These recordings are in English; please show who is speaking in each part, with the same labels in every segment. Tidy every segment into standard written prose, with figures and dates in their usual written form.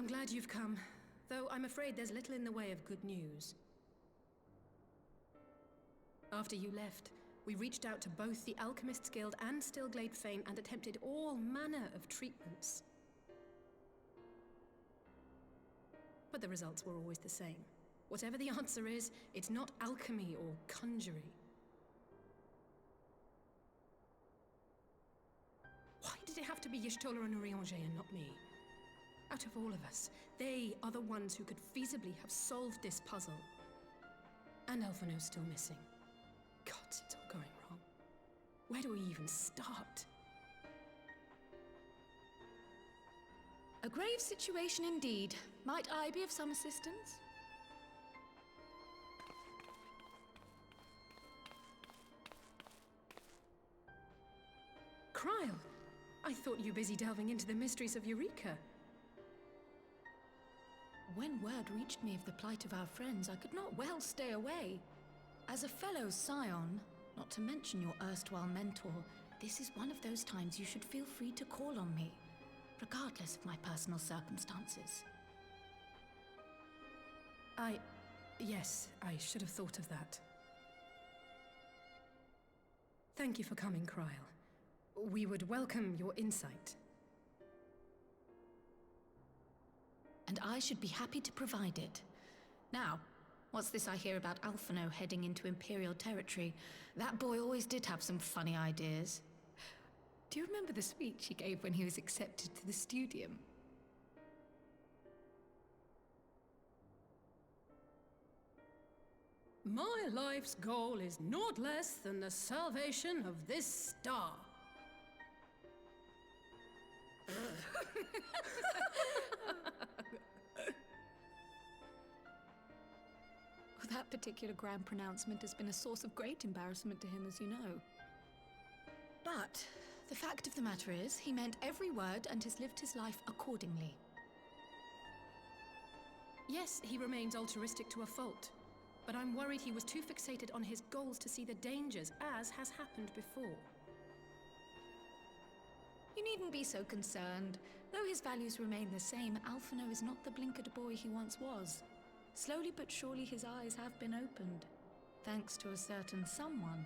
Speaker 1: I'm glad you've come, though I'm afraid there's little in the way of good news. After you left, we reached out to both the Alchemists Guild and Stillglade Fane and attempted all manner of treatments. But the results were always the same. Whatever the answer is, it's not alchemy or conjuring. Why did it have to be Y'shtola and Urianger and not me? Out of all of us, they are the ones who could feasibly have solved this puzzle. And Alphino's still missing. God, it's all going wrong. Where do we even start?
Speaker 2: A grave situation indeed. Might I be of some assistance?
Speaker 1: Kryl! I thought you busy delving into the mysteries of Eureka.
Speaker 2: When word reached me of the plight of our friends, I could not well stay away. As a fellow scion, not to mention your erstwhile mentor, this is one of those times you should feel free to call on me, regardless of my personal circumstances.
Speaker 1: Yes, I should have thought of that. Thank you for coming, Kryl. We would welcome your insight.
Speaker 2: And I should be happy to provide it. Now, what's this I hear about Alphino heading into Imperial territory? That boy always did have some funny ideas. Do you remember the speech he gave when he was accepted to the Studium?
Speaker 1: My life's goal is naught less than the salvation of this star.
Speaker 2: That particular grand pronouncement has been a source of great embarrassment to him, as you know. But the fact of the matter is, he meant every word and has lived his life accordingly.
Speaker 1: Yes, he remains altruistic to a fault, but I'm worried he was too fixated on his goals to see the dangers, as has happened before.
Speaker 2: You needn't be so concerned. Though his values remain the same, Alphino is not the blinkered boy he once was. Slowly but surely his eyes have been opened, thanks to a certain someone.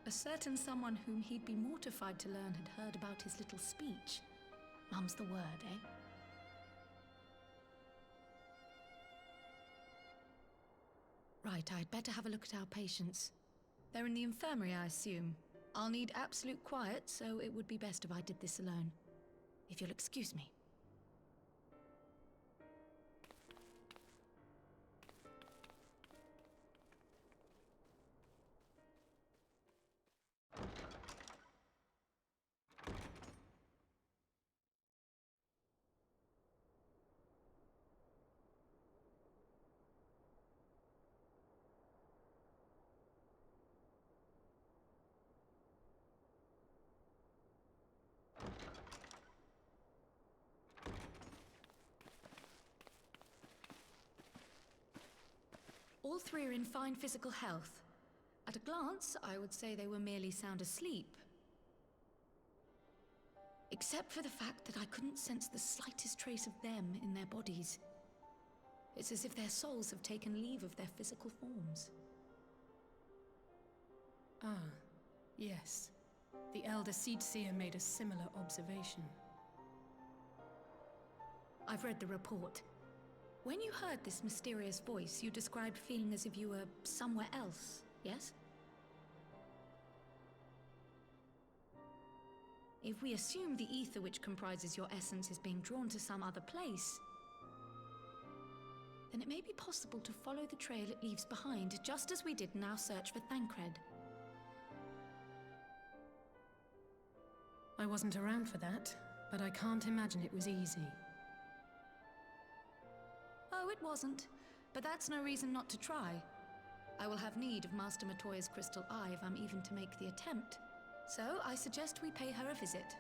Speaker 2: A certain someone whom he'd be mortified to learn had heard about his little speech. Mum's the word, eh? Right, I'd better have a look at our patients. They're in the infirmary, I assume. I'll need absolute quiet, so it would be best if I did this alone. If you'll excuse me. All three are in fine physical health. At a glance, I would say they were merely sound asleep. Except for the fact that I couldn't sense the slightest trace of them in their bodies. It's as if their souls have taken leave of their physical forms.
Speaker 1: Ah, yes. The Elder Seedseer made a similar observation.
Speaker 2: I've read the report. When you heard this mysterious voice, you described feeling as if you were somewhere else, yes? If we assume the ether which comprises your essence is being drawn to some other place, then it may be possible to follow the trail it leaves behind, just as we did in our search for Thancred.
Speaker 1: I wasn't around for that, but I can't imagine it was easy.
Speaker 2: Oh, it wasn't. But that's no reason not to try. I will have need of Master Matoya's crystal eye if I'm even to make the attempt. So I suggest we pay her a visit.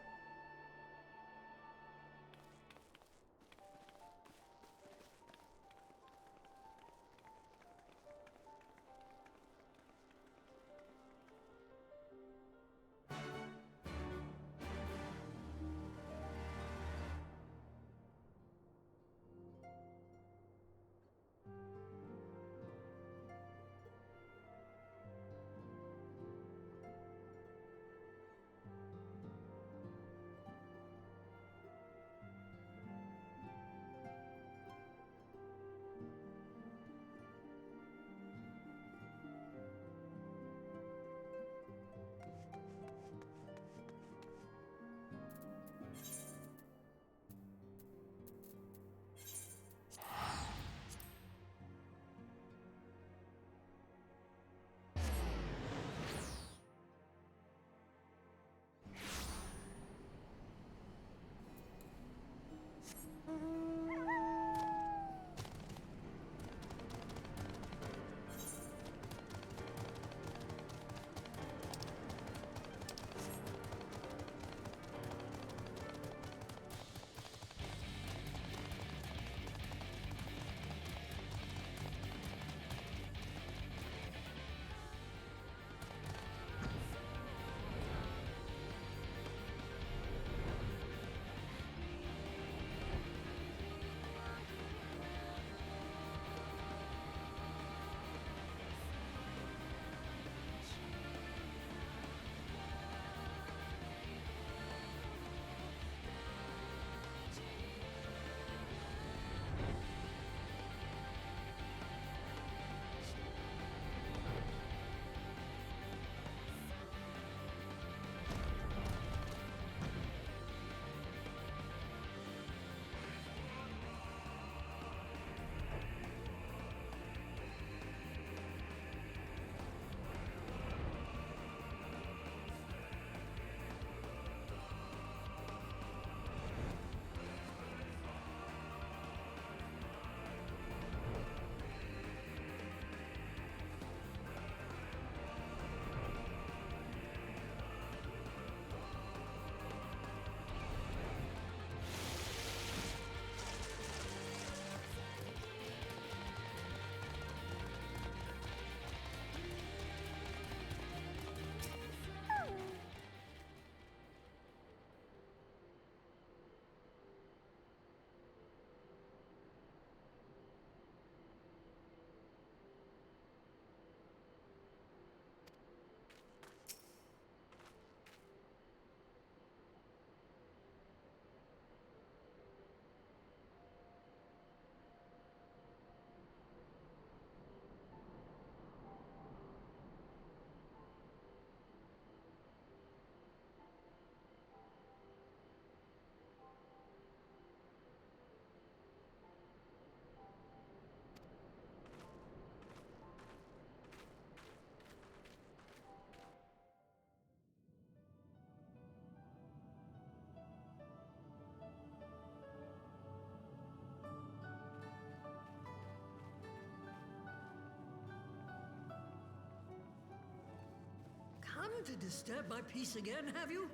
Speaker 3: come to disturb my peace again, have you?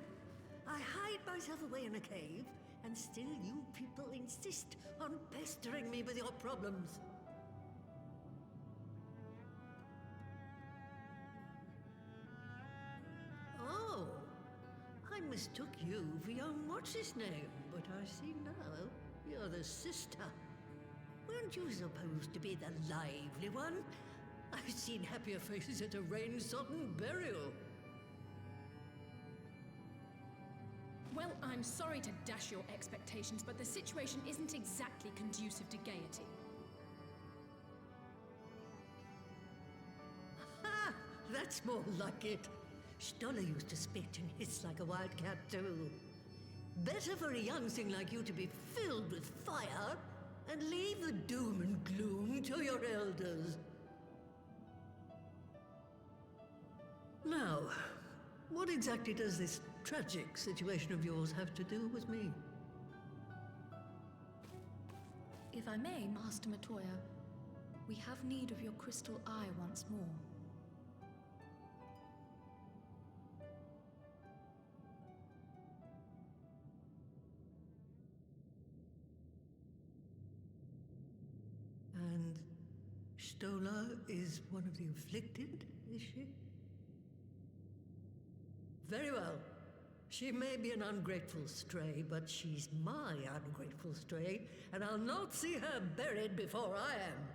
Speaker 3: I hide myself away in a cave, and still you people insist on pestering me with your problems. Oh, I mistook you for young what's-his-name, but I see now you're the sister. Weren't you supposed to be the lively one? I've seen happier faces at a rain-sodden burial.
Speaker 1: Well, I'm sorry to dash your expectations, but the situation isn't exactly conducive to gaiety.
Speaker 3: Ha! That's more like it. Stoller used to spit and hiss like a wildcat too. Better for a young thing like you to be filled with fire and leave the doom and gloom to your elders. Now, what exactly does this tragic situation of yours have to do with me?
Speaker 2: If I may, Master Matoya, we have need of your crystal eye once more.
Speaker 3: And Stoller is one of the afflicted, is she? Very well. She may be an ungrateful stray, but she's my ungrateful stray, and I'll not see her buried before I am.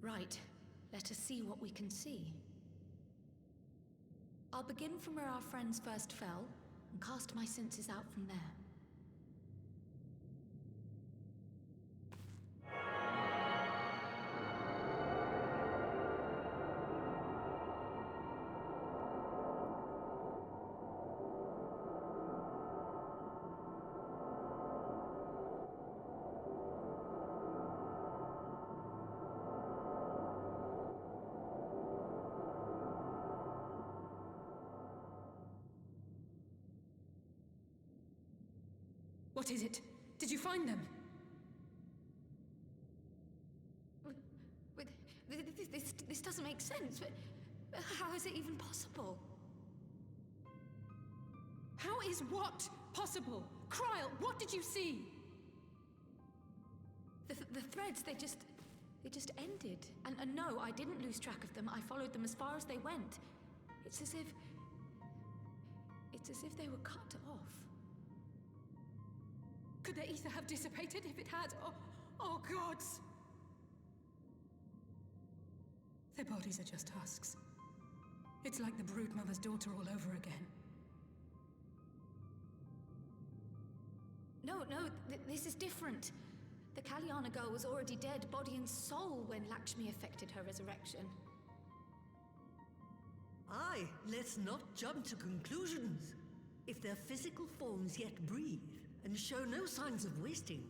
Speaker 2: Right. Let us see what we can see. I'll begin from where our friends first fell, and cast my senses out from there.
Speaker 1: What is it? Did you find them?
Speaker 2: This doesn't make sense. How is it even possible?
Speaker 1: How is what possible? Kryl, what did you see?
Speaker 2: The threads, they just ended. And no, I didn't lose track of them. I followed them as far as they went. It's as if they were cut off.
Speaker 1: Could their ether have dissipated if it had? Oh, gods! Their bodies are just husks. It's like the Broodmother's daughter all over again.
Speaker 2: No, this is different. The Kalyana girl was already dead, body and soul, when Lakshmi effected her resurrection.
Speaker 3: Aye, let's not jump to conclusions. If their physical forms yet breathe, and show no signs of wasting,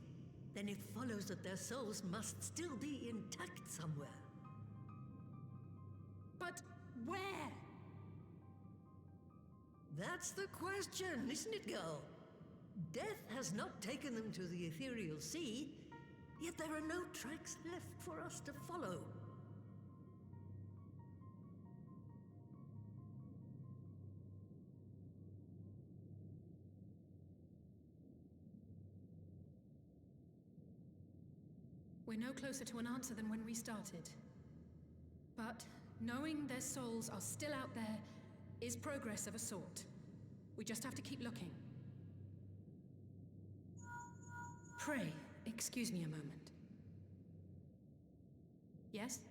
Speaker 3: then it follows that their souls must still be intact somewhere.
Speaker 1: But where?
Speaker 3: That's the question, isn't it, girl? Death has not taken them to the ethereal sea, yet there are no tracks left for us to follow.
Speaker 1: We're no closer to an answer than when we started. But knowing their souls are still out there is progress of a sort. We just have to keep looking. Pray, excuse me a moment. Yes?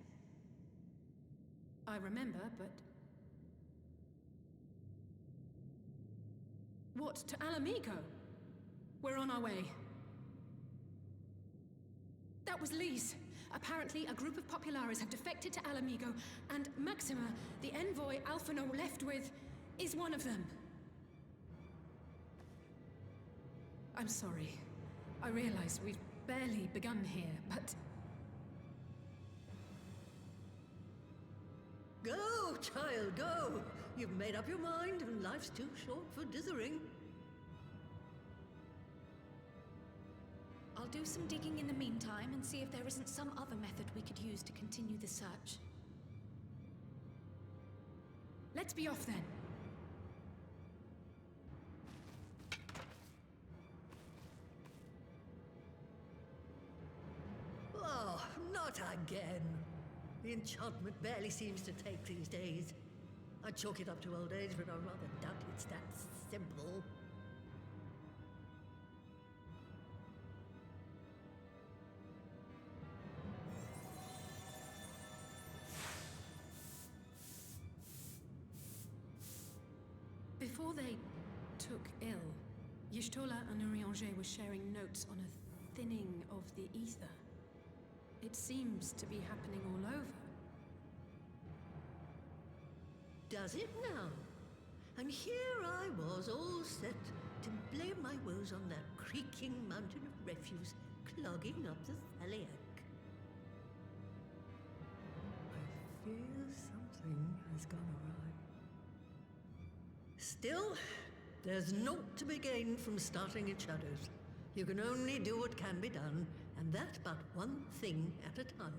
Speaker 1: I remember, but... What, to Alamigo? We're on our way. That was Lee's. Apparently, a group of Populares have defected to Alamigo, and Maxima, the envoy Alphino left with, is one of them. I'm sorry. I realize we've barely begun here, but...
Speaker 3: Go, child, go! You've made up your mind, and life's too short for dithering.
Speaker 2: I'll do some digging in the meantime and see if there isn't some other method we could use to continue the search.
Speaker 1: Let's be off then.
Speaker 3: Oh, not again. The enchantment barely seems to take these days. I chalk it up to old age, but I rather doubt it's that simple.
Speaker 1: Before they took ill, Y'shtola and Urianger were sharing notes on a thinning of the ether. It seems to be happening all over.
Speaker 3: Does it now? And here I was, all set to blame my woes on that creaking mountain of refuse clogging up the Thaliac. I fear something has gone awry. Still, there's naught to be gained from starting in shadows. You can only do what can be done, and that but one thing at a time.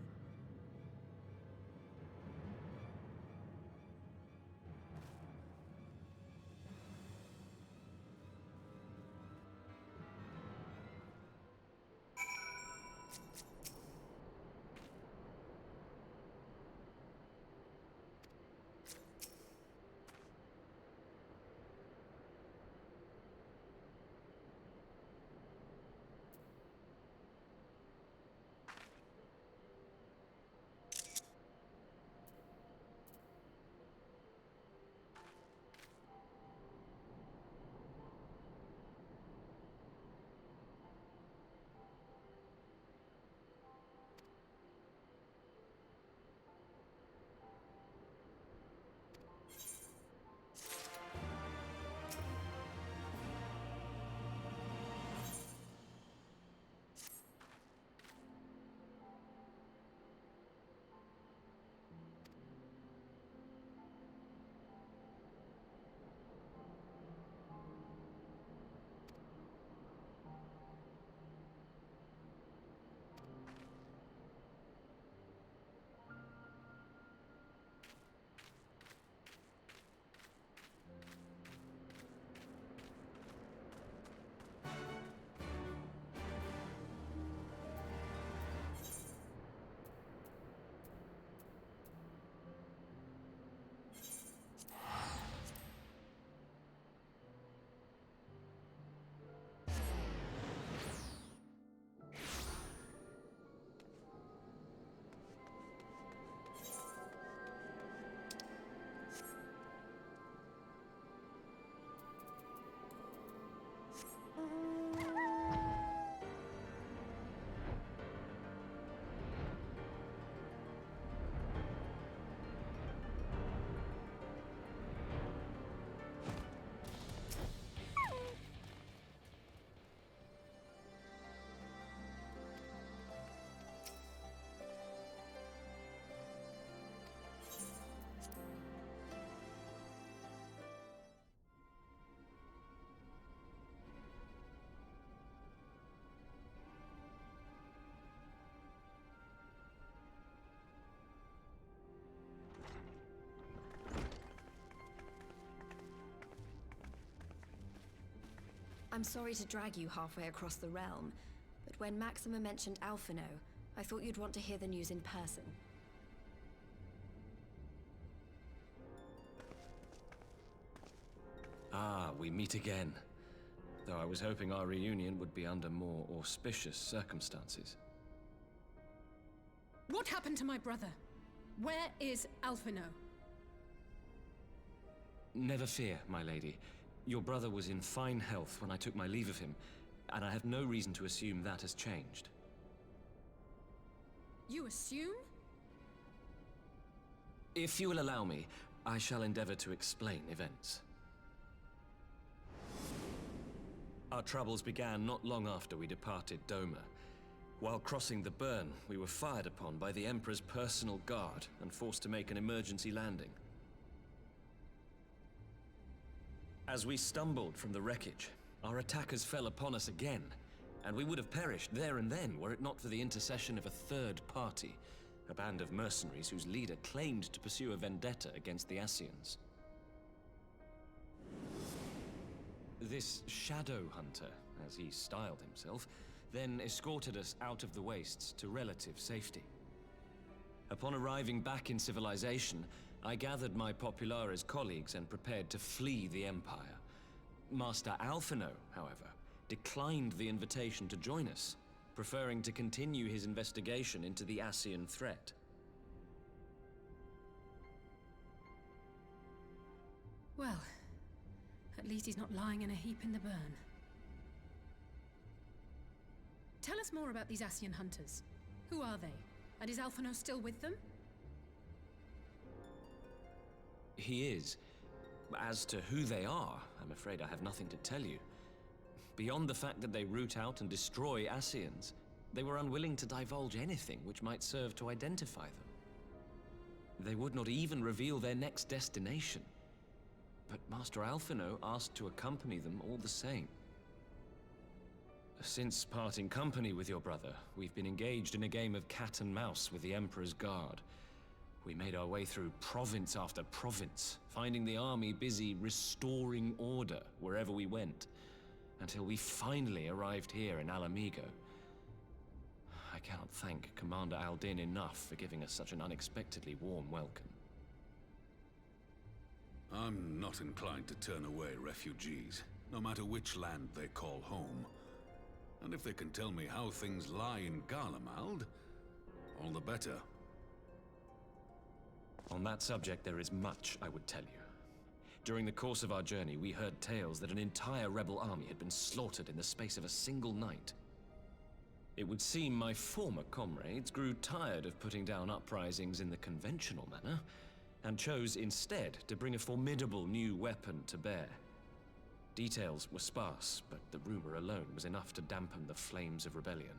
Speaker 4: I'm sorry to drag you halfway across the realm, but when Maxima mentioned Alphino, I thought you'd want to hear the news in person.
Speaker 5: Ah, we meet again. Though I was hoping our reunion would be under more auspicious circumstances.
Speaker 1: What happened to my brother? Where is Alphino?
Speaker 5: Never fear, my lady. Your brother was in fine health when I took my leave of him, and I have no reason to assume that has changed.
Speaker 1: You assume?
Speaker 5: If you will allow me, I shall endeavor to explain events. Our troubles began not long after we departed Doma. While crossing the burn, we were fired upon by the Emperor's personal guard and forced to make an emergency landing. As we stumbled from the wreckage, our attackers fell upon us again, and we would have perished there and then were it not for the intercession of a third party, a band of mercenaries whose leader claimed to pursue a vendetta against the Ascians. This Shadow Hunter, as he styled himself, then escorted us out of the wastes to relative safety. Upon arriving back in civilization, I gathered my Populares colleagues and prepared to flee the Empire. Master Alphino, however, declined the invitation to join us, preferring to continue his investigation into the Ascian threat.
Speaker 1: Well, at least he's not lying in a heap in the burn. Tell us more about these Ascian hunters. Who are they? And is Alphino still with them?
Speaker 5: He is. As to who they are, I'm afraid I have nothing to tell you. Beyond the fact that they root out and destroy Ascians, they were unwilling to divulge anything which might serve to identify them. They would not even reveal their next destination. But Master Alphino asked to accompany them all the same. Since parting company with your brother, we've been engaged in a game of cat and mouse with the Emperor's guard. We made our way through province after province, finding the army busy restoring order wherever we went, until we finally arrived here in Alamigo. I cannot thank Commander Aldin enough for giving us such an unexpectedly warm welcome.
Speaker 6: I'm not inclined to turn away refugees, no matter which land they call home. And if they can tell me how things lie in Garlemald, all the better.
Speaker 5: On that subject, there is much I would tell you. During the course of our journey, we heard tales that an entire rebel army had been slaughtered in the space of a single night. It would seem my former comrades grew tired of putting down uprisings in the conventional manner, and chose instead to bring a formidable new weapon to bear. Details were sparse, but the rumor alone was enough to dampen the flames of rebellion.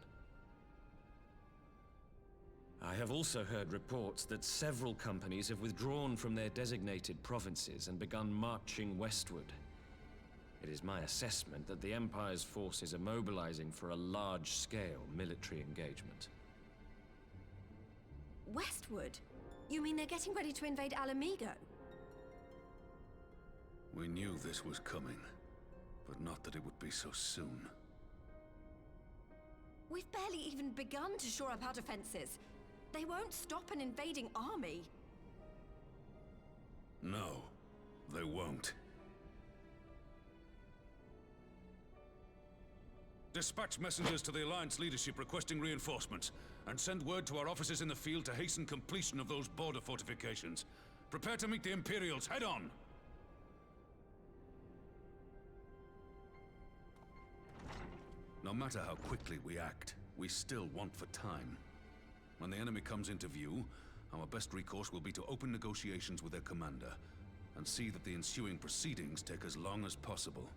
Speaker 5: I have also heard reports that several companies have withdrawn from their designated provinces and begun marching westward. It is my assessment that the Empire's forces are mobilizing for a large-scale military engagement.
Speaker 4: Westward? You mean they're getting ready to invade Alamigo?
Speaker 6: We knew this was coming, but not that it would be so soon.
Speaker 4: We've barely even begun to shore up our defenses. They won't stop an invading army.
Speaker 6: No, they won't. Dispatch messengers to the Alliance leadership requesting reinforcements, and send word to our officers in the field to hasten completion of those border fortifications. Prepare to meet the Imperials head on! No matter how quickly we act, we still want for time. When the enemy comes into view, our best recourse will be to open negotiations with their commander, and see that the ensuing proceedings take as long as possible.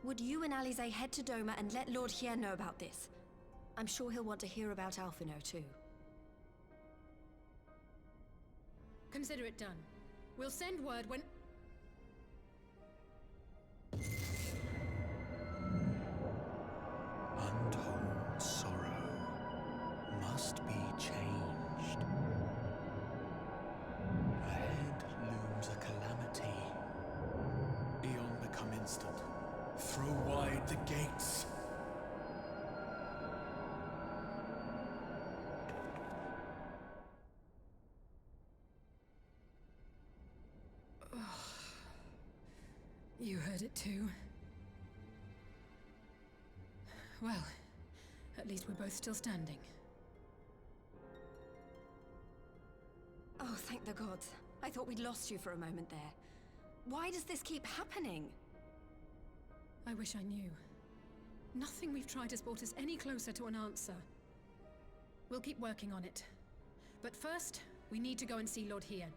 Speaker 4: Would you and Alize head to Doma and let Lord Hien know about this? I'm sure he'll want to hear about Alphino too.
Speaker 1: Consider it done. We'll send word when...
Speaker 7: Untold sorrow must be changed. Ahead looms a calamity. Beyond become instant. Throw wide the gates.
Speaker 1: You heard it too. Well, at least we're both still standing.
Speaker 4: Oh, thank the gods. I thought we'd lost you for a moment there. Why does this keep happening?
Speaker 1: I wish I knew. Nothing we've tried has brought us any closer to an answer. We'll keep working on it. But first, we need to go and see Lord Hien.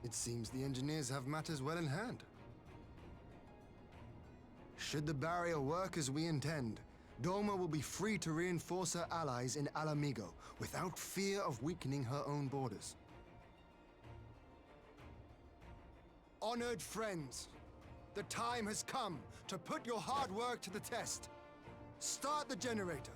Speaker 8: It seems the engineers have matters well in hand. Should the barrier work as we intend, Doma will be free to reinforce her allies in Alamigo without fear of weakening her own borders. Honored friends, the time has come to put your hard work to the test. Start the generator.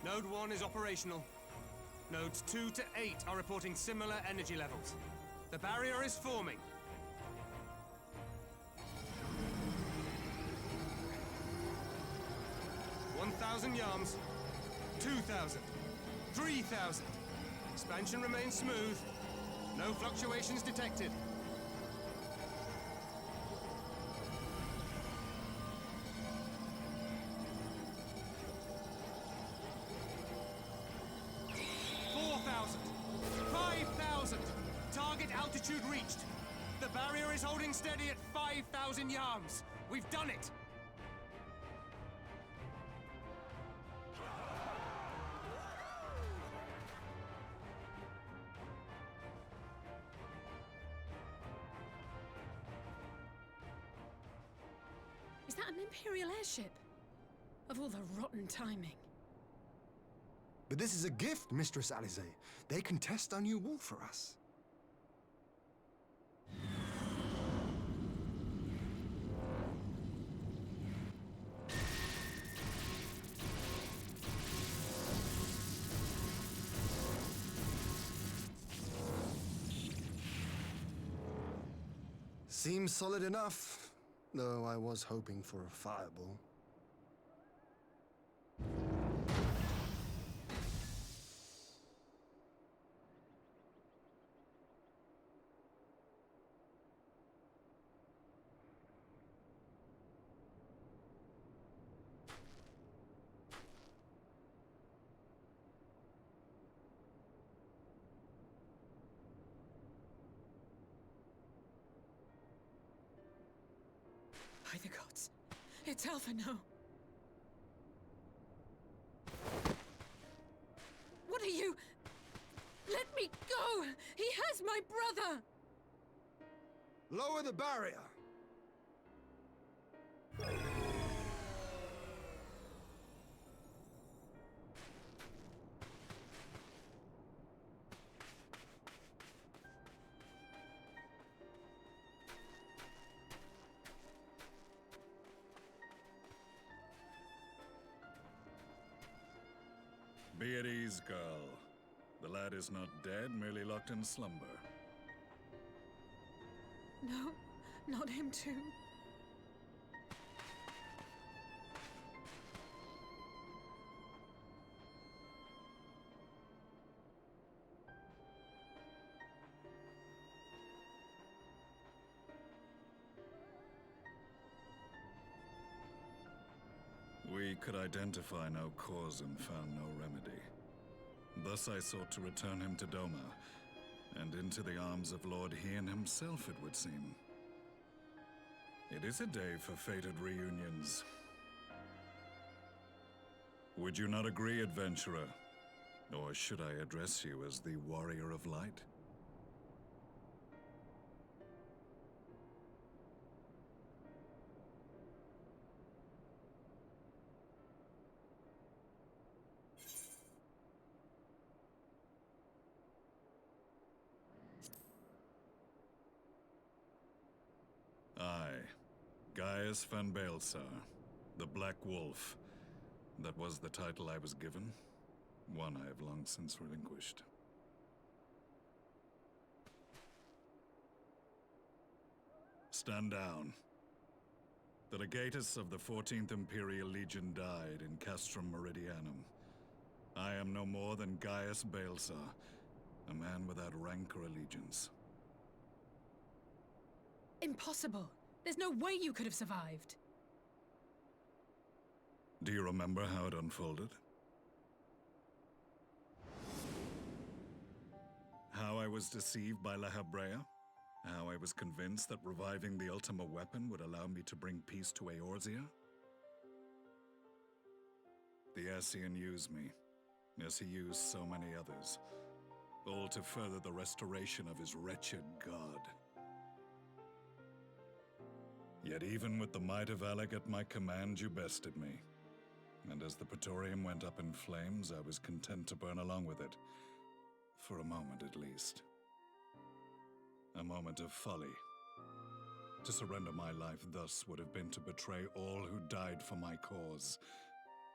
Speaker 9: Node 1 is operational. Nodes 2 to 8 are reporting similar energy levels. The barrier is forming. $1,000 yards, 2,000, 3,000. Expansion remains smooth. No fluctuations detected. Target altitude reached. The barrier is holding steady at 5,000 yards. We've done it!
Speaker 1: Is that an Imperial airship? Of all the rotten timing.
Speaker 8: But this is a gift, Mistress Alize. They can test our new wall for us. Seems solid enough, though I was hoping for a fireball.
Speaker 1: By the gods, it's Alphino. What are you? Let me go! He has my brother!
Speaker 8: Lower the barrier!
Speaker 10: Be at ease, girl. The lad is not dead, merely locked in slumber.
Speaker 1: No, not him too.
Speaker 10: We could identify no cause and found no remedy. Thus I sought to return him to Doma, and into the arms of Lord Hien himself, it would seem. It is a day for fated reunions. Would you not agree, adventurer? Or should I address you as the Warrior of Light? Gaius van Baelsar, the Black Wolf. That was the title I was given, one I have long since relinquished. Stand down. The legatus of the 14th Imperial Legion died in Castrum Meridianum. I am no more than Gaius Baelsar, a man without rank or allegiance.
Speaker 1: Impossible. There's no way you could have survived.
Speaker 10: Do you remember how it unfolded? How I was deceived by La Habrea? How I was convinced that reviving the Ultima weapon would allow me to bring peace to Eorzea? The Ascian used me, as he used so many others, all to further the restoration of his wretched god. Yet even with the might of Alec at my command, you bested me. And as the Praetorium went up in flames, I was content to burn along with it. For a moment at least. A moment of folly. To surrender my life thus would have been to betray all who died for my cause.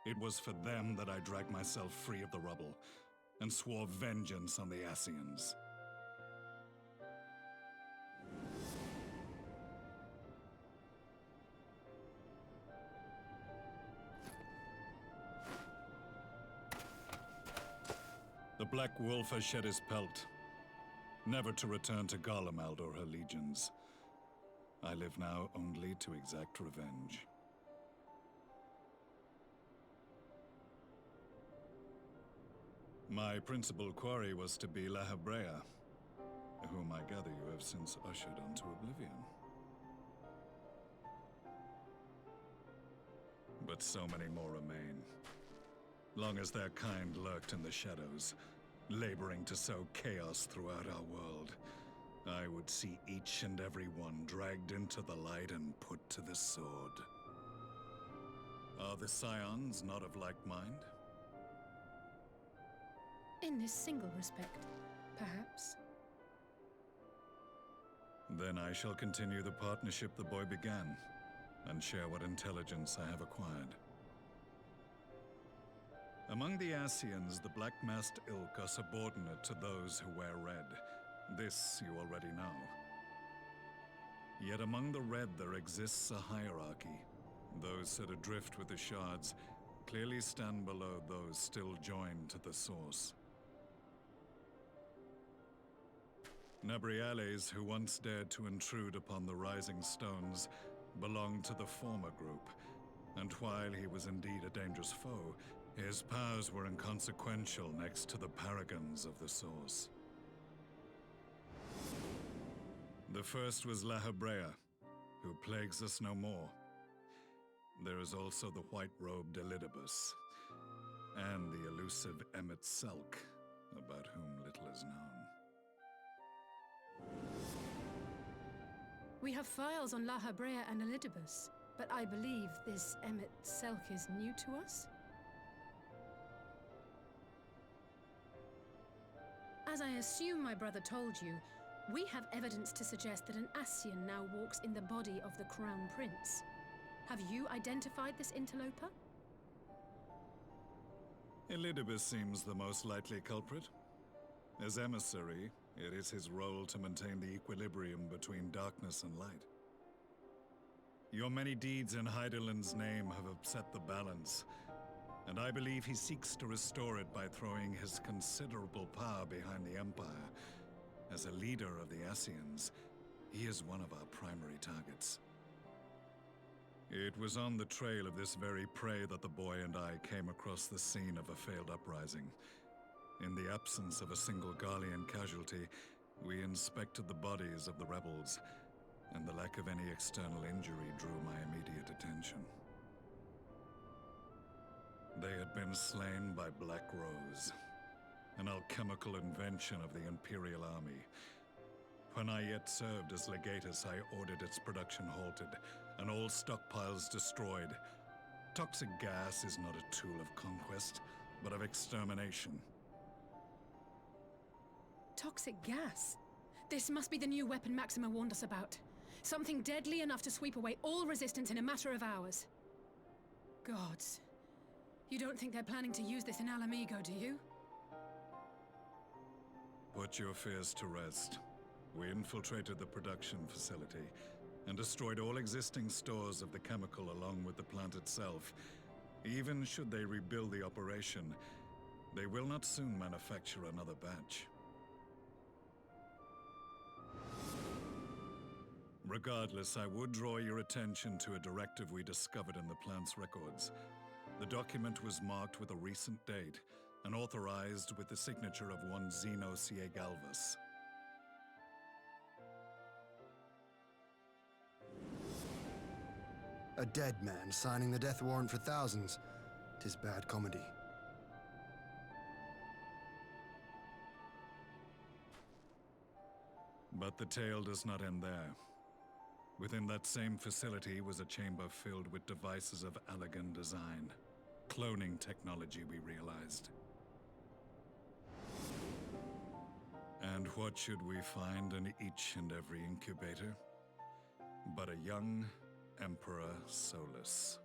Speaker 10: It was for them that I dragged myself free of the rubble, and swore vengeance on the Ascians. The Black Wolf has shed his pelt, never to return to Garlemald or her legions. I live now only to exact revenge. My principal quarry was to be La Habrea, whom I gather you have since ushered onto oblivion. But so many more remain. Long as their kind lurked in the shadows, laboring to sow chaos throughout our world, I would see each and every one dragged into the light and put to the sword. Are the Scions not of like mind?
Speaker 1: In this single respect, perhaps.
Speaker 10: Then I shall continue the partnership the boy began, and share what intelligence I have acquired. Among the Ascians, the Black-Masked Ilk are subordinate to those who wear red. This you already know. Yet among the red there exists a hierarchy. Those set adrift with the shards clearly stand below those still joined to the source. Nabriales, who once dared to intrude upon the Rising Stones, belonged to the former group, and while he was indeed a dangerous foe, his powers were inconsequential next to the paragons of the Source. The first was La Habrea, who plagues us no more. There is also the white-robed Elidibus, and the elusive Emmet Selk, about whom little is known.
Speaker 1: We have files on La Habrea and Elidibus, but I believe this Emmet Selk is new to us? As I assume my brother told you, we have evidence to suggest that an Ascian now walks in the body of the Crown Prince. Have you identified this interloper?
Speaker 10: Elidibus seems the most likely culprit. As emissary, it is his role to maintain the equilibrium between darkness and light. Your many deeds in Hydaelyn's name have upset the balance, and I believe he seeks to restore it by throwing his considerable power behind the Empire. As a leader of the Ascians, he is one of our primary targets. It was on the trail of this very prey that the boy and I came across the scene of a failed uprising. In the absence of a single Garlean casualty, we inspected the bodies of the rebels, and the lack of any external injury drew my immediate attention. They had been slain by Black Rose, an alchemical invention of the Imperial Army. When I yet served as legatus, I ordered its production halted, and all stockpiles destroyed. Toxic gas is not a tool of conquest, but of extermination.
Speaker 1: Toxic gas? This must be the new weapon Maxima warned us about. Something deadly enough to sweep away all resistance in a matter of hours. Gods. You don't think they're planning to use this in Alamigo, do you?
Speaker 10: Put your fears to rest. We infiltrated the production facility and destroyed all existing stores of the chemical along with the plant itself. Even should they rebuild the operation, they will not soon manufacture another batch. Regardless, I would draw your attention to a directive we discovered in the plant's records. The document was marked with a recent date and authorized with the signature of one Zenos Galvus.
Speaker 8: A dead man signing the death warrant for thousands. 'Tis bad comedy.
Speaker 10: But the tale does not end there. Within that same facility was a chamber filled with devices of elegant design. Cloning technology, we realized. And what should we find in each and every incubator? But a young Emperor Solus.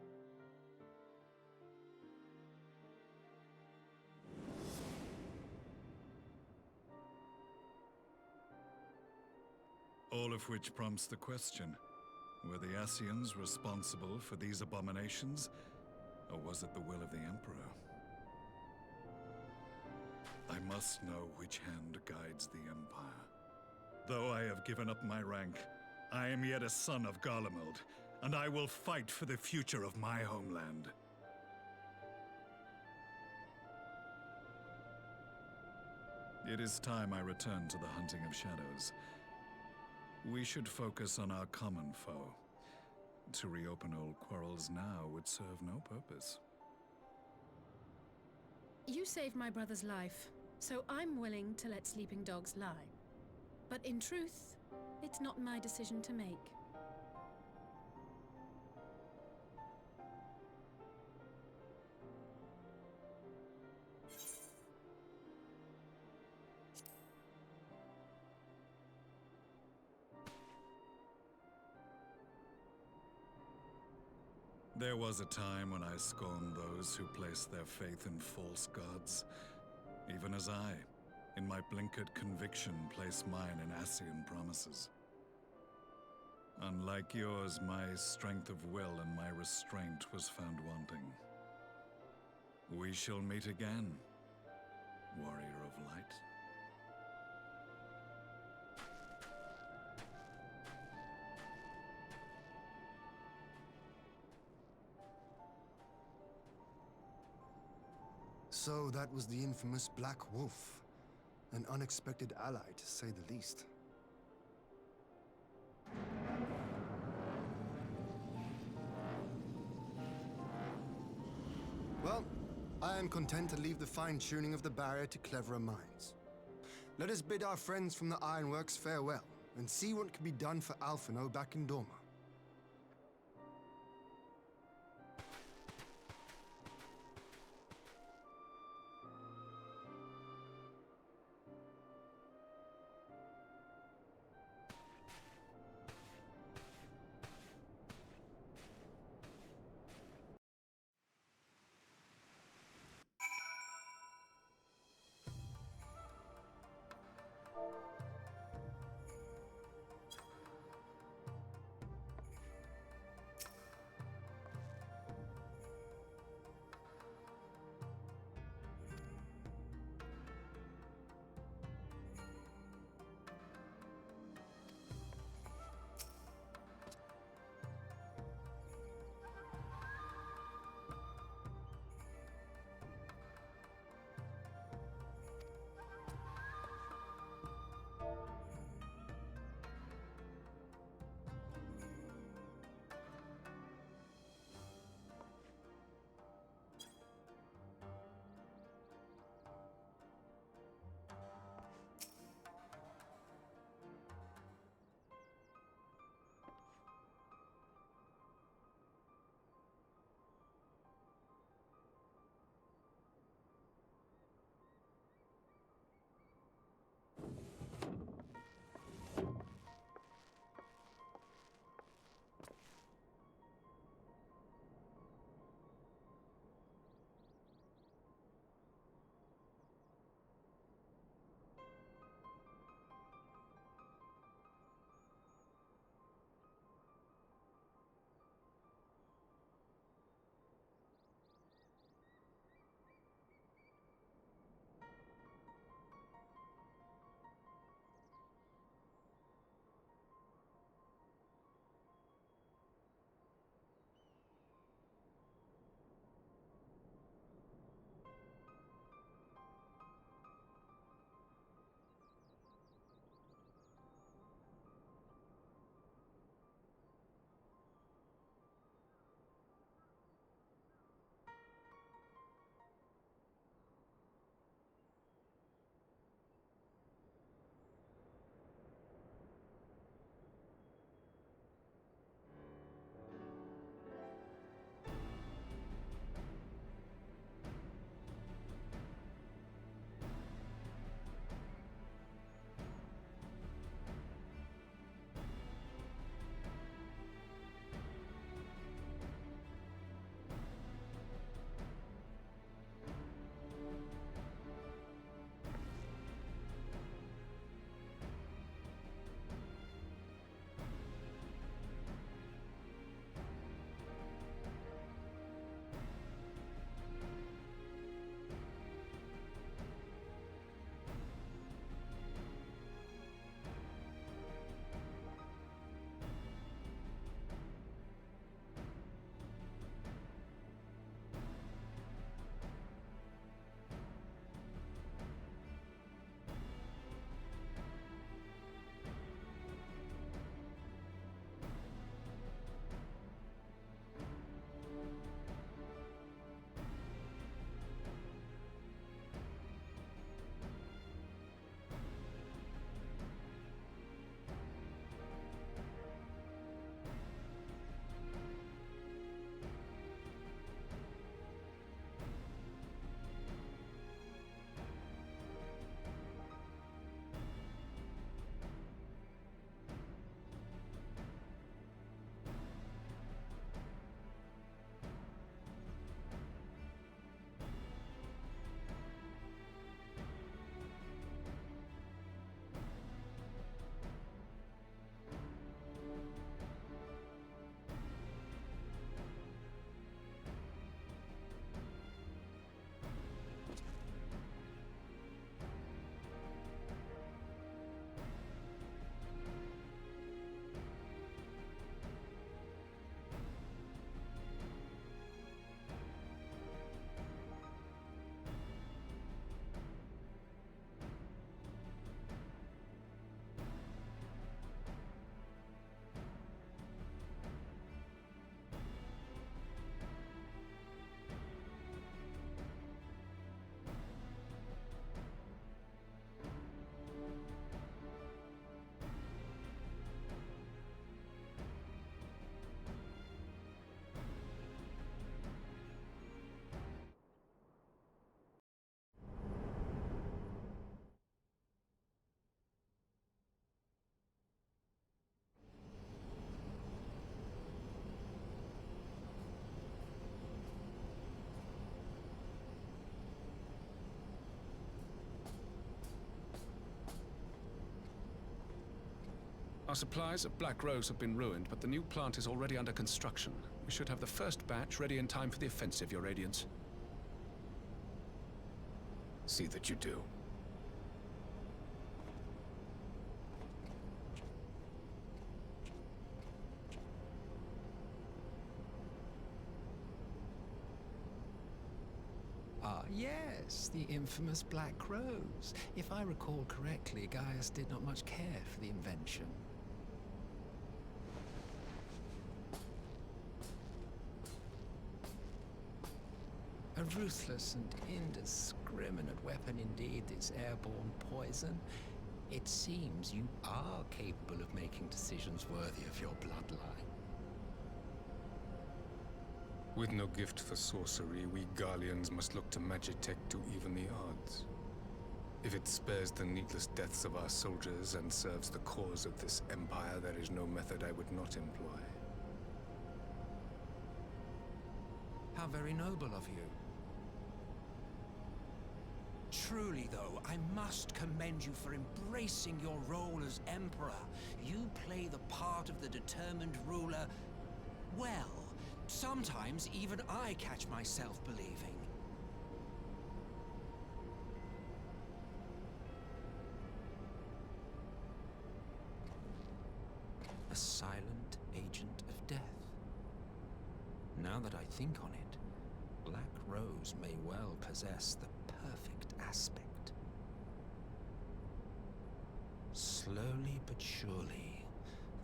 Speaker 10: All of which prompts the question, were the Ascians responsible for these abominations, or was it the will of the Emperor? I must know which hand guides the Empire. Though I have given up my rank, I am yet a son of Garlemald, and I will fight for the future of my homeland. It is time I return to the hunting of shadows. We should focus on our common foe. To reopen old quarrels now would serve no purpose.
Speaker 1: You saved my brother's life, so I'm willing to let sleeping dogs lie. But in truth, it's not my decision to make.
Speaker 10: There was a time when I scorned those who placed their faith in false gods, even as I, in my blinkered conviction, place mine in Ascian promises. Unlike yours, my strength of will and my restraint was found wanting. We shall meet again, warrior of light.
Speaker 8: So that was the infamous Black Wolf. An unexpected ally, to say the least. Well, I am content to leave the fine-tuning of the barrier to cleverer minds. Let us bid our friends from the Ironworks farewell, and see what can be done for Alphino back in Dorma.
Speaker 6: Our supplies of Black Rose have been ruined, but the new plant is already under construction. We should have the first batch ready in time for the offensive, Your Radiance.
Speaker 5: See that you do.
Speaker 11: Ah, yes, the infamous Black Rose. If I recall correctly, Gaius did not much care for the invention. A ruthless and indiscriminate weapon indeed, this airborne poison. It seems you are capable of making decisions worthy of your bloodline.
Speaker 12: With no gift for sorcery, we Garleans must look to Magitech to even the odds. If it spares the needless deaths of our soldiers and serves the cause of this empire, there is no method I would not employ.
Speaker 11: How very noble of you.
Speaker 13: Truly, though, I must commend you for embracing your role as Emperor. You play the part of the determined ruler well. Sometimes even I catch myself believing.
Speaker 11: A silent agent of death. Now that I think on it, Black Rose may well possess the perfect aspect. Slowly but surely,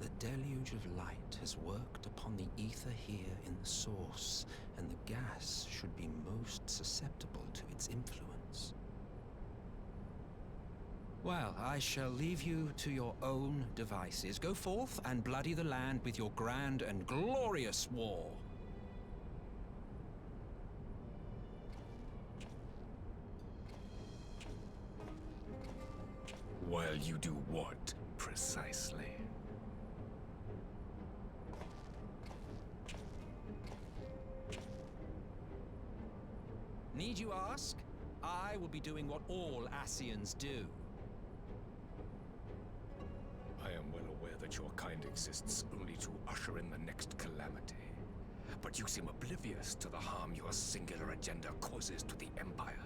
Speaker 11: the deluge of light has worked upon the ether here in the source, and the gas should be most susceptible to its influence. Well, I shall leave you to your own devices. Go forth and bloody the land with your grand and glorious war.
Speaker 5: While you do what, precisely?
Speaker 13: Need you ask? I will be doing what all Ascians do.
Speaker 5: I am well aware that your kind exists only to usher in the next calamity. But you seem oblivious to the harm your singular agenda causes to the Empire.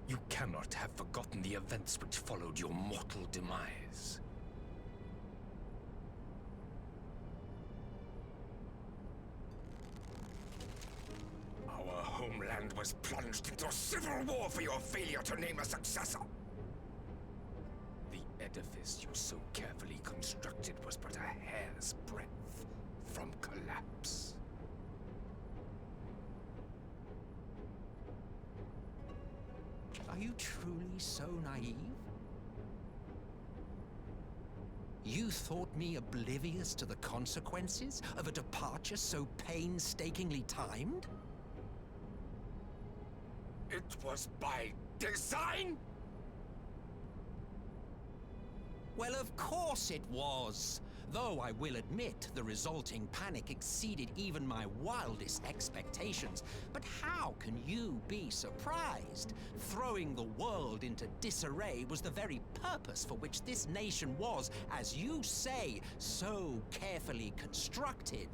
Speaker 5: You cannot have forgotten the events which followed your mortal demise. Our homeland was plunged into civil war for your failure to name a successor. The edifice you so carefully constructed was but a hair's breadth from collapse.
Speaker 13: Are you truly so naive? You thought me oblivious to the consequences of a departure so painstakingly timed?
Speaker 5: It was by design?
Speaker 13: Well, of course it was. Though I will admit the resulting panic exceeded even my wildest expectations. But how can you be surprised? Throwing the world into disarray was the very purpose for which this nation was, as you say, so carefully constructed.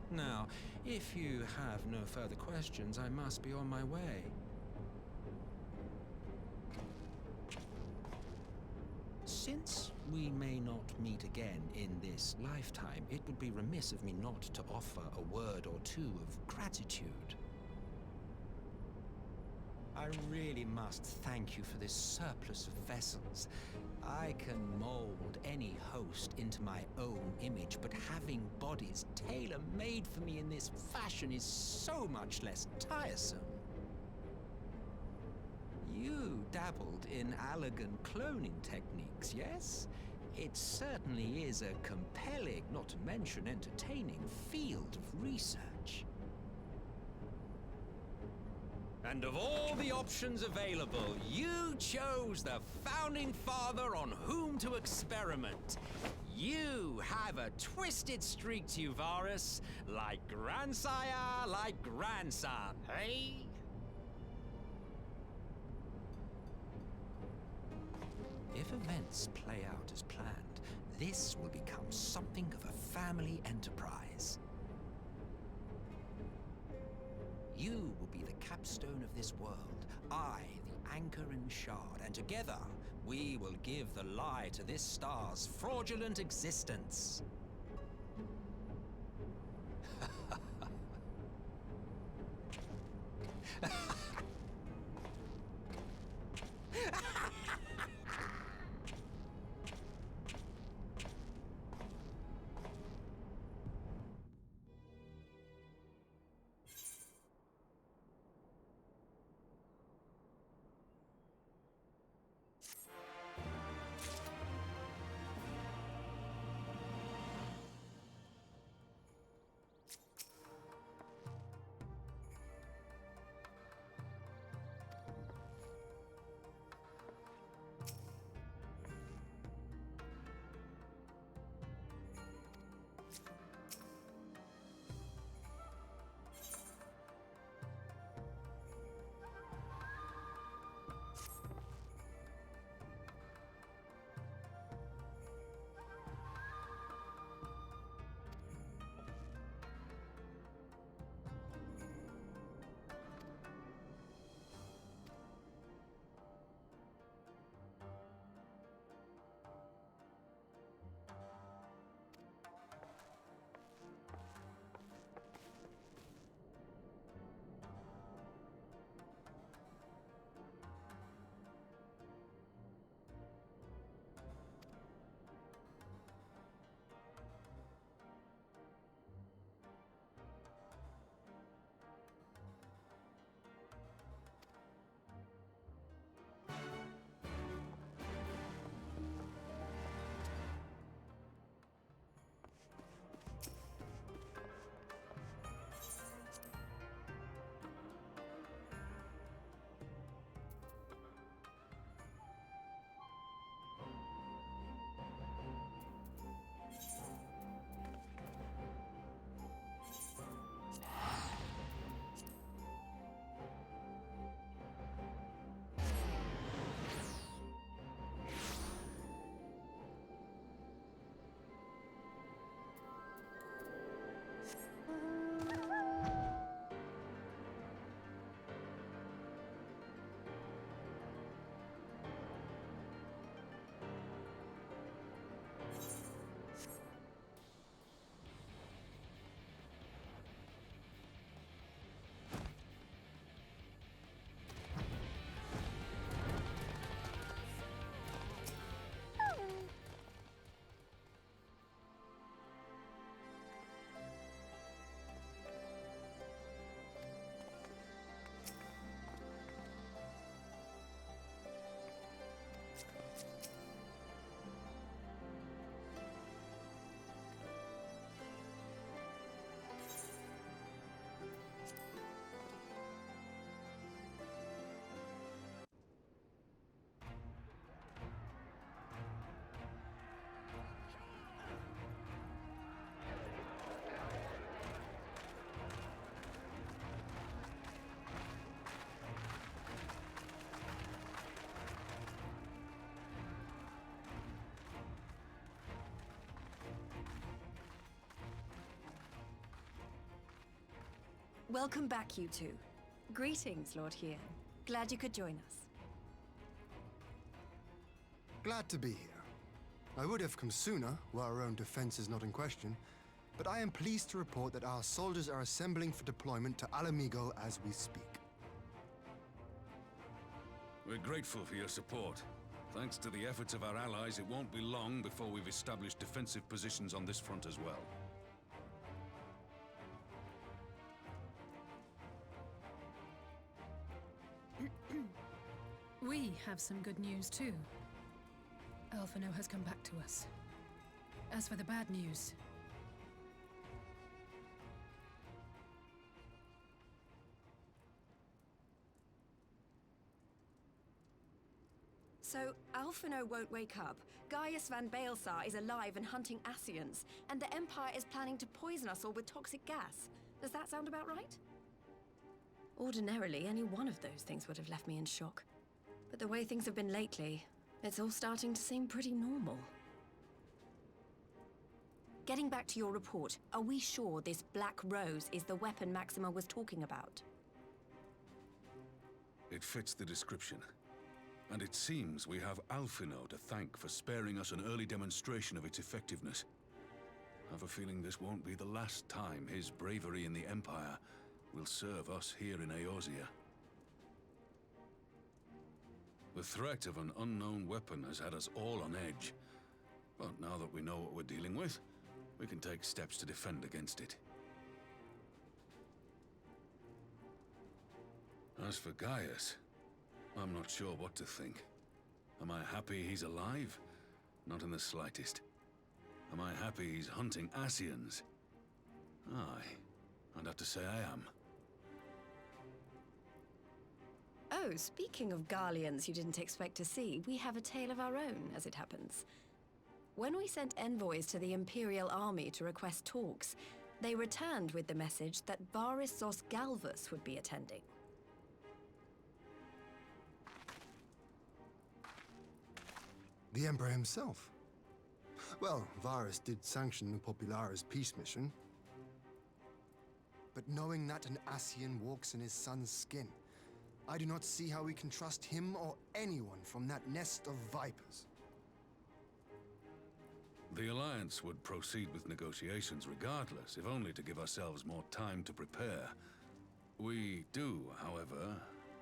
Speaker 11: Now, if you have no further questions, I must be on my way. Since we may not meet again in this lifetime, it would be remiss of me not to offer a word or two of gratitude. I really must thank you for this surplus of vessels. I can mold any host into my own image, but having bodies tailor-made for me in this fashion is so much less tiresome. You dabbled in Allagan cloning techniques, yes? It certainly is a compelling, not to mention entertaining, field of research.
Speaker 13: And of all the options available, you chose the Founding Father on whom to experiment. You have a twisted streak to you, Varus. Like grandsire, like grandson, hey? If events play out as planned, this will become something of a family enterprise. You will be the capstone of this world, I, the anchor and shard, and together we will give the lie to this star's fraudulent existence.
Speaker 4: Welcome back, you two. Greetings, Lord Hien. Glad you could join us.
Speaker 8: Glad to be here. I would have come sooner, were our own defense is not in question, but I am pleased to report that our soldiers are assembling for deployment to Alamigo as we speak.
Speaker 6: We're grateful for your support. Thanks to the efforts of our allies, it won't be long before we've established defensive positions on this front as well.
Speaker 1: We have some good news too. Alphino has come back to us. As for the bad news,
Speaker 4: So, Alphino won't wake up, Gaius van Baelsar is alive and hunting Ascians, and the Empire is planning to poison us all with toxic gas. Does that sound about right? Ordinarily, any one of those things would have left me in shock. But the way things have been lately, it's all starting to seem pretty normal. Getting back to your report, are we sure this Black Rose is the weapon Maxima was talking about?
Speaker 6: It fits the description. And it seems we have Alphino to thank for sparing us an early demonstration of its effectiveness. I have a feeling this won't be the last time his bravery in the Empire will serve us here in Eorzea. The threat of an unknown weapon has had us all on edge. But now that we know what we're dealing with, we can take steps to defend against it. As for Gaius, I'm not sure what to think. Am I happy he's alive? Not in the slightest. Am I happy he's hunting Ascians? Aye, I'd have to say I am.
Speaker 4: Oh, speaking of Garleans you didn't expect to see, we have a tale of our own, as it happens. When we sent envoys to the Imperial Army to request talks, they returned with the message that Varys Zos Galvus would be attending.
Speaker 8: The Emperor himself. Well, Varys did sanction the Popularis peace mission. But knowing that an Ascian walks in his son's skin, I do not see how we can trust him or anyone from that nest of vipers.
Speaker 6: The Alliance would proceed with negotiations regardless, if only to give ourselves more time to prepare. We do, however,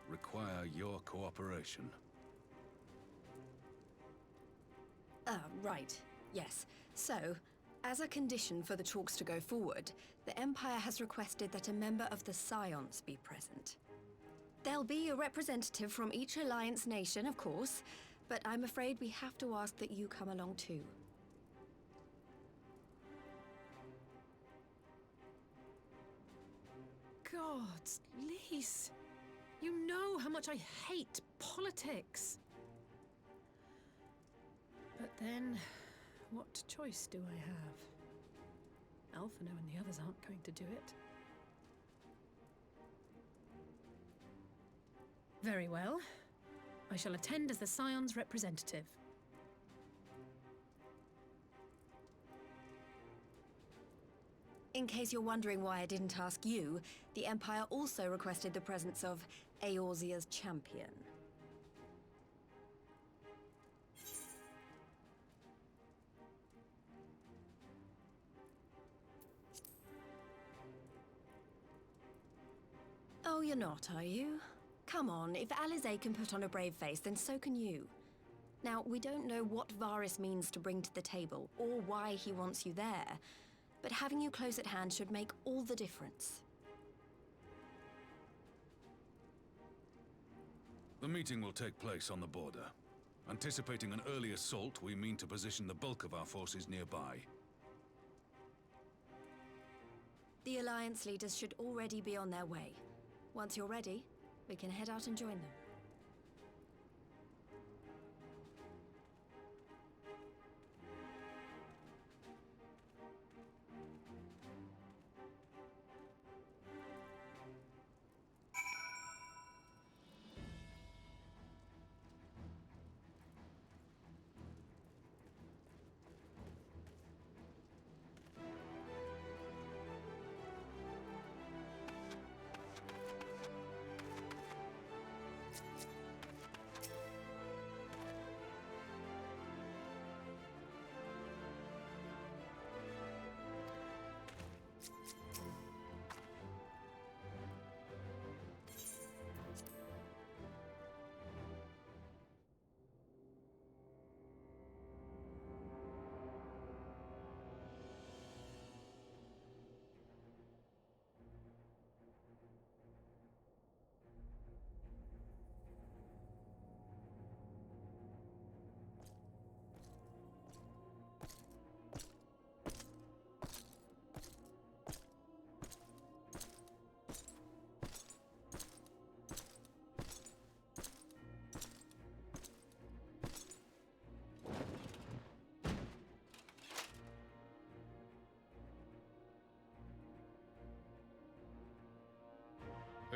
Speaker 6: require your cooperation.
Speaker 4: Right. Yes. So, as a condition for the talks to go forward, the Empire has requested that a member of the Scions be present. There'll be a representative from each Alliance nation, of course, but I'm afraid we have to ask that you come along too.
Speaker 1: Gods, Lise, you know how much I hate politics. But then, what choice do I have? Alphino and the others aren't going to do it. Very well. I shall attend as the Scion's representative.
Speaker 4: In case you're wondering why I didn't ask you, the Empire also requested the presence of Eorzea's champion. Oh, you're not, are you? Come on, if Alizé can put on a brave face, then so can you. Now, we don't know what Varys means to bring to the table, or why he wants you there, but having you close at hand should make all the difference.
Speaker 6: The meeting will take place on the border. Anticipating an early assault, we mean to position the bulk of our forces nearby.
Speaker 4: The Alliance leaders should already be on their way. Once you're ready, we can head out and join them.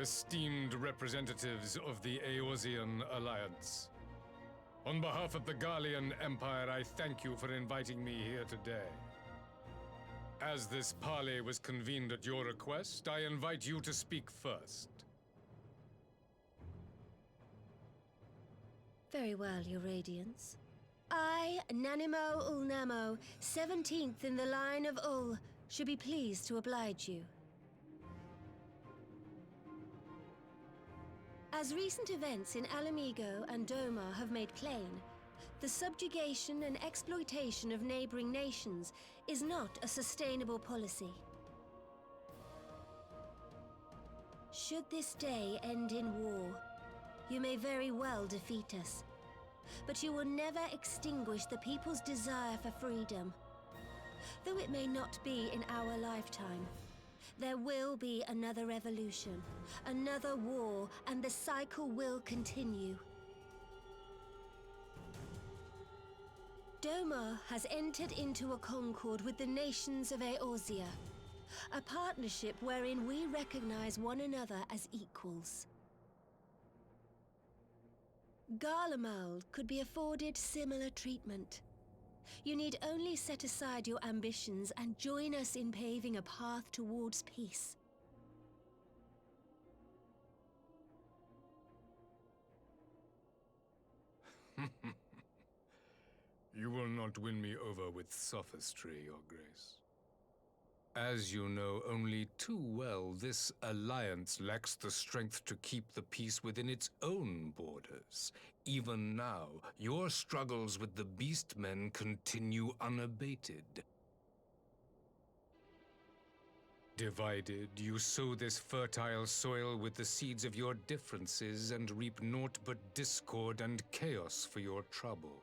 Speaker 12: esteemed representatives of the Eorzean Alliance. On behalf of the Gallian Empire, I thank you for inviting me here today. As this parley was convened at your request, I invite you to speak first.
Speaker 14: Very well, Your Radiance. I, Nanimo Ulnamo, 17th in the line of Ul, should be pleased to oblige you. As recent events in Alamigo and Doma have made plain, the subjugation and exploitation of neighboring nations is not a sustainable policy. Should this day end in war, you may very well defeat us, but you will never extinguish the people's desire for freedom. Though it may not be in our lifetime, there will be another revolution, another war, and the cycle will continue. Doma has entered into a concord with the nations of Eorzea, a partnership wherein we recognize one another as equals. Garlemald could be afforded similar treatment. You need only set aside your ambitions and join us in paving a path towards peace.
Speaker 12: You will not win me over with sophistry, Your Grace. As you know only too well, this alliance lacks the strength to keep the peace within its own borders. Even now, your struggles with the Beastmen continue unabated. Divided, you sow this fertile soil with the seeds of your differences and reap naught but discord and chaos for your trouble.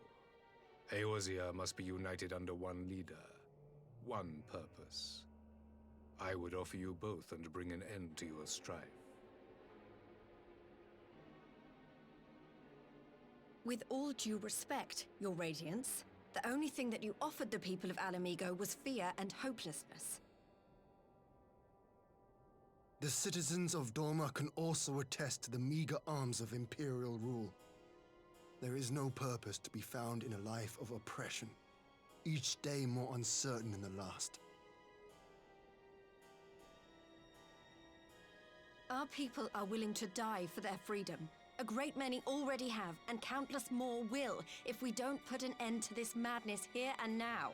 Speaker 12: Eorzea must be united under one leader, one purpose. I would offer you both and bring an end to your strife.
Speaker 4: With all due respect, Your Radiance, the only thing that you offered the people of Alamigo was fear and hopelessness.
Speaker 8: The citizens of Doma can also attest to the meager arms of Imperial rule. There is no purpose to be found in a life of oppression, each day more uncertain than the last.
Speaker 4: Our people are willing to die for their freedom. A great many already have, and countless more will, if we don't put an end to this madness here and now.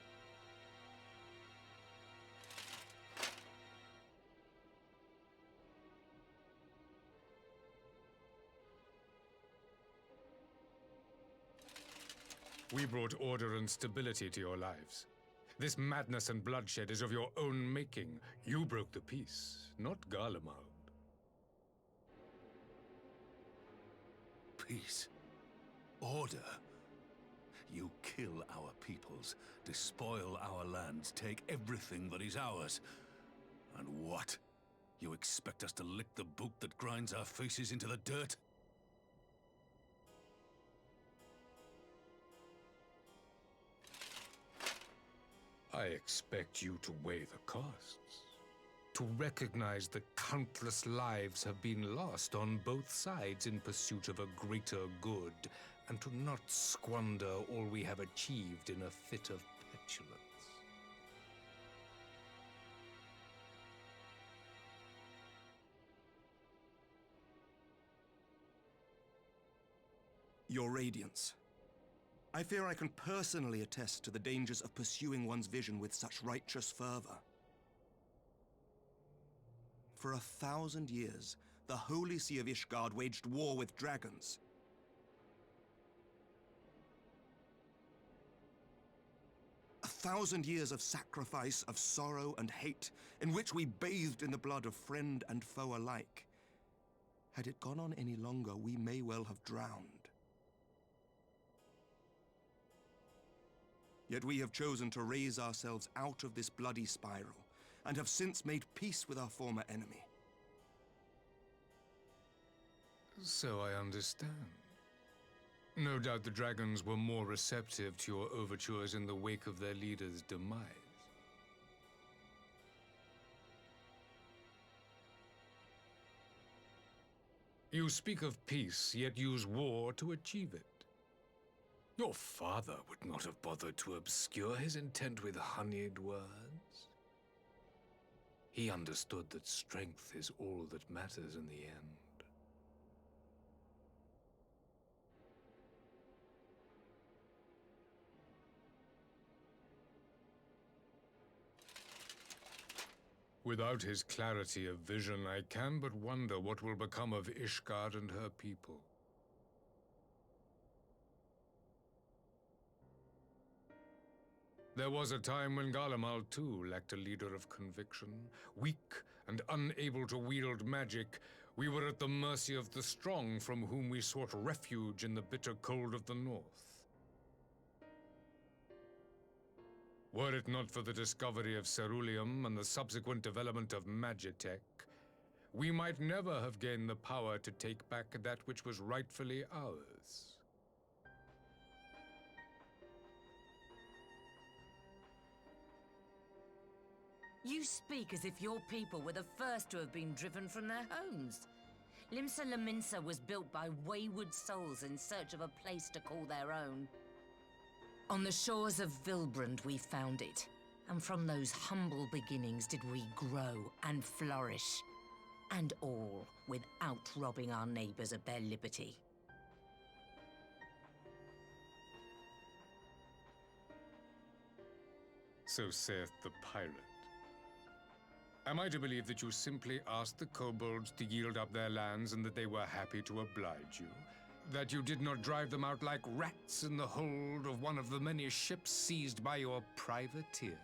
Speaker 12: We brought order and stability to your lives. This madness and bloodshed is of your own making. You broke the peace, not Garlemald.
Speaker 6: Peace. Order. You kill our peoples, despoil our lands, take everything that is ours. And what? You expect us to lick the boot that grinds our faces into the dirt?
Speaker 12: I expect you to weigh the costs. To recognize that countless lives have been lost on both sides in pursuit of a greater good, and to not squander all we have achieved in a fit of petulance.
Speaker 15: Your Radiance, I fear I can personally attest to the dangers of pursuing one's vision with such righteous fervor. For 1,000 years, the Holy See of Ishgard waged war with dragons. A 1,000 years of sacrifice, of sorrow and hate, in which we bathed in the blood of friend and foe alike. Had it gone on any longer, we may well have drowned. Yet we have chosen to raise ourselves out of this bloody spiral, and have since made peace with our former enemy.
Speaker 12: So I understand. No doubt the dragons were more receptive to your overtures in the wake of their leader's demise. You speak of peace, yet use war to achieve it. Your father would not have bothered to obscure his intent with honeyed words. He understood that strength is all that matters in the end. Without his clarity of vision, I can but wonder what will become of Ishgard and her people. There was a time when Garlemald too lacked a leader of conviction. Weak and unable to wield magic, we were at the mercy of the strong from whom we sought refuge in the bitter cold of the north. Were it not for the discovery of ceruleum and the subsequent development of Magitech, we might never have gained the power to take back that which was rightfully ours.
Speaker 16: You speak as if your people were the first to have been driven from their homes. Limsa Lominsa was built by wayward souls in search of a place to call their own. On the shores of Vilbrand we found it, and from those humble beginnings did we grow and flourish. And all without robbing our neighbors of their liberty.
Speaker 12: So saith the pirate. Am I to believe that you simply asked the kobolds to yield up their lands and that they were happy to oblige you? That you did not drive them out like rats in the hold of one of the many ships seized by your privateers?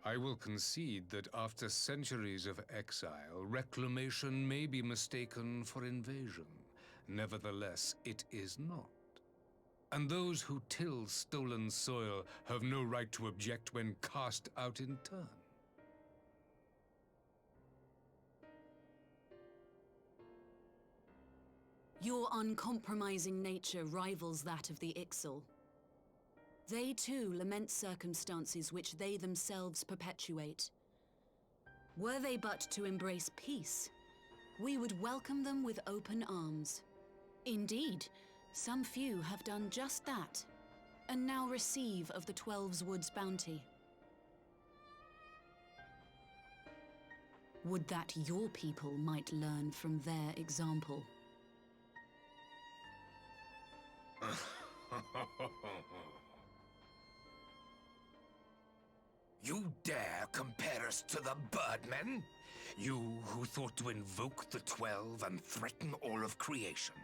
Speaker 12: I will concede that after centuries of exile, reclamation may be mistaken for invasion. Nevertheless, it is not. And those who till stolen soil have no right to object when cast out in turn.
Speaker 17: Your uncompromising nature rivals that of the Ixal. They too lament circumstances which they themselves perpetuate. Were they but to embrace peace, we would welcome them with open arms. Indeed, some few have done just that, and now receive of the 12's Wood's bounty. Would that your people might learn from their example.
Speaker 18: You dare compare us to the Birdmen? You who thought to invoke the 12 and threaten all of creation?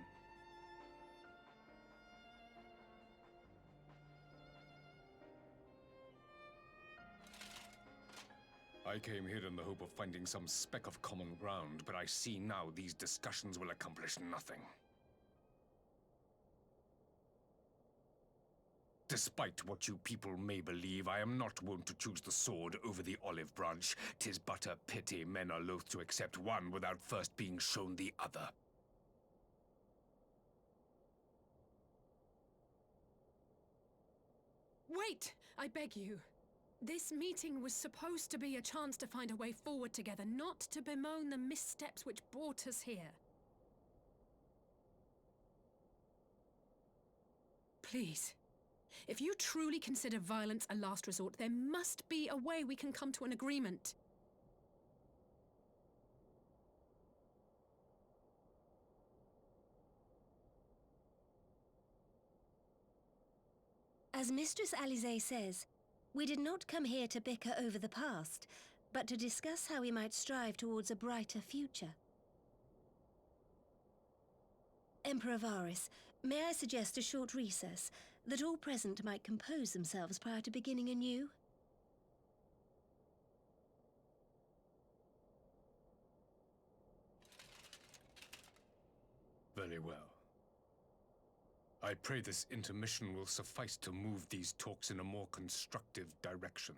Speaker 12: I came here in the hope of finding some speck of common ground, but I see now these discussions will accomplish nothing. Despite what you people may believe, I am not wont to choose the sword over the olive branch. 'Tis but a pity men are loath to accept one without first being shown the other.
Speaker 1: Wait! I beg you. This meeting was supposed to be a chance to find a way forward together, not to bemoan the missteps which brought us here. Please. If you truly consider violence a last resort, there must be a way we can come to an agreement.
Speaker 14: As Mistress Alisaie says, we did not come here to bicker over the past, but to discuss how we might strive towards a brighter future. Emperor Varys, may I suggest a short recess, that all present might compose themselves prior to beginning anew?
Speaker 12: Very well. I pray this intermission will suffice to move these talks in a more constructive direction.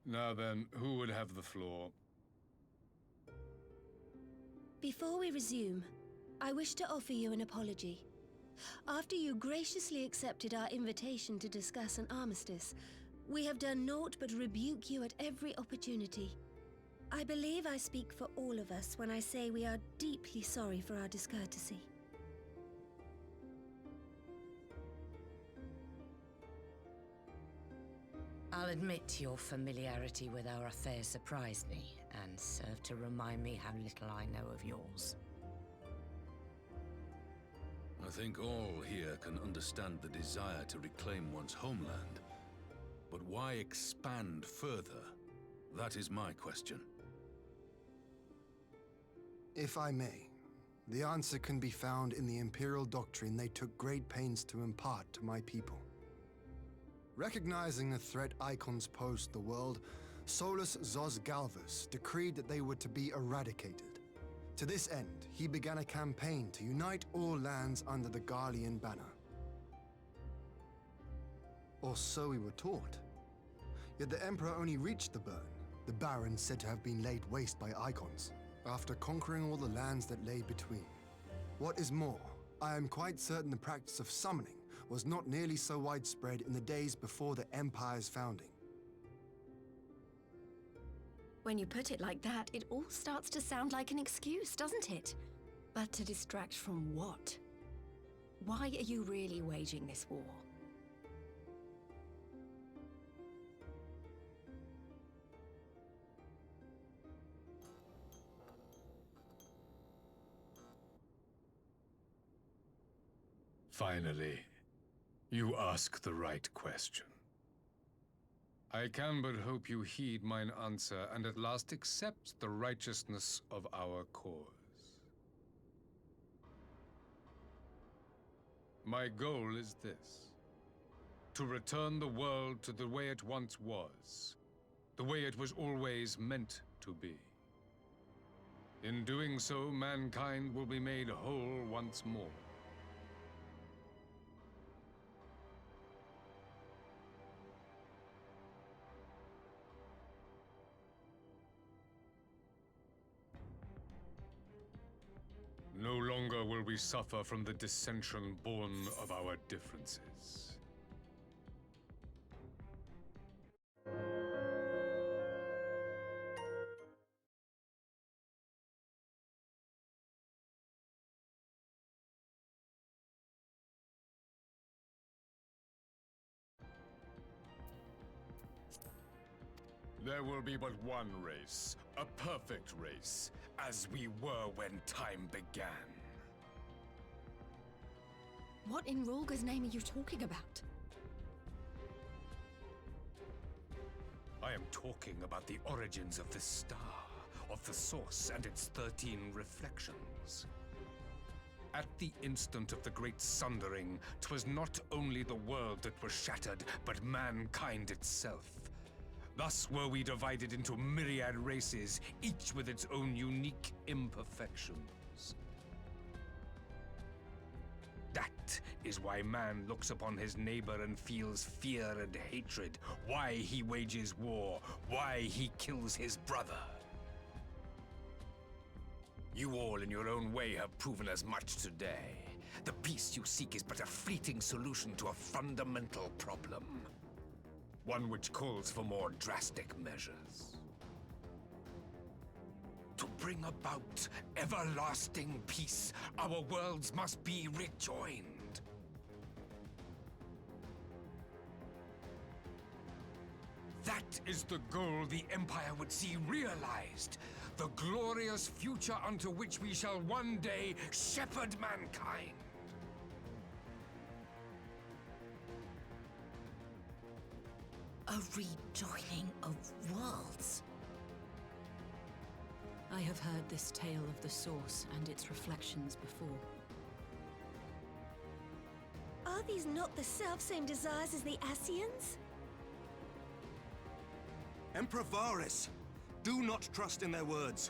Speaker 12: Now then, who would have the floor?
Speaker 14: Before we resume, I wish to offer you an apology. After you graciously accepted our invitation to discuss an armistice, we have done naught but rebuke you at every opportunity. I believe I speak for all of us when I say we are deeply sorry for our discourtesy.
Speaker 16: I'll admit your familiarity with our affairs surprised me, and served to remind me how little I know of yours.
Speaker 6: I think all here can understand the desire to reclaim one's homeland. But why expand further? That is my question.
Speaker 8: If I may, the answer can be found in the Imperial doctrine they took great pains to impart to my people. Recognizing the threat icons posed to the world, Solus Zos Galvus decreed that they were to be eradicated. To this end, he began a campaign to unite all lands under the Garlean banner. Or so we were taught. Yet the Emperor only reached the burn, the Baron said to have been laid waste by icons, after conquering all the lands that lay between. What is more, I am quite certain the practice of summoning was not nearly so widespread in the days before the Empire's founding.
Speaker 4: When you put it like that, it all starts to sound like an excuse, doesn't it? But to distract from what? Why are you really waging this war?
Speaker 12: Finally, you ask the right question. I can but hope you heed mine answer and at last accept the righteousness of our cause. My goal is this: to return the world to the way it once was, the way it was always meant to be. In doing so, mankind will be made whole once more. No longer will we suffer from the dissension born of our differences. There will be but one race, a perfect race, as we were when time began.
Speaker 4: What in Rulga's name are you talking about?
Speaker 12: I am talking about the origins of this star, of the source and its 13 reflections. At the instant of the great sundering, 'twas not only the world that was shattered, but mankind itself. Thus were we divided into myriad races, each with its own unique imperfections. That is why man looks upon his neighbor and feels fear and hatred, why he wages war, why he kills his brother. You all in your own way have proven as much today. The peace you seek is but a fleeting solution to a fundamental problem. One which calls for more drastic measures. To bring about everlasting peace, our worlds must be rejoined. That is the goal the Empire would see realized. The glorious future unto which we shall one day shepherd mankind.
Speaker 16: A rejoining of worlds.
Speaker 17: I have heard this tale of the Source and its reflections before.
Speaker 14: Are these not the selfsame desires as the Ascians?
Speaker 15: Emperor Varys, do not trust in their words.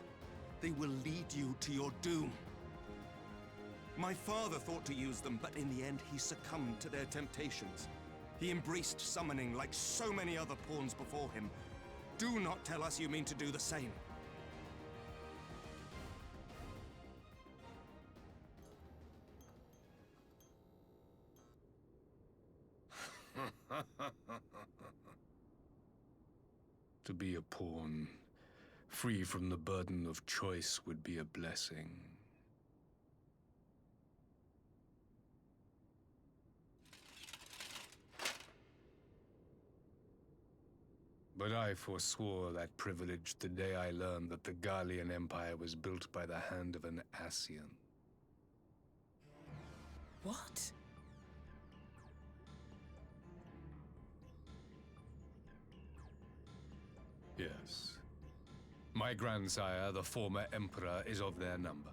Speaker 15: They will lead you to your doom. My father thought to use them, but in the end he succumbed to their temptations. He embraced summoning like so many other pawns before him. Do not tell us you mean to do the same.
Speaker 12: To be a pawn, free from the burden of choice, would be a blessing. But I forswore that privilege the day I learned that the Garlean Empire was built by the hand of an Ascian.
Speaker 1: What?
Speaker 12: Yes. My grandsire, the former Emperor, is of their number.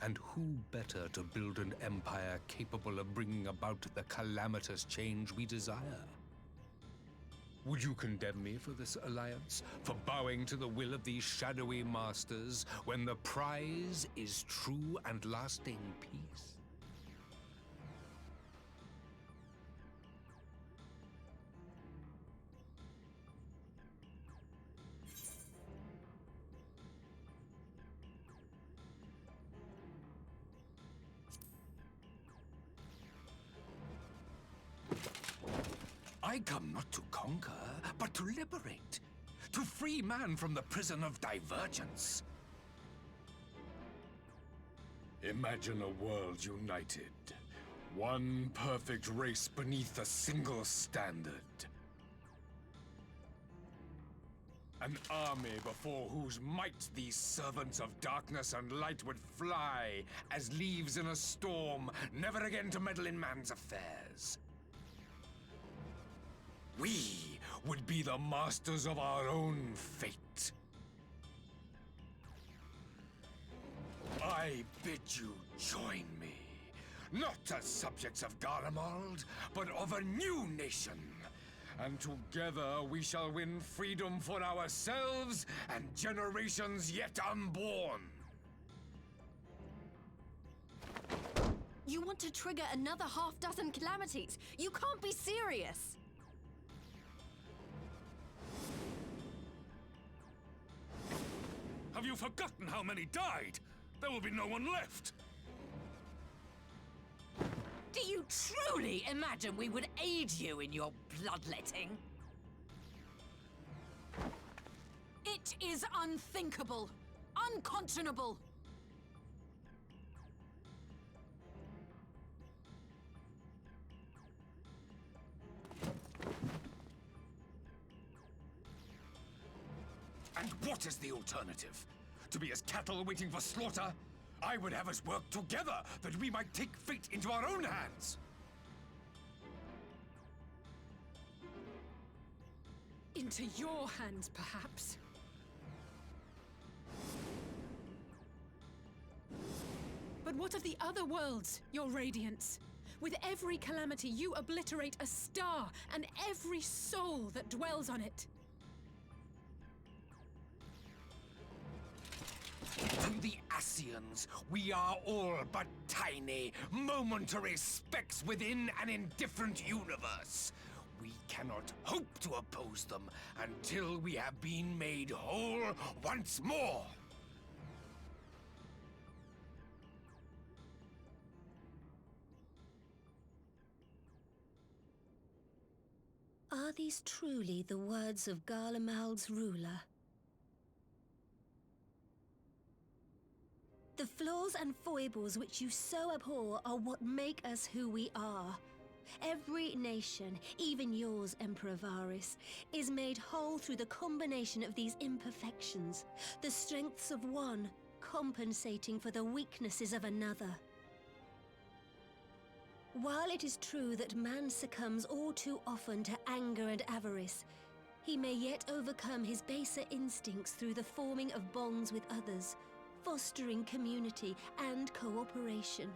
Speaker 12: And who better to build an empire capable of bringing about the calamitous change we desire? Would you condemn me for this alliance? For bowing to the will of these shadowy masters, when the prize is true and lasting peace? I come not to conquer, but to liberate. To free man from the prison of divergence. Imagine a world united. One perfect race beneath a single standard. An army before whose might these servants of darkness and light would fly as leaves in a storm, never again to meddle in man's affairs. We would be the masters of our own fate. I bid you join me, not as subjects of Garlemald, but of a new nation. And together we shall win freedom for ourselves and generations yet unborn.
Speaker 4: You want to trigger another half-dozen calamities? You can't be serious!
Speaker 6: Have you forgotten how many died? There will be no one left.
Speaker 16: Do you truly imagine we would aid you in your bloodletting?
Speaker 17: It is unthinkable, unconscionable.
Speaker 18: And what is the alternative? To be as cattle waiting for slaughter? I would have us work together, that we might take fate into our own hands!
Speaker 1: Into your hands, perhaps? But what of the other worlds, your radiance? With every calamity, you obliterate a star and every soul that dwells on it.
Speaker 18: To the Ascians, we are all but tiny, momentary specks within an indifferent universe. We cannot hope to oppose them until we have been made whole once more.
Speaker 14: Are these truly the words of Garlemald's ruler? The flaws and foibles which you so abhor are what make us who we are. Every nation, even yours, Emperor Varys, is made whole through the combination of these imperfections, the strengths of one compensating for the weaknesses of another. While it is true that man succumbs all too often to anger and avarice, he may yet overcome his baser instincts through the forming of bonds with others, fostering community and cooperation.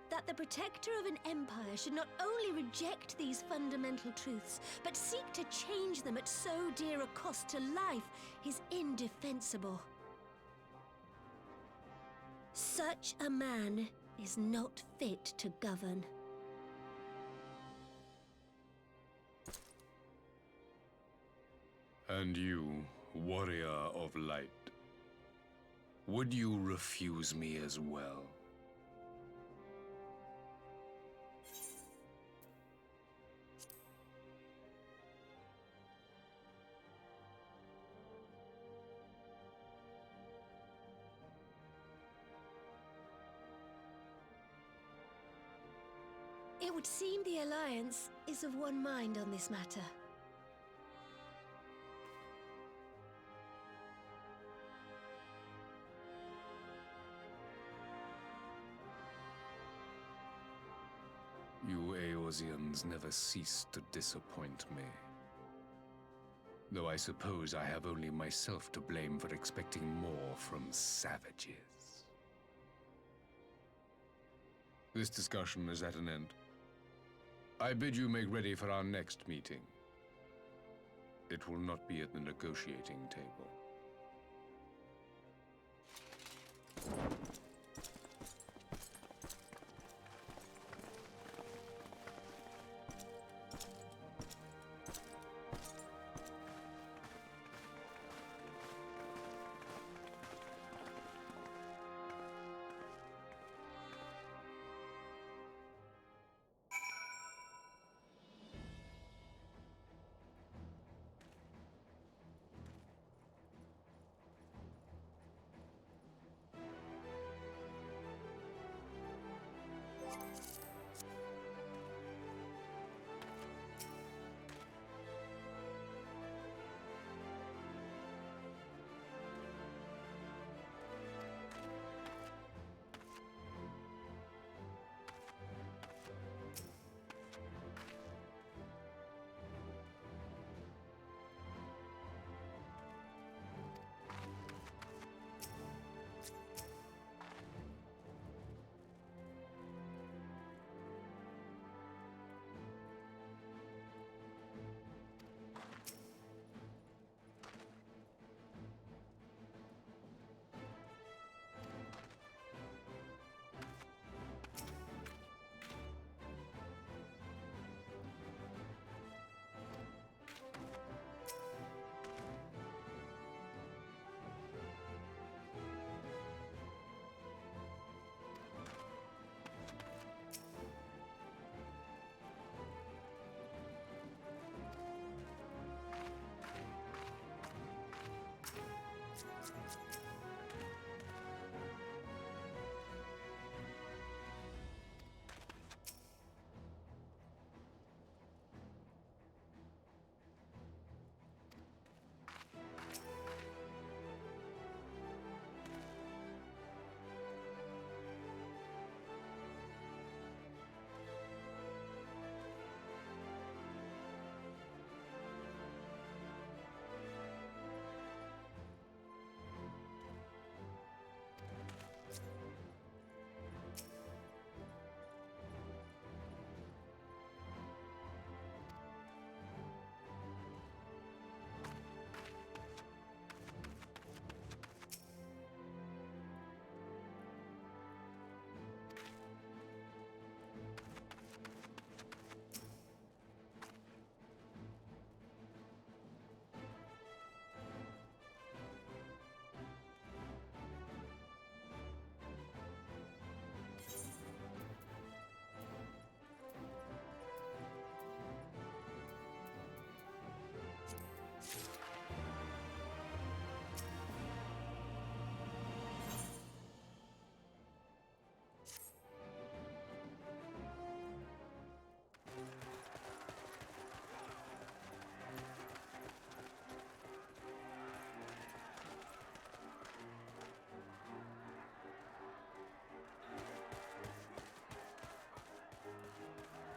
Speaker 14: That the protector of an empire should not only reject these fundamental truths, but seek to change them at so dear a cost to life is indefensible. Such a man is not fit to govern.
Speaker 12: And you, warrior of light, would you refuse me as well?
Speaker 14: It would seem the Alliance is of one mind on this matter.
Speaker 12: You Eorzeans never cease to disappoint me. Though I suppose I have only myself to blame for expecting more from savages. This discussion is at an end. I bid you make ready for our next meeting. It will not be at the negotiating table.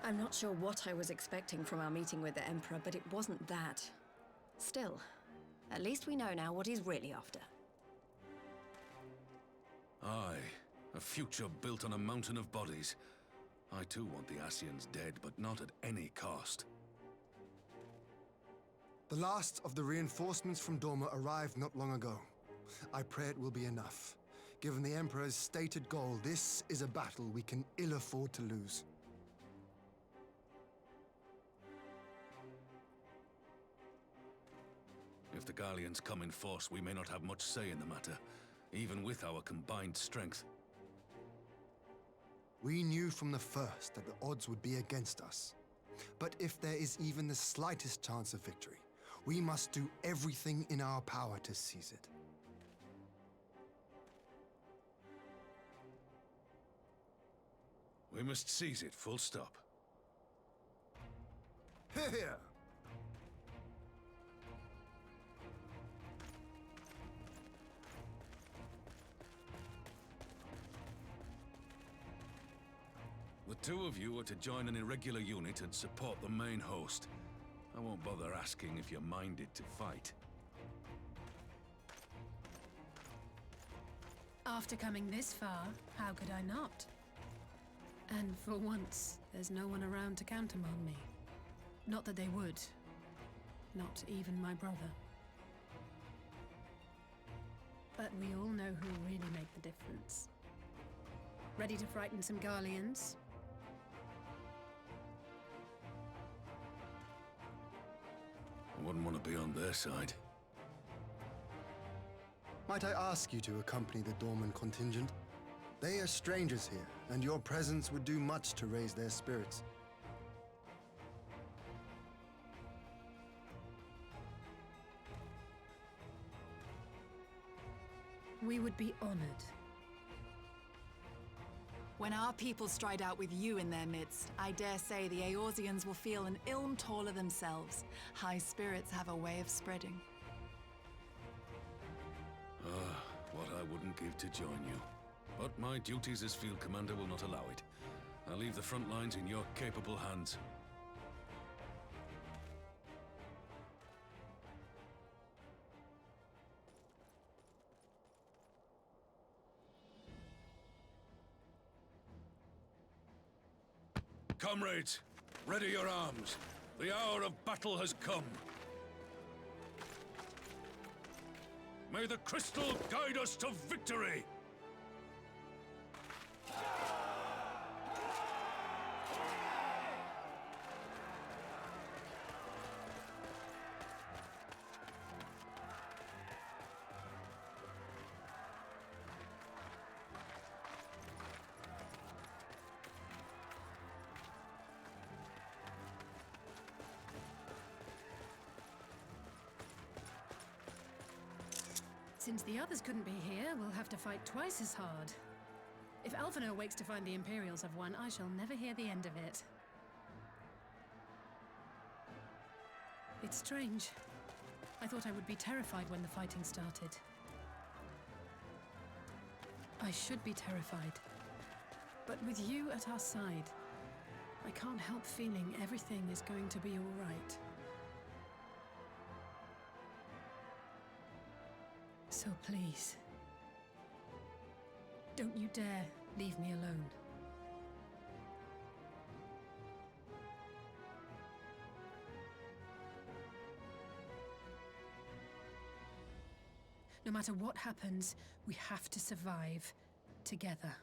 Speaker 4: I'm not sure what I was expecting from our meeting with the Emperor, but it wasn't that. Still, at least we know now what he's really after.
Speaker 6: Aye, a future built on a mountain of bodies. I too want the Ascians dead, but not at any cost.
Speaker 8: The last of the reinforcements from Dorma arrived not long ago. I pray it will be enough. Given the Emperor's stated goal, this is a battle we can ill afford to lose.
Speaker 6: If the Garleans come in force, we may not have much say in the matter, even with our combined strength.
Speaker 8: We knew from the first that the odds would be against us. But if there is even the slightest chance of victory, we must do everything in our power to seize it.
Speaker 6: We must seize it, full stop.
Speaker 8: Here!
Speaker 6: The two of you are to join an irregular unit and support the main host. I won't bother asking if you're minded to fight.
Speaker 1: After coming this far, how could I not? And for once, there's no one around to countermand me. Not that they would. Not even my brother. But we all know who really make the difference. Ready to frighten some Garleans?
Speaker 6: I wouldn't want to be on their side.
Speaker 8: Might I ask you to accompany the Dorman contingent? They are strangers here, and your presence would do much to raise their spirits.
Speaker 1: We would be honored.
Speaker 19: When our people stride out with you in their midst, I dare say the Eorzeans will feel an ilm taller themselves. High spirits have a way of spreading.
Speaker 6: Ah, what I wouldn't give to join you. But my duties as field commander will not allow it. I'll leave the front lines in your capable hands. Comrades, ready your arms. The hour of battle has come. May the crystal guide us to victory!
Speaker 1: Since the others couldn't be here, we'll have to fight twice as hard. If Alphinaud wakes to find the Imperials have won, I shall never hear the end of it. It's strange. I thought I would be terrified when the fighting started. I should be terrified. But with you at our side, I can't help feeling everything is going to be all right. So please, don't you dare leave me alone. No matter what happens, we have to survive together.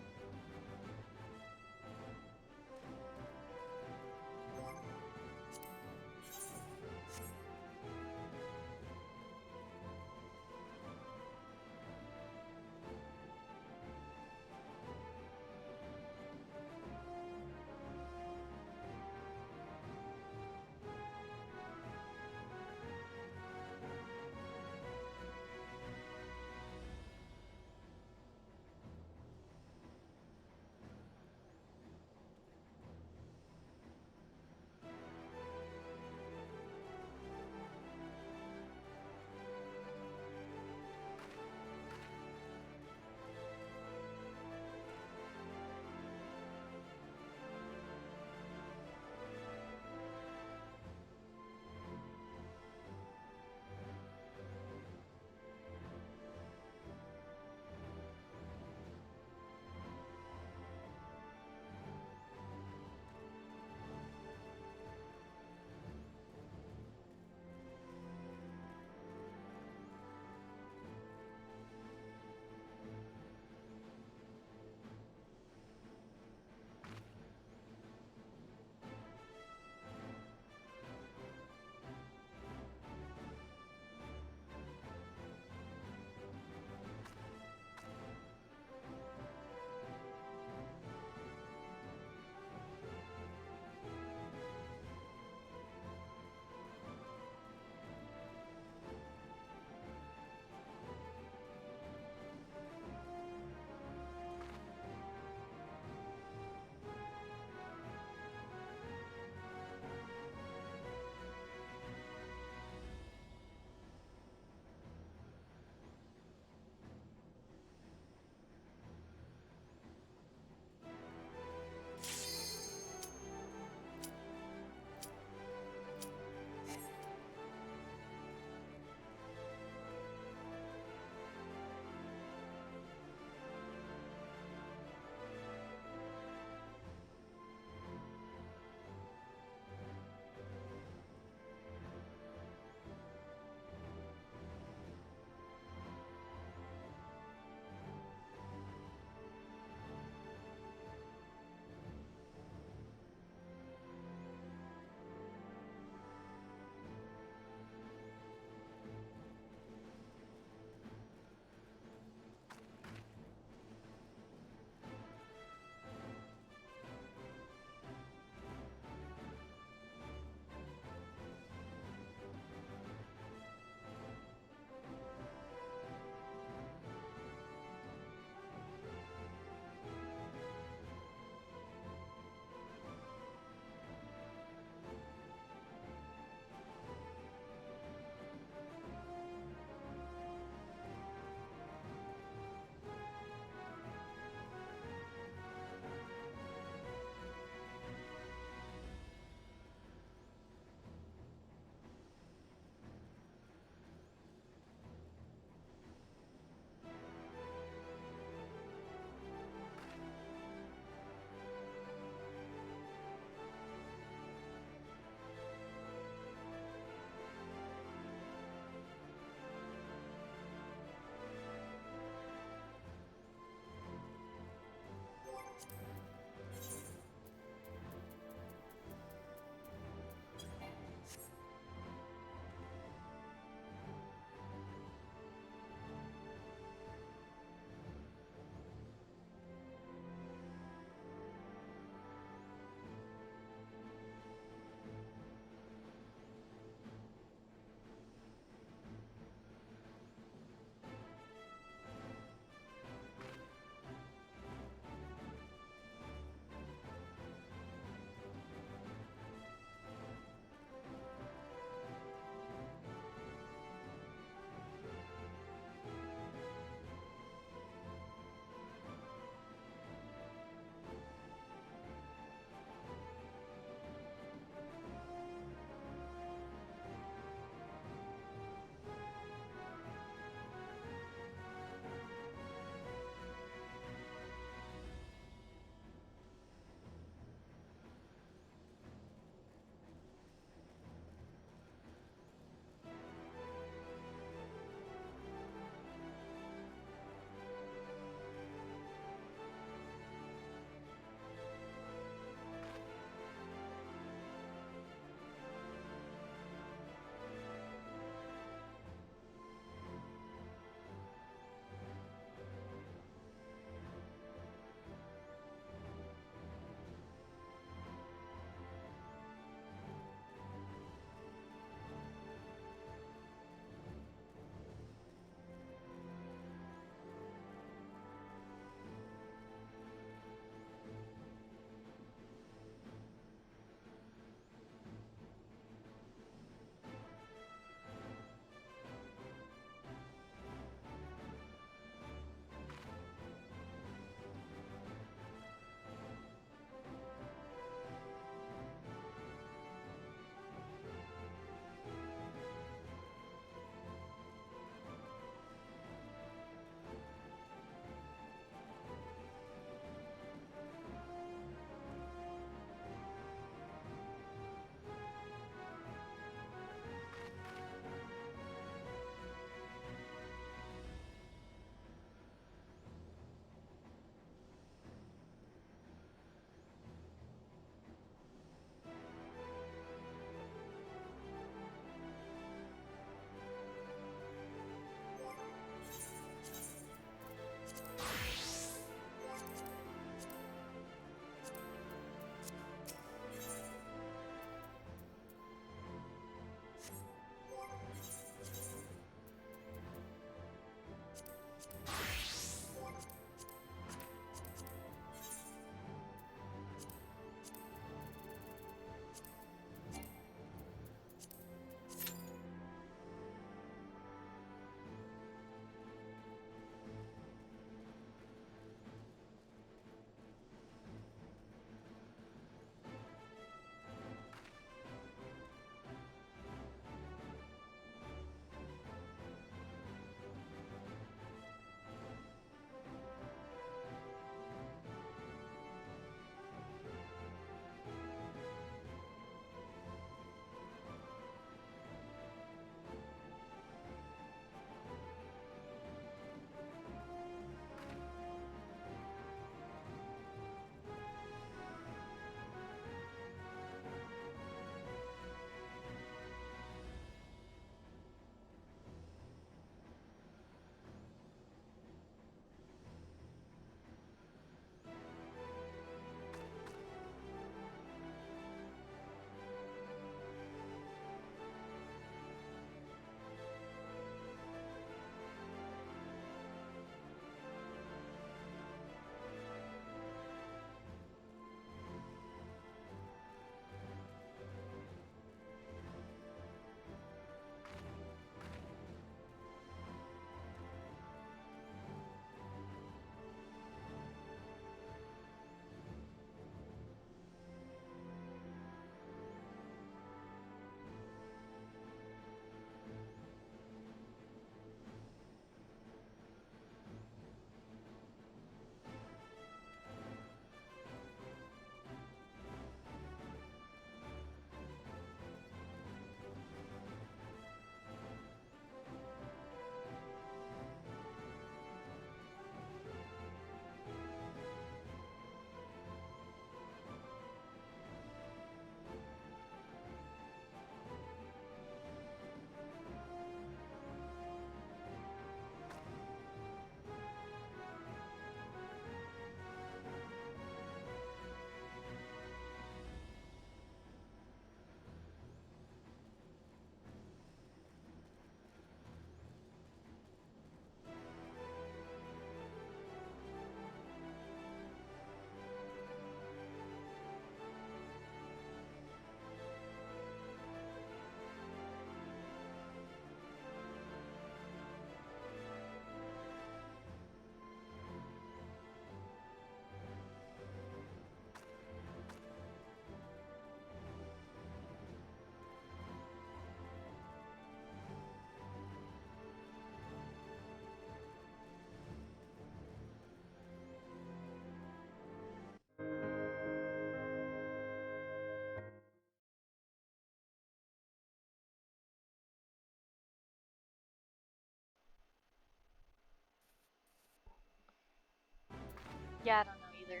Speaker 20: Yeah, I don't know either.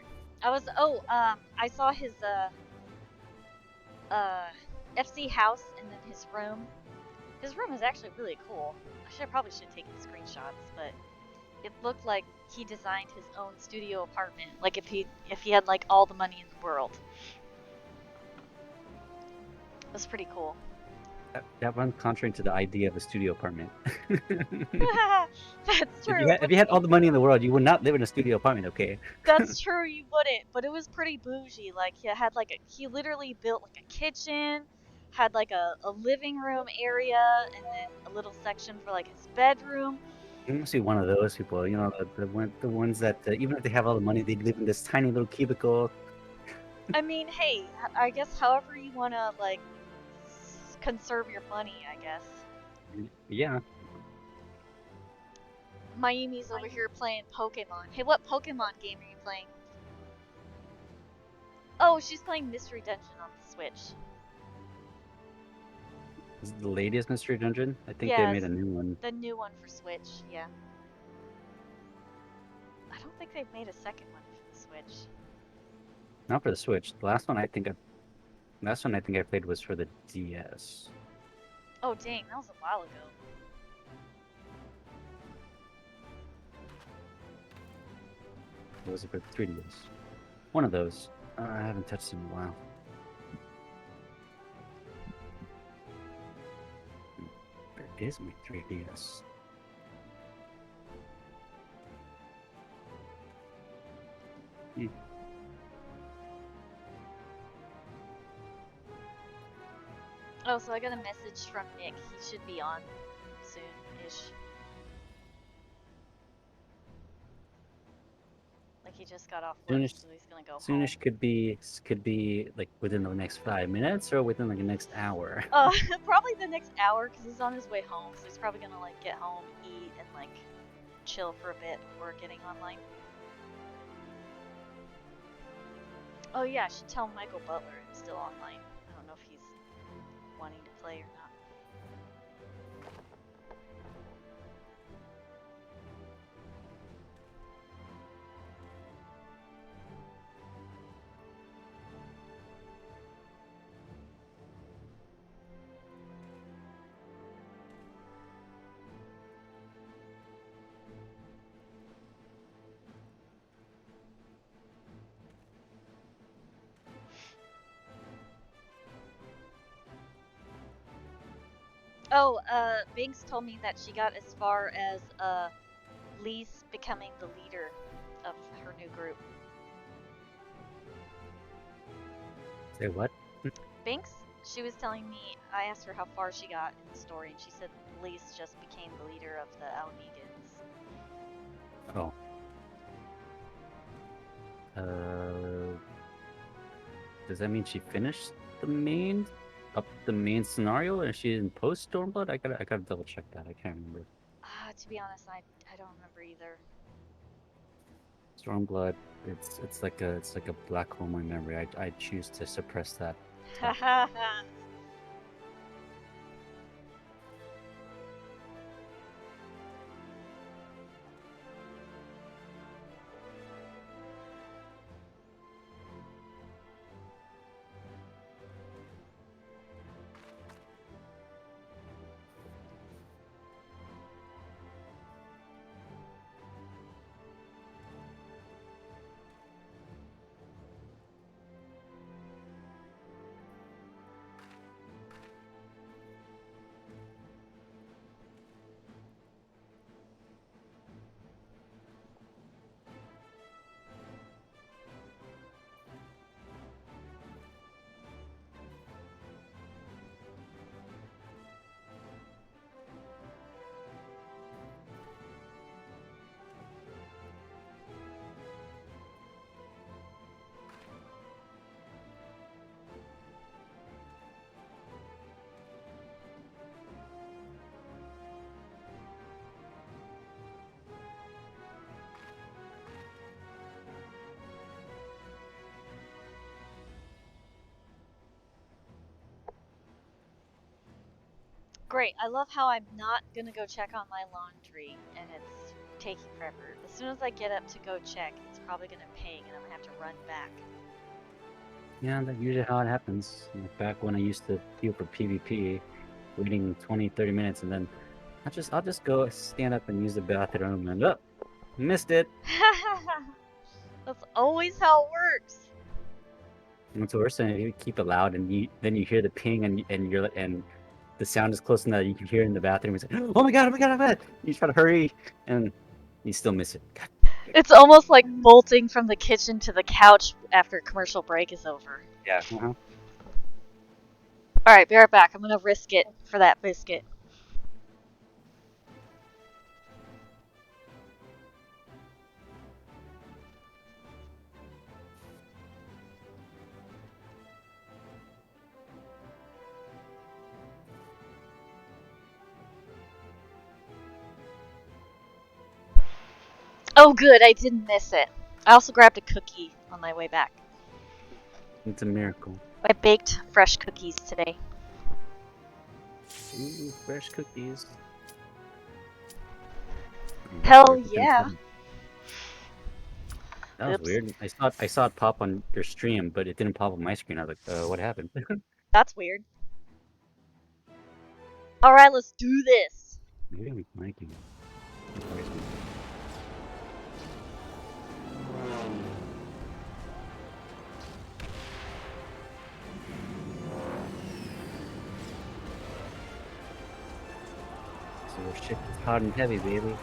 Speaker 20: I saw his FC house and then his room. His room is actually really cool. Probably should have taken screenshots, but it looked like he designed his own studio apartment. Like if he had like all the money in the world. It was pretty cool.
Speaker 14: That runs contrary to the idea of a studio apartment.
Speaker 20: That's true.
Speaker 14: If you had all the money in the world, you would not live in a studio apartment, okay?
Speaker 20: That's true, you wouldn't, but it was pretty bougie. Like he literally built like a kitchen, had like a living room area, and then a little section for like his bedroom.
Speaker 14: You must be one of those people, you know, the ones that even if they have all the money, they live in this tiny little cubicle.
Speaker 20: I mean, hey, I guess however you wanna like conserve your money, I guess.
Speaker 14: Yeah.
Speaker 20: Mayumi's over here playing Pokemon. Hey, what Pokemon game are you playing? Oh, she's playing Mystery Dungeon on the Switch.
Speaker 14: Is it the latest Mystery Dungeon? I think
Speaker 20: Yeah,
Speaker 14: they made a new one.
Speaker 20: the new one for Switch, yeah. I don't think they've made a second one for the Switch.
Speaker 14: Not for the Switch. The last one I think I played was for the DS.
Speaker 20: Oh dang, that was a while ago.
Speaker 14: It was for the 3DS. One of those. I haven't touched it in a while. Where is my 3DS?
Speaker 20: Oh, so I got a message from Nick. He should be on soon-ish. Like he just got off work, so he's gonna go home.
Speaker 14: Soonish could be like within the next 5 minutes or within like the next hour.
Speaker 20: Probably the next hour because he's on his way home, so he's probably gonna like get home, eat, and like chill for a bit before getting online. Oh yeah, I should tell Michael Butler it's still online. I don't know if he's wanting to play or not. Oh, Binks told me that she got as far as, Lise becoming the leader of her new group.
Speaker 14: Say what?
Speaker 20: Binks, she was telling me, I asked her how far she got in the story, and she said Lise just became the leader of the Almegans.
Speaker 14: Oh. Does that mean she finished the main scenario and she didn't post Stormblood? I gotta double check that. I can't remember.
Speaker 20: To be honest, I don't remember either.
Speaker 14: Stormblood, it's like a black hole in my memory. I choose to suppress that. Great, I love how I'm not gonna go check on my laundry, and it's
Speaker 20: taking forever. As soon as I get up to go check, it's probably gonna ping and I'm gonna have to run back.
Speaker 14: Yeah, that's usually how it happens. Like back when I used to queue for PvP, waiting 20, 30 minutes, and then I'll just go stand up and use the bathroom, and missed it.
Speaker 20: That's always how it works.
Speaker 14: And what's worse, and you keep it loud, and then you hear the ping, and the sound is close enough that you can hear it in the bathroom. It's like, oh my god, oh my god, oh my god! You try to hurry, and you still miss it. God.
Speaker 20: It's almost like bolting from the kitchen to the couch after commercial break is over.
Speaker 14: Yeah.
Speaker 20: Alright, be right back. I'm gonna risk it for that biscuit. Oh good, I didn't miss it. I also grabbed a cookie on my way back.
Speaker 14: It's a miracle.
Speaker 20: I baked fresh cookies today.
Speaker 14: Ooh, fresh cookies.
Speaker 20: Hell yeah.
Speaker 14: That was weird. I saw it pop on your stream, but it didn't pop on my screen. I was like, what happened?
Speaker 20: That's weird. Alright, let's do this.
Speaker 14: Maybe I'm liking it. So shit is hot and heavy, baby.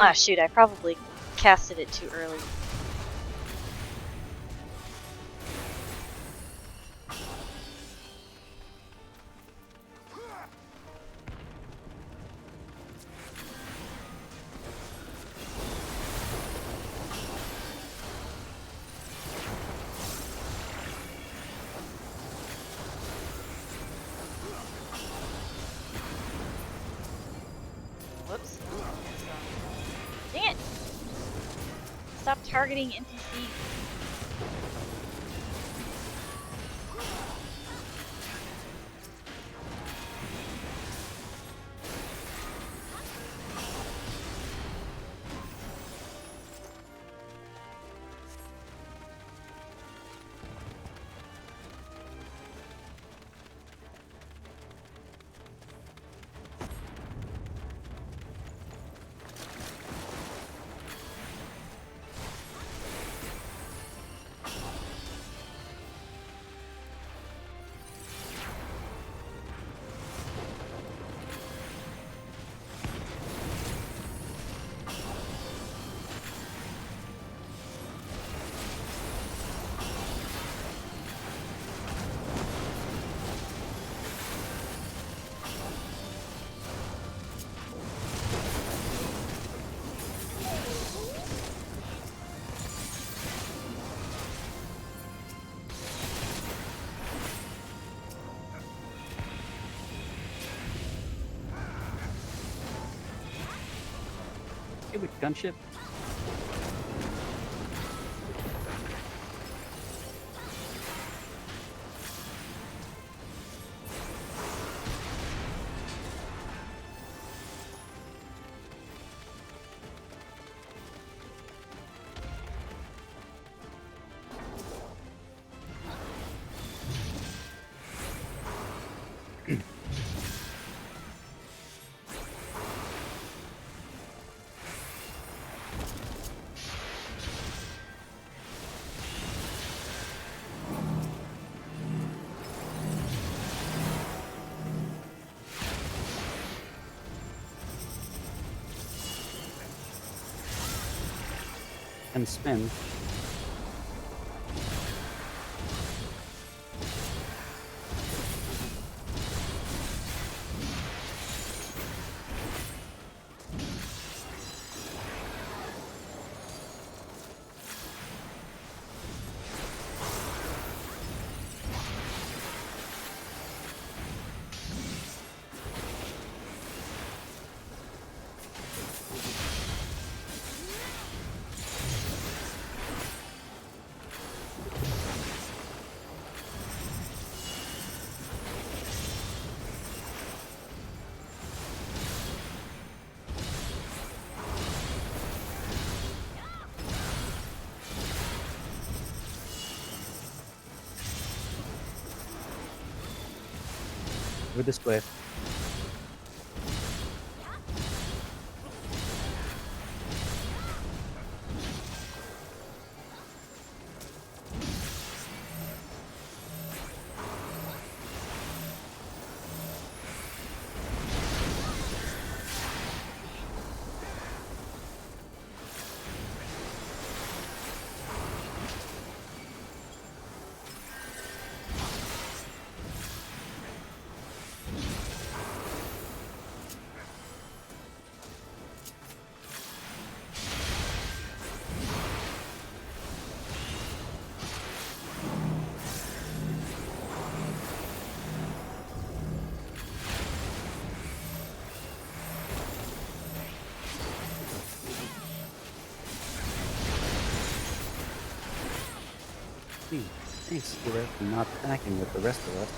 Speaker 20: Ah, shoot, I probably casted it too early. Whoops. Dang it! Stop targeting NPCs.
Speaker 14: Hey, with gunship. And spin.
Speaker 21: Over this way. Thanks, Kira, for not packing with the rest of us.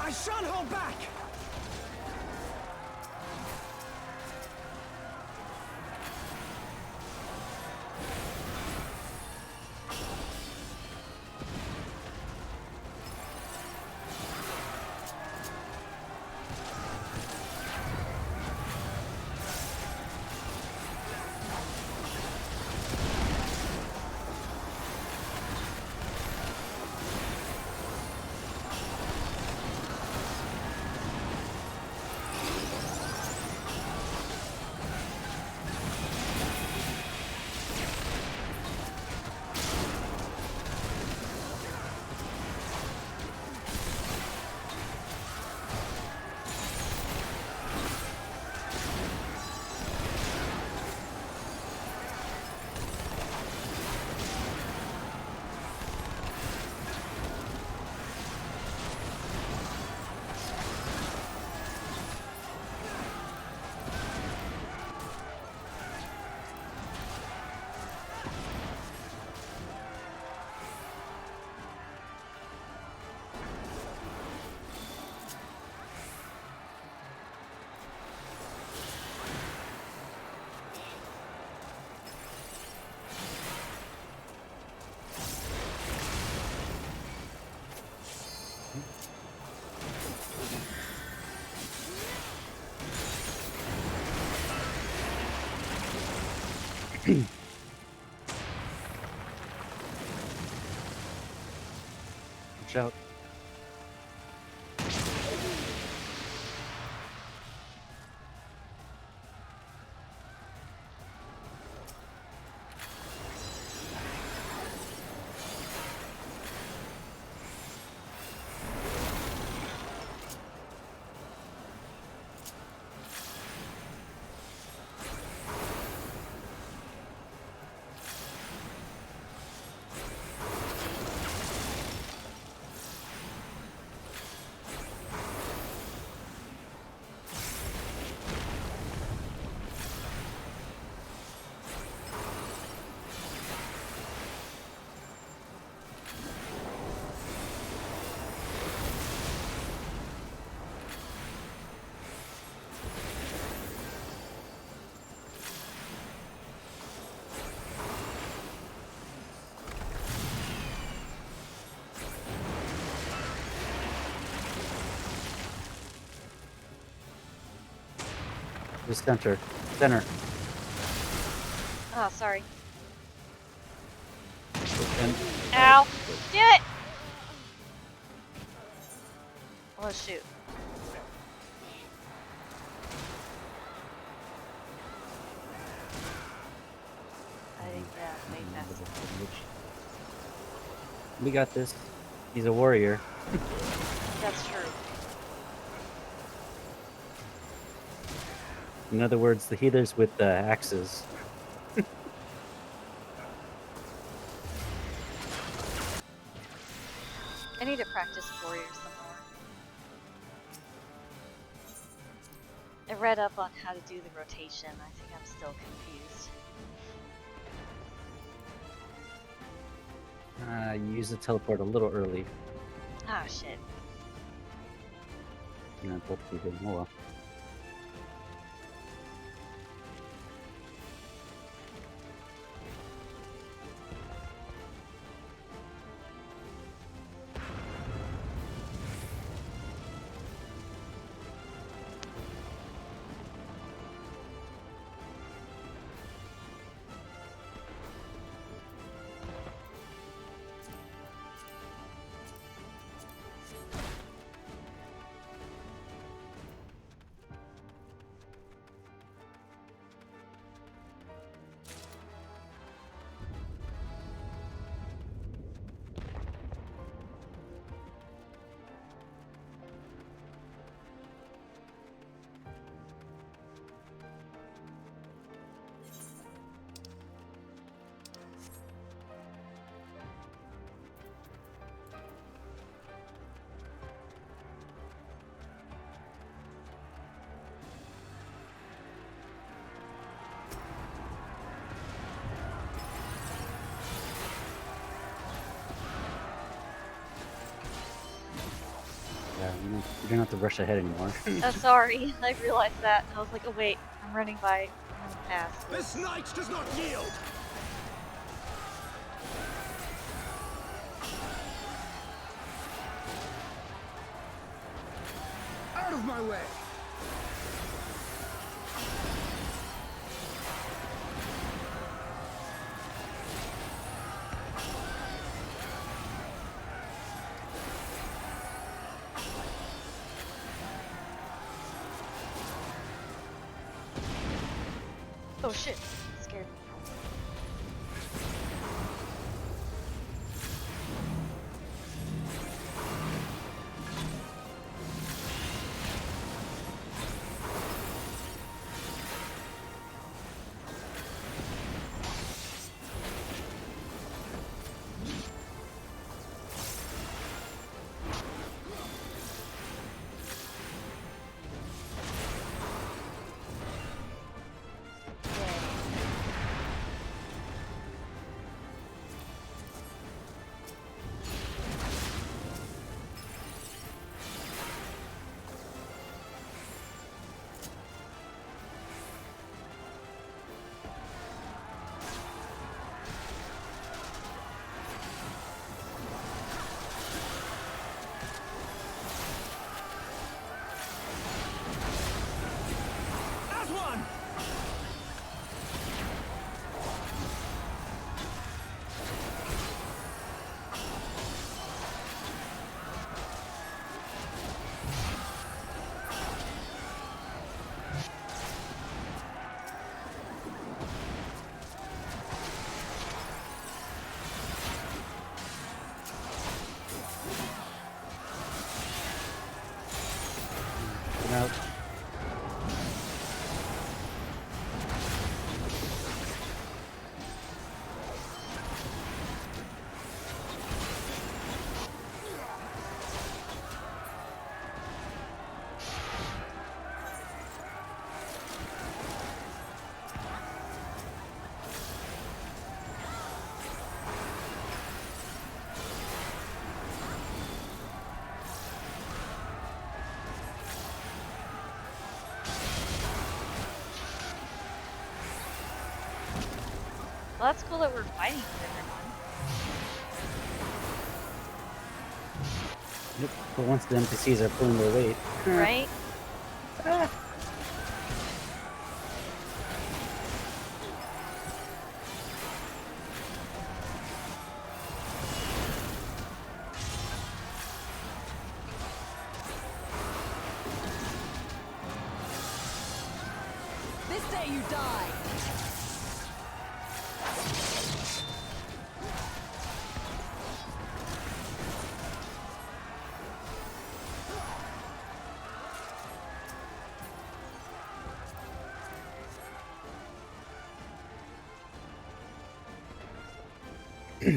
Speaker 18: I shan't hold back! Watch out.
Speaker 21: Just center. Center.
Speaker 20: Oh, sorry.
Speaker 21: And,
Speaker 20: Ow! Shit! Oh, shoot.
Speaker 21: we got this. He's a warrior.
Speaker 20: That's true.
Speaker 21: In other words, the healers with the axes.
Speaker 20: I need to practice warrior some more. I read up on how to do the rotation. I think I'm still confused.
Speaker 21: You use the teleport a little early.
Speaker 20: Ah, shit.
Speaker 21: And then both be good. Oh well. You don't have to rush ahead anymore.
Speaker 20: Sorry, I realized that. I was like, oh wait, I'm running past.
Speaker 18: This knight does not yield!
Speaker 2: Out of my way!
Speaker 20: Oh shit, scared me.
Speaker 21: Out.
Speaker 20: Well, that's cool that we're fighting with everyone.
Speaker 21: Yep. But once the NPCs are pulling their weight.
Speaker 20: Right? Oh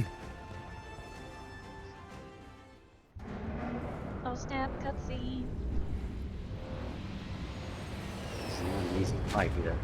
Speaker 20: snap, cutscene.
Speaker 21: It's not an easy fight either.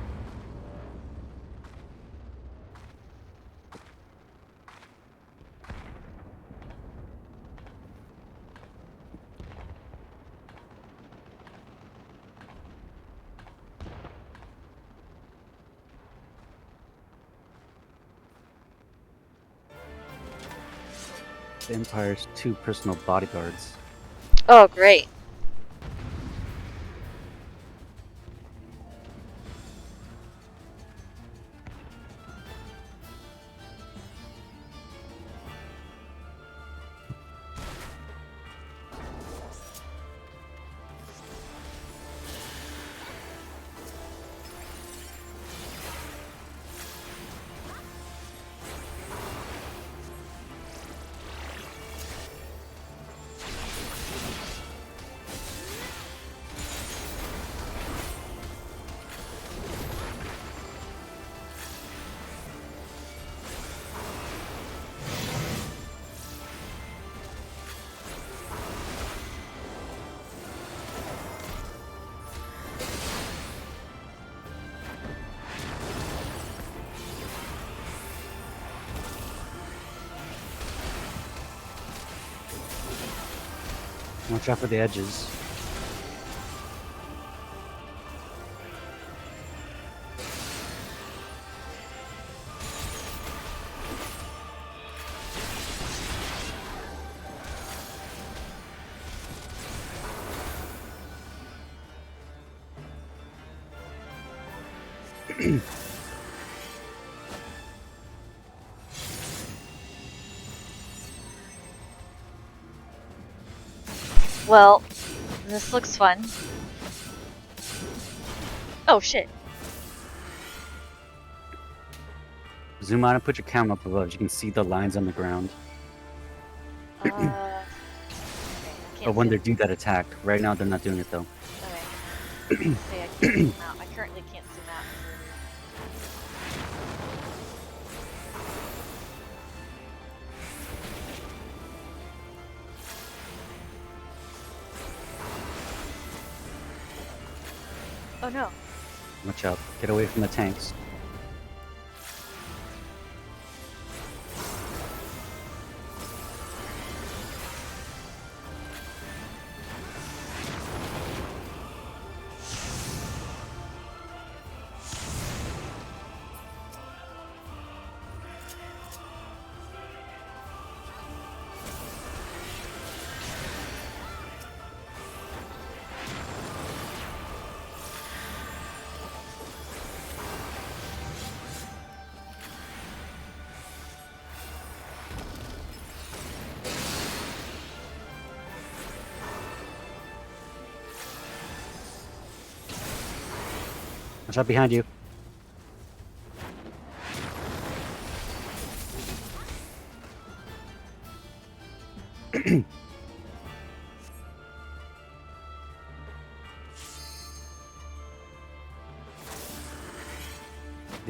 Speaker 21: The Empire's 2 personal bodyguards.
Speaker 20: Oh, great.
Speaker 21: Watch out for the edges.
Speaker 20: Well, this looks fun. Oh shit.
Speaker 21: Zoom out and put your camera up above. You can see the lines on the ground.
Speaker 20: Okay,
Speaker 21: But when they do that attack, right now they're not doing it though.
Speaker 20: Okay. Say I can't zoom out. I currently can't zoom out. Oh no.
Speaker 21: Watch out. Get away from the tanks. Watch out behind you. You're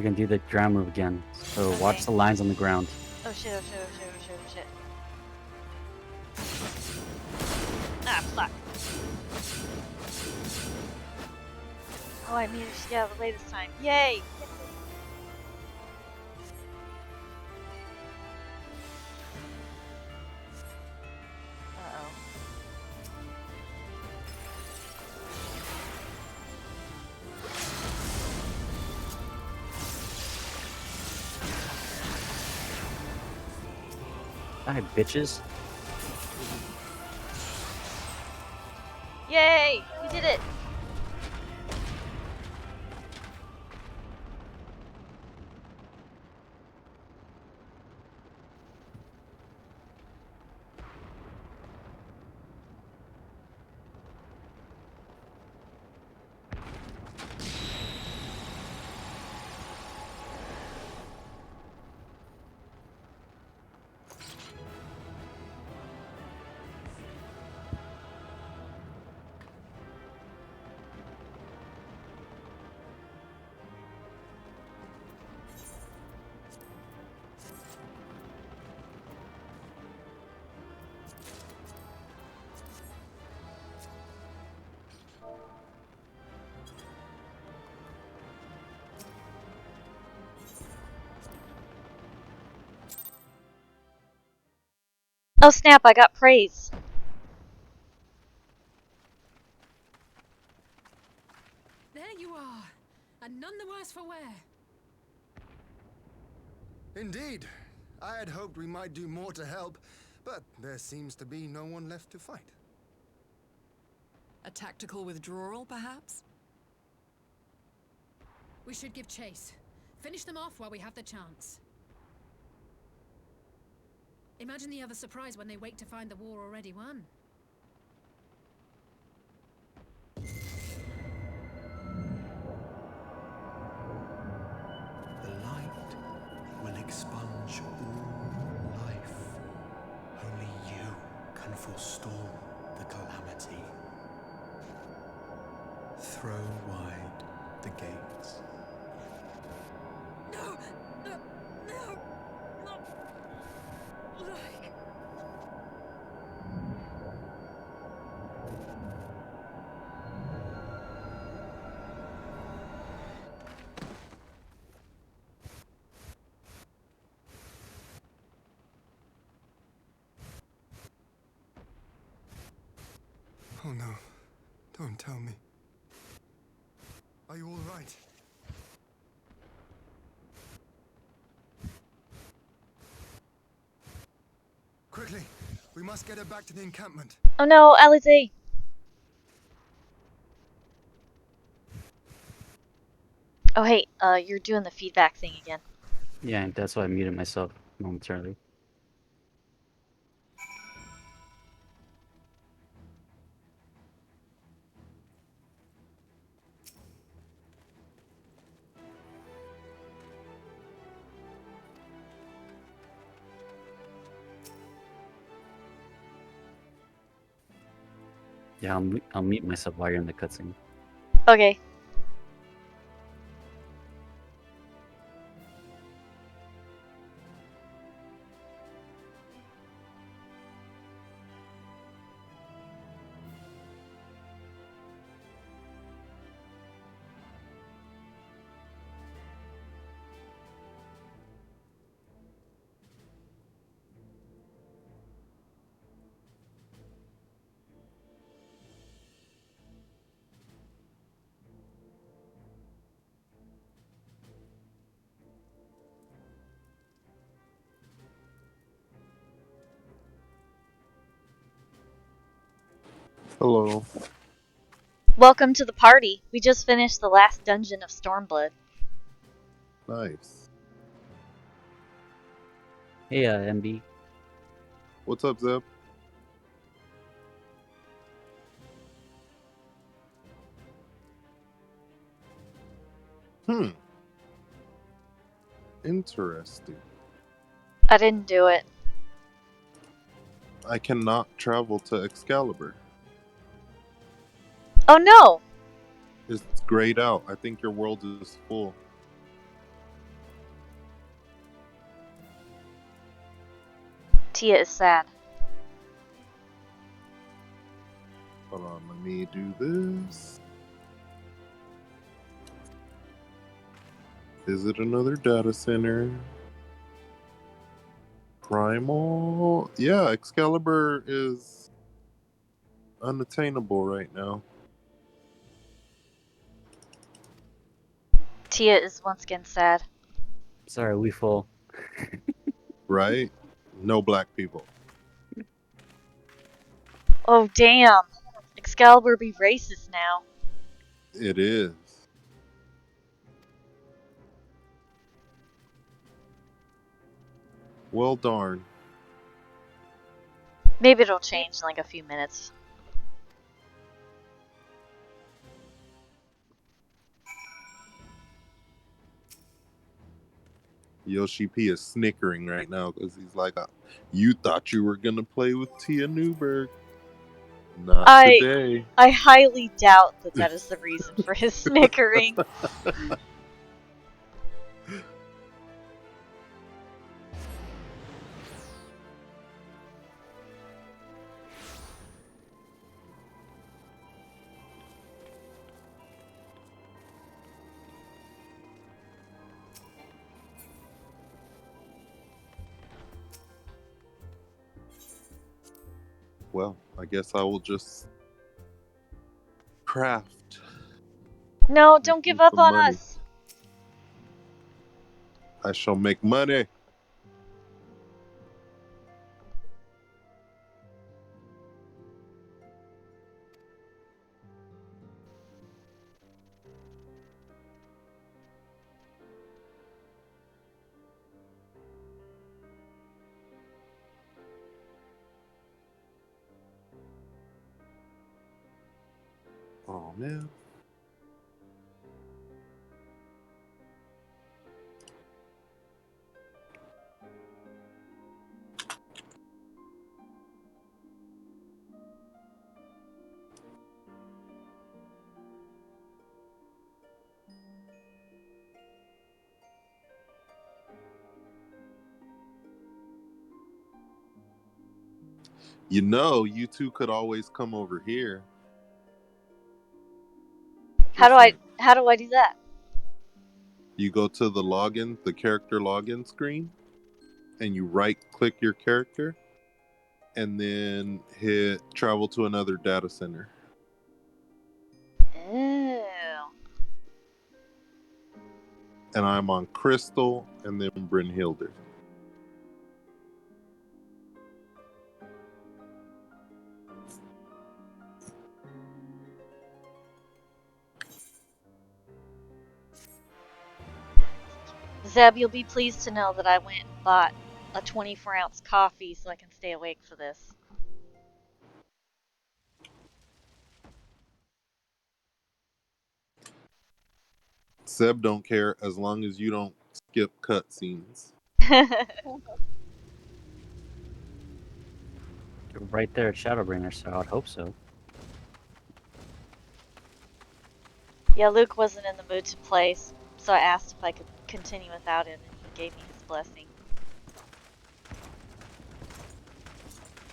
Speaker 21: gonna do the ground move again. So
Speaker 20: Okay.
Speaker 21: watch the lines on the ground.
Speaker 20: Oh shit, oh shit, oh shit, oh shit, oh shit. Ah, fuck. Oh, I managed to get out of the way this time. Yay! Uh-oh.
Speaker 21: Die, bitches.
Speaker 20: Yay! We did it! Oh snap, I got praise.
Speaker 1: There you are, and none the worse for wear.
Speaker 8: Indeed. I had hoped we might do more to help, but there seems to be no one left to fight.
Speaker 19: A tactical withdrawal, perhaps?
Speaker 1: We should give chase. Finish them off while we have the chance. Imagine the other surprise when they wake to find the war already won.
Speaker 7: The light will expunge all life. Only you can forestall the calamity. Throw wide the gates.
Speaker 1: No! No! No! Not like...
Speaker 8: Oh no. Don't tell me. Are you all right? Quickly! We must get her back to the encampment.
Speaker 20: Oh no, Alizé! Oh hey, you're doing the feedback thing again.
Speaker 21: Yeah, and that's why I muted myself momentarily. Yeah, I'll mute myself while you're in the cutscene.
Speaker 20: Okay.
Speaker 2: Hello.
Speaker 20: Welcome to the party. We just finished the last dungeon of Stormblood.
Speaker 2: Nice.
Speaker 21: Hey, MB.
Speaker 2: What's up, Zeb? Interesting.
Speaker 20: I didn't do it.
Speaker 2: I cannot travel to Excalibur.
Speaker 20: Oh no!
Speaker 2: It's grayed out. I think your world is full.
Speaker 20: Tia is sad.
Speaker 2: Hold on, let me do this. Visit another data center. Primal? Yeah, Excalibur is unattainable right now.
Speaker 20: Tia is once again sad.
Speaker 21: Sorry, we full.
Speaker 2: Right? No black people.
Speaker 20: Oh damn! Excalibur be racist now.
Speaker 2: It is. Well, darn.
Speaker 20: Maybe it'll change in like a few minutes.
Speaker 2: Yoshi P is snickering right now because he's like, you thought you were going to play with Tia Newberg. Not today.
Speaker 20: I highly doubt that is the reason for his snickering.
Speaker 2: Well, I guess I will just craft.
Speaker 20: No, don't give up
Speaker 2: some
Speaker 20: on
Speaker 2: money.
Speaker 20: us.
Speaker 2: I shall make money. Oh man. You know, you two could always come over here.
Speaker 20: How do I do that?
Speaker 2: You go to the character login screen, and you right click your character, and then hit travel to another data center.
Speaker 20: Ew.
Speaker 2: And I'm on Crystal and then Brynhilder.
Speaker 20: Zeb, you'll be pleased to know that I went and bought a 24-ounce coffee so I can stay awake for this.
Speaker 2: Seb don't care as long as you don't skip cutscenes.
Speaker 21: You're right there at Shadowbringers, so I'd hope so.
Speaker 20: Yeah, Luke wasn't in the mood to play, so I asked if I could continue without him, and he gave me his blessing.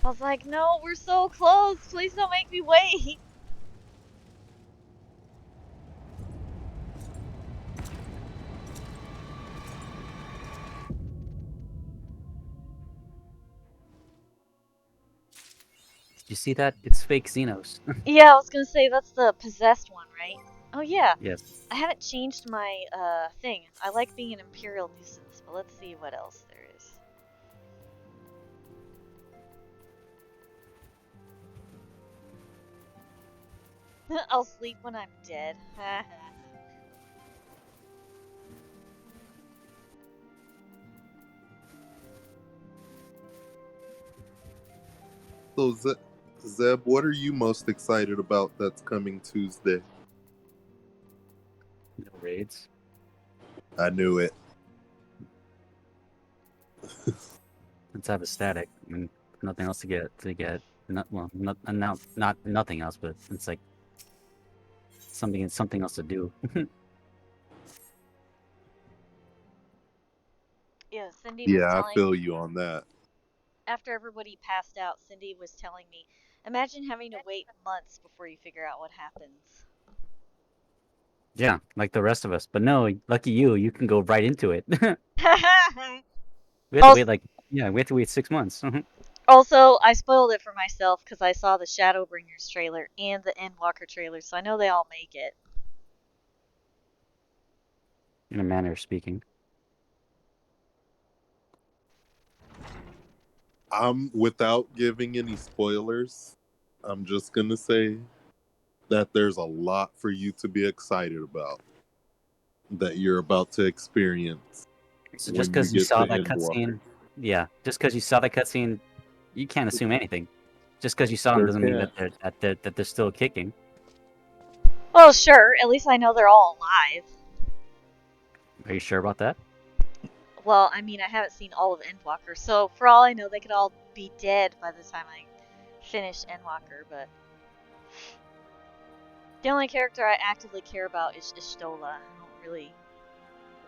Speaker 20: I was like, no, we're so close. Please don't make me wait.
Speaker 21: Did you see that? It's fake Zenos.
Speaker 20: Yeah, I was gonna say that's the possessed one, right? Oh yeah.
Speaker 21: Yes.
Speaker 20: I haven't changed my thing. I like being an Imperial nuisance, but let's see what else there is. I'll sleep when I'm dead.
Speaker 2: So, Zeb, what are you most excited about that's coming Tuesday?
Speaker 21: No raids.
Speaker 2: I knew it.
Speaker 21: Let's have a static. I mean, nothing else to get. Not nothing else, but it's like something else to do.
Speaker 20: Yeah, Cindy was
Speaker 2: Yeah, I
Speaker 20: telling
Speaker 2: feel
Speaker 20: me,
Speaker 2: you on that.
Speaker 20: after everybody passed out, Cindy was telling me, imagine having to wait months before you figure out what happens.
Speaker 21: Yeah, like the rest of us. But no, lucky you, you can go right into it. We have to wait 6 months.
Speaker 20: Also, I spoiled it for myself because I saw the Shadowbringers trailer and the Endwalker trailer, so I know they all make it.
Speaker 21: In a manner of speaking.
Speaker 2: Without giving any spoilers, I'm just gonna say that there's a lot for you to be excited about that you're about to experience.
Speaker 21: So just because you saw that cutscene, just because you saw that cutscene, you can't assume anything. Just because you saw them doesn't mean that they're still kicking.
Speaker 20: Well, sure. At least I know they're all alive.
Speaker 21: Are you sure about that?
Speaker 20: Well, I mean, I haven't seen all of Endwalker, so for all I know, they could all be dead by the time I finish Endwalker, but the only character I actively care about is Ishtola. I don't really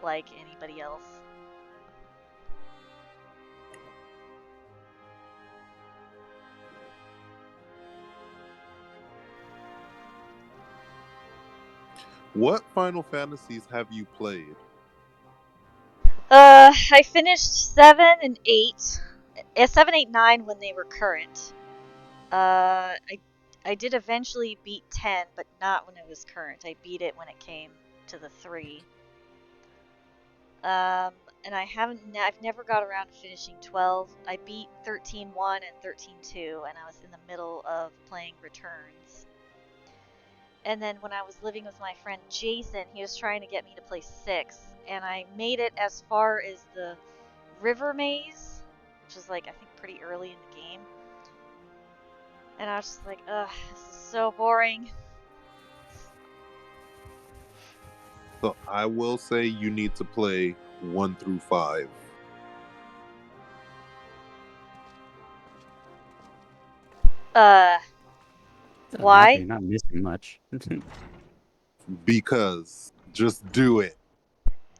Speaker 20: like anybody else.
Speaker 2: What Final Fantasies have you played?
Speaker 20: I finished 7 and 8. 7, 8, 9 when they were current. I did eventually beat 10, but not when it was current. I beat it when it came to the 3. And I've never got around to finishing 12. I beat 13.1 and 13.2, and I was in the middle of playing Returns. And then when I was living with my friend Jason, he was trying to get me to play 6, and I made it as far as the River Maze, which is like, I think, pretty early in the game. And I was just like, ugh, this is so boring.
Speaker 2: So I will say you need to play 1 through 5.
Speaker 20: Why?
Speaker 21: You're not missing much.
Speaker 2: Because just do it.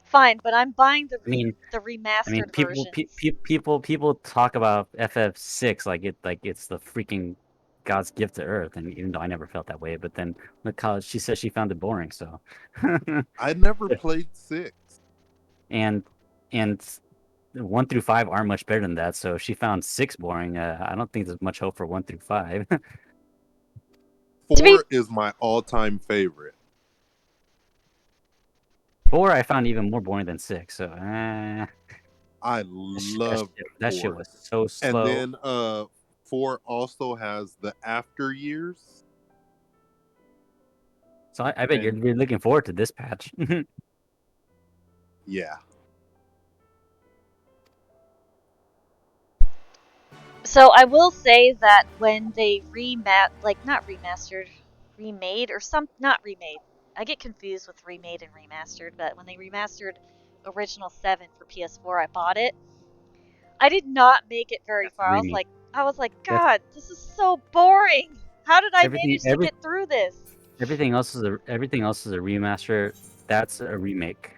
Speaker 20: Fine, but I'm buying the
Speaker 21: I
Speaker 20: remastered
Speaker 21: mean, people
Speaker 20: versions.
Speaker 21: people talk about FF6 like it's the freaking God's gift to Earth, and even though I never felt that way, but then look how she says she found it boring. So
Speaker 2: I never played 6.
Speaker 21: and 1 through 5 aren't much better than that. So if she found 6 boring, I don't think there's much hope for 1 through 5.
Speaker 2: 4 is my all-time favorite.
Speaker 21: 4 I found even more boring than 6. So
Speaker 2: I love
Speaker 21: that shit
Speaker 2: 4.
Speaker 21: was so slow.
Speaker 2: And then 4 also has the after years.
Speaker 21: So I bet you're looking forward to this patch.
Speaker 2: Yeah.
Speaker 20: So I will say that when they remade or not remade. I get confused with remade and remastered, but when they remastered original 7 for PS4, I bought it. I did not make it very far. I was like, God, this is so boring. How did I manage to get through this?
Speaker 21: Everything else is a remaster. That's a remake.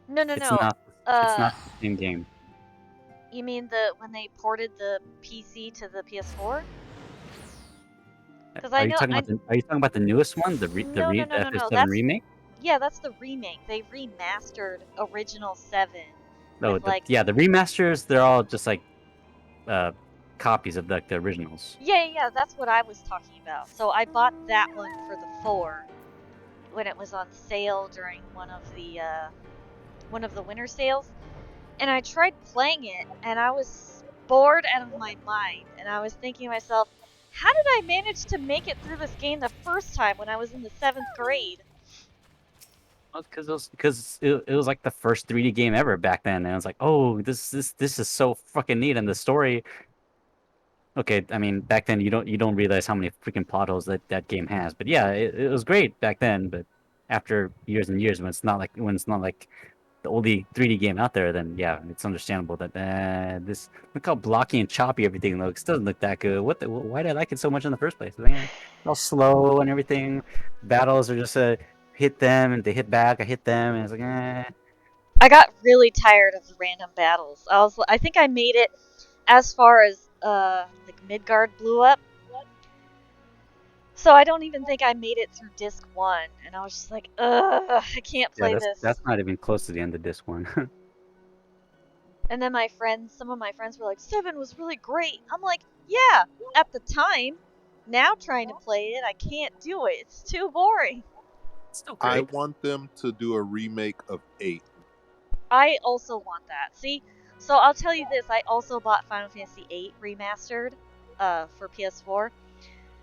Speaker 20: No.
Speaker 21: It's not the same game.
Speaker 20: You mean when they ported the PC to the PS4?
Speaker 21: Are you talking about the newest one, the FF7 remake?
Speaker 20: Yeah, that's the remake. They remastered original 7.
Speaker 21: No, the remasters, they're all just like copies of the originals.
Speaker 20: Yeah, that's what I was talking about. So I bought that one for the 4 when it was on sale during one of the winter sales, and I tried playing it, and I was bored out of my mind, and I was thinking to myself, how did I manage to make it through this game the first time when I was in the 7th grade?
Speaker 21: Because it was like the first 3D game ever back then, and I was like, oh, this is so fucking neat, and the story. Okay, I mean, back then you don't realize how many freaking plot holes that game has, but yeah, it was great back then. But after years and years, when it's not like the only 3D game out there, then yeah, it's understandable that this look how blocky and choppy everything looks. Doesn't look that good. Why did I like it so much in the first place? Man, all slow and everything. Battles are just hit them and they hit back. I hit them and it's like
Speaker 20: I got really tired of the random battles. I think I made it as far as like Midgard blew up. So I don't even think I made it through disc 1, and I was just like, ugh, I can't play this.
Speaker 21: That's not even close to the end of disc 1.
Speaker 20: And then some of my friends were like, 7 was really great. I'm like, yeah, at the time. Now trying to play it, I can't do it. It's too boring.
Speaker 2: I want them to do a remake of 8.
Speaker 20: I also want that. See, so I'll tell you this, I also bought Final Fantasy VIII Remastered for PS4.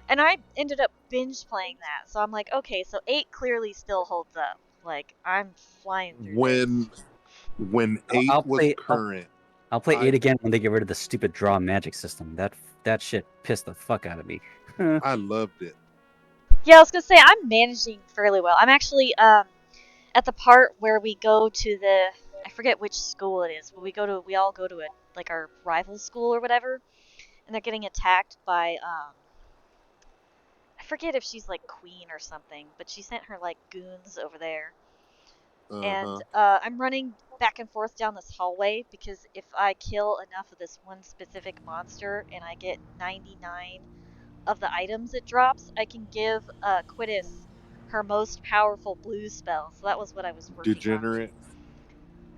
Speaker 20: And I ended up binge playing that. So I'm like, okay, so 8 clearly still holds up. Like, I'm flying through
Speaker 2: When 8 was current.
Speaker 21: I'll play 8 again when they get rid of the stupid draw magic system. That shit pissed the fuck out of me.
Speaker 2: I loved it.
Speaker 20: Yeah, I was gonna say, I'm managing fairly well. I'm actually at the part where we go to I forget which school it is, but we all go to our rival school or whatever, and they're getting attacked by I forget if she's like queen or something, but she sent her like goons over there. And I'm running back and forth down this hallway because if I kill enough of this one specific monster and I get 99 of the items it drops, I can give Quittis her most powerful blue spell. So that was what I was working
Speaker 2: Degenerate.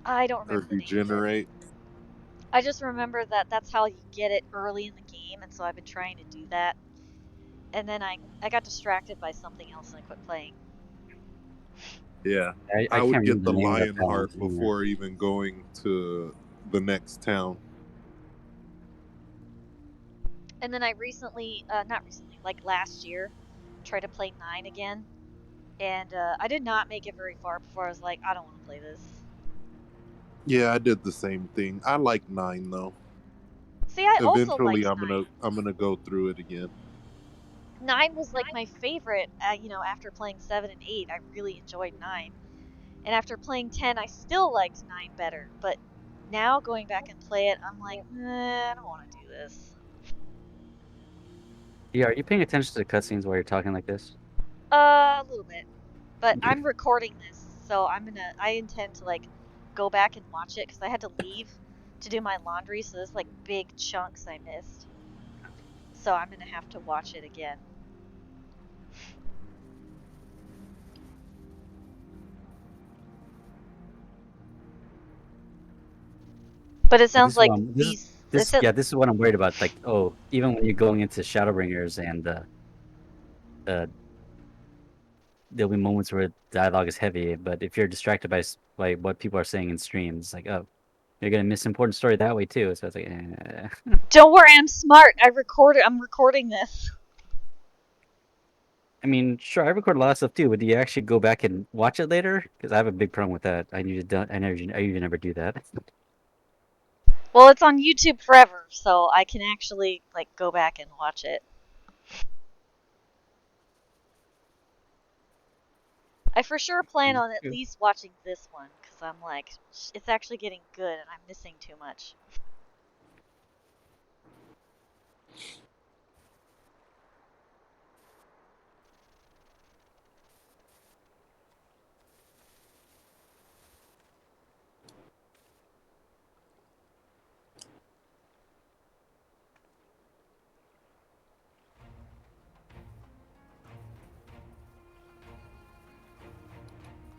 Speaker 20: on. I don't remember
Speaker 2: Or Degenerate.
Speaker 20: I just remember that that's how you get it early in the game, and so I've been trying to do that. and then I got distracted by something else and I quit playing.
Speaker 2: Yeah,
Speaker 21: I
Speaker 2: I would
Speaker 21: can't
Speaker 2: get
Speaker 21: remember
Speaker 2: the
Speaker 21: the name of that
Speaker 2: Lionheart
Speaker 21: balance. Yeah.
Speaker 2: before even going to the next town.
Speaker 20: And then I recently, not recently, like last year, tried to play 9 again. And I did not make it very far before I was like, I don't want to play this.
Speaker 2: Yeah, I did the same thing. I like 9 though.
Speaker 20: See, I also
Speaker 2: Eventually,
Speaker 20: liked 9.
Speaker 2: I'm gonna go through it again.
Speaker 20: 9 was like my favorite, after playing 7 and 8. I really enjoyed 9. And after playing 10, I still liked 9 better. But now going back and play it, I'm like, I don't want to do this.
Speaker 21: Yeah, are you paying attention to the cutscenes while you're talking like this?
Speaker 20: A little bit. But I'm recording this, so I intend to like go back and watch it because I had to leave to do my laundry, so there's like big chunks I missed. So I'm gonna have to watch it again. But it sounds like these.
Speaker 21: This is what I'm worried about. Like, oh, even when you're going into Shadowbringers and there'll be moments where dialogue is heavy, but if you're distracted by what people are saying in streams, like, oh, you're gonna miss important story that way too. So it's like,
Speaker 20: Don't worry, I'm smart. I'm recording this.
Speaker 21: I mean, sure, I record a lot of stuff too, but do you actually go back and watch it later? Because I have a big problem with that. I usually never do that.
Speaker 20: Well, it's on YouTube forever, so I can actually like go back and watch it. I for sure plan on at least watching this one because I'm like, it's actually getting good and I'm missing too much.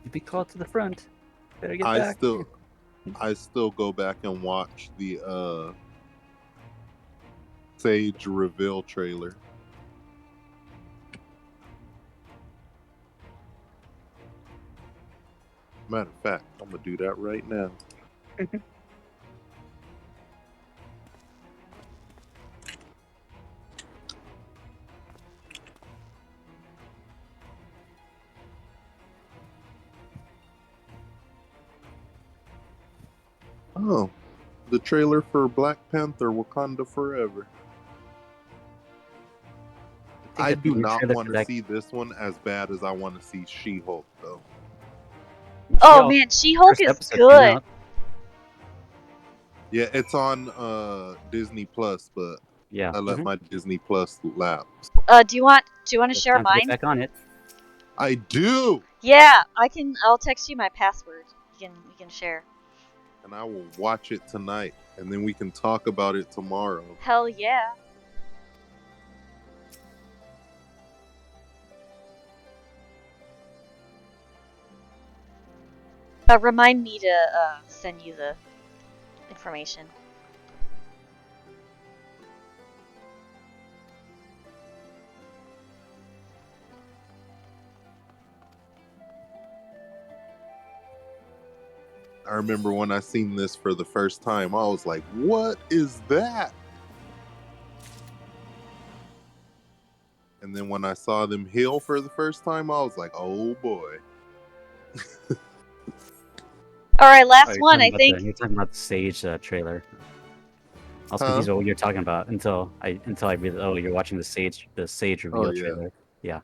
Speaker 21: You'd be called to the front. Better get
Speaker 2: I
Speaker 21: back.
Speaker 2: still go back and watch the Sage reveal trailer. Matter of fact, I'm gonna do that right now. Oh, the trailer for Black Panther: Wakanda Forever. I do not want to see this one as bad as I want to see She-Hulk, though.
Speaker 20: Oh man, She-Hulk is good.
Speaker 2: Yeah, it's on Disney Plus, but
Speaker 21: yeah,
Speaker 2: I let my Disney Plus lapse.
Speaker 20: Do you want to share mine?
Speaker 21: Get back on it.
Speaker 2: I do.
Speaker 20: Yeah, I'll text you my password. You can share.
Speaker 2: And I will watch it tonight, and then we can talk about it tomorrow.
Speaker 20: Hell yeah. Remind me to send you the information.
Speaker 2: I remember when I seen this for the first time, I was like, what is that? And then when I saw them heal for the first time, I was like, oh boy.
Speaker 20: Alright, last one, I think.
Speaker 21: You're talking about the Sage trailer. I was confused about what you're talking about until I realized, oh, you're watching the Sage reveal trailer. Yeah.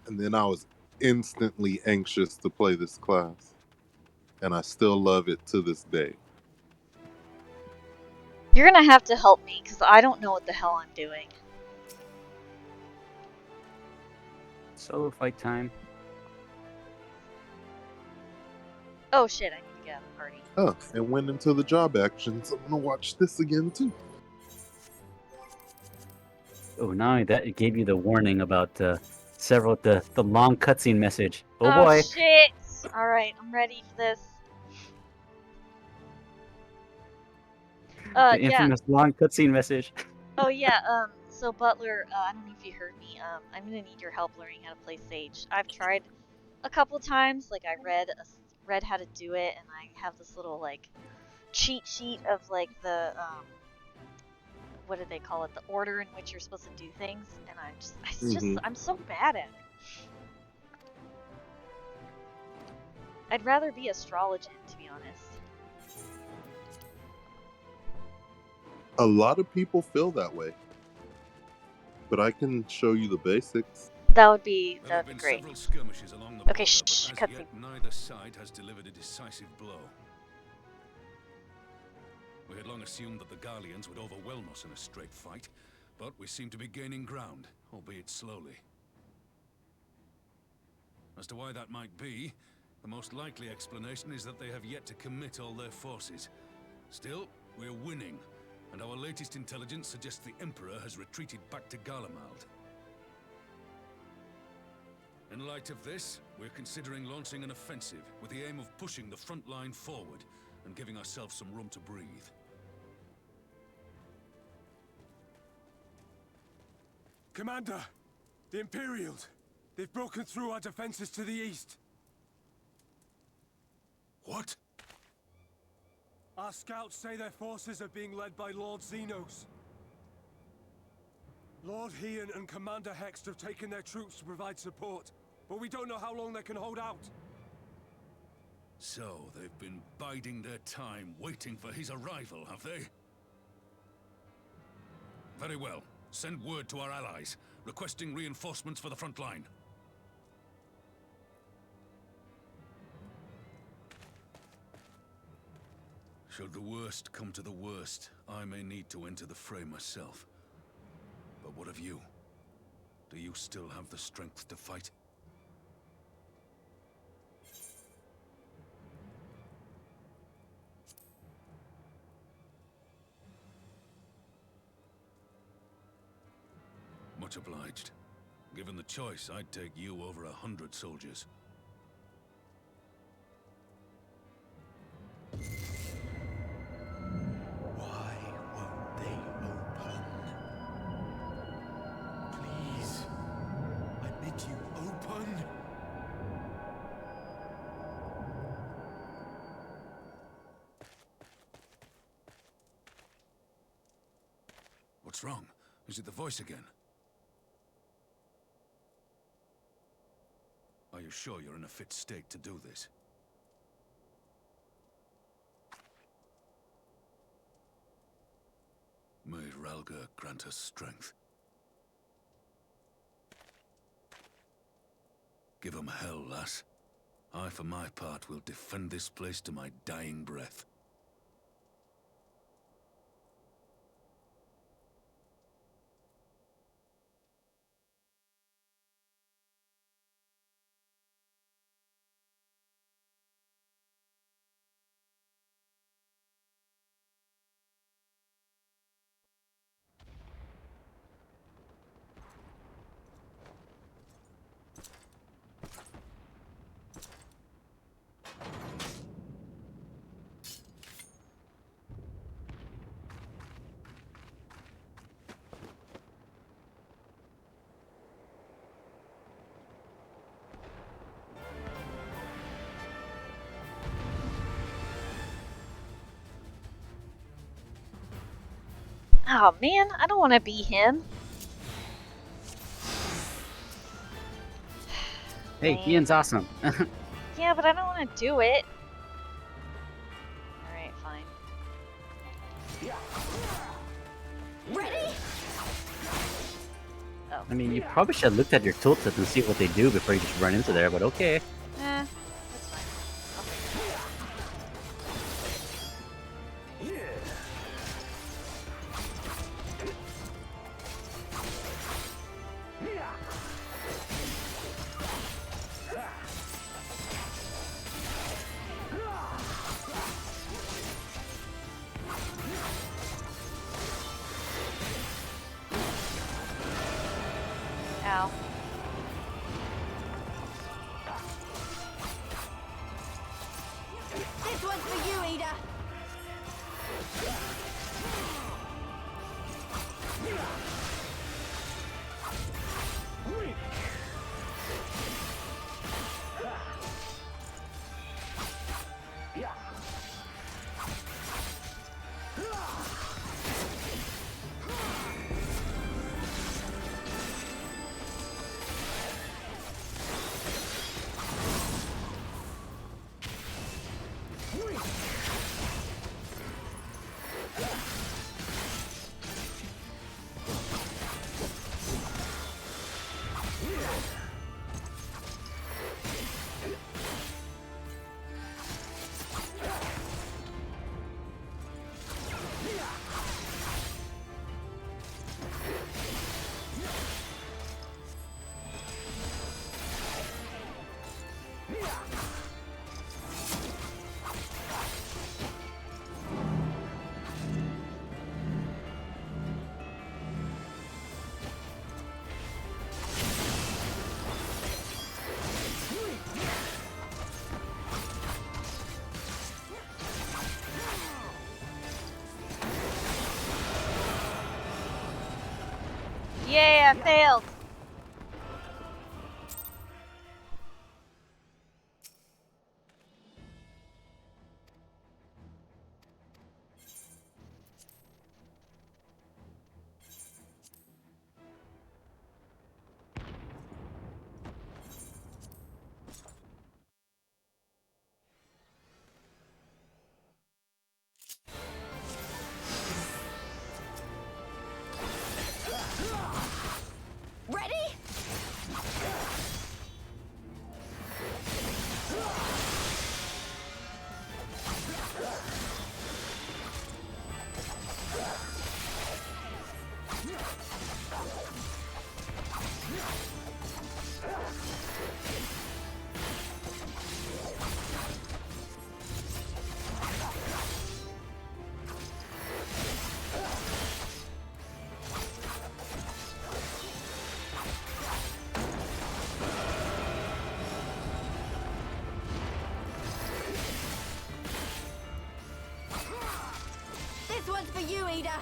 Speaker 2: And then I was instantly anxious to play this class. And I still love it to this day.
Speaker 20: You're gonna have to help me, because I don't know what the hell I'm doing.
Speaker 21: Solo fight time.
Speaker 20: Oh shit, I need to get out of the party.
Speaker 2: Oh, and went into the job actions. I'm gonna watch this again too.
Speaker 21: Oh, not only that, it gave you the warning about the long cutscene message. Oh boy.
Speaker 20: Shit! Alright, I'm ready for this.
Speaker 21: The
Speaker 20: Yeah.
Speaker 21: infamous long cutscene message.
Speaker 20: Oh yeah, so Butler, I don't know if you heard me, I'm gonna need your help learning how to play Sage. I've tried a couple times, like I read how to do it, and I have this little, like, cheat sheet of, like, the, what do they call it, the order in which you're supposed to do things, and I'm so bad at it. I'd rather be astrologian, to be honest.
Speaker 2: A lot of people feel that way, but I can show you the basics.
Speaker 20: That would be great.
Speaker 6: Several skirmishes along the
Speaker 20: Okay,
Speaker 6: border,
Speaker 20: shh,
Speaker 6: but as
Speaker 20: cutscene.
Speaker 6: yet neither side has delivered a decisive blow. We had long assumed that the Garleans would overwhelm us in a straight fight, but we seem to be gaining ground, albeit slowly. As to why that might be, the most likely explanation is that they have yet to commit all their forces. Still, we're winning, and our latest intelligence suggests the Emperor has retreated back to Garlemald. In light of this, we're considering launching an offensive with the aim of pushing the front line forward and giving ourselves some room to breathe.
Speaker 9: Commander! The Imperials! They've broken through our defenses to the east.
Speaker 6: What?
Speaker 9: Our scouts say their forces are being led by Lord Zenos. Lord Heian and Commander Hext have taken their troops to provide support, but we don't know how long they can hold out.
Speaker 6: So, they've been biding their time, waiting for his arrival, have they? Very well. Send word to our allies, requesting reinforcements for the front line. Should the worst come to the worst, I may need to enter the fray myself. But what of you? Do you still have the strength to fight? Much obliged. Given the choice, I'd take you over 100 soldiers.
Speaker 7: Why won't they open? Please, I bid you open.
Speaker 6: What's wrong? Is it the voice again? Are you sure you're in a fit state to do this? May Ralga grant us strength. Give 'em hell, lass. I, for my part, will defend this place to my dying breath.
Speaker 20: Oh man, I don't want to be him.
Speaker 21: Hey, Ian's awesome.
Speaker 20: Yeah, but I don't want to do it. Alright, fine.
Speaker 16: Ready?
Speaker 20: Oh.
Speaker 21: I mean, you probably should have looked at your tooltip and see what they do before you just run into there, but okay.
Speaker 20: That's fine. Ow. I failed.
Speaker 4: Ready? This one's for you, Ada.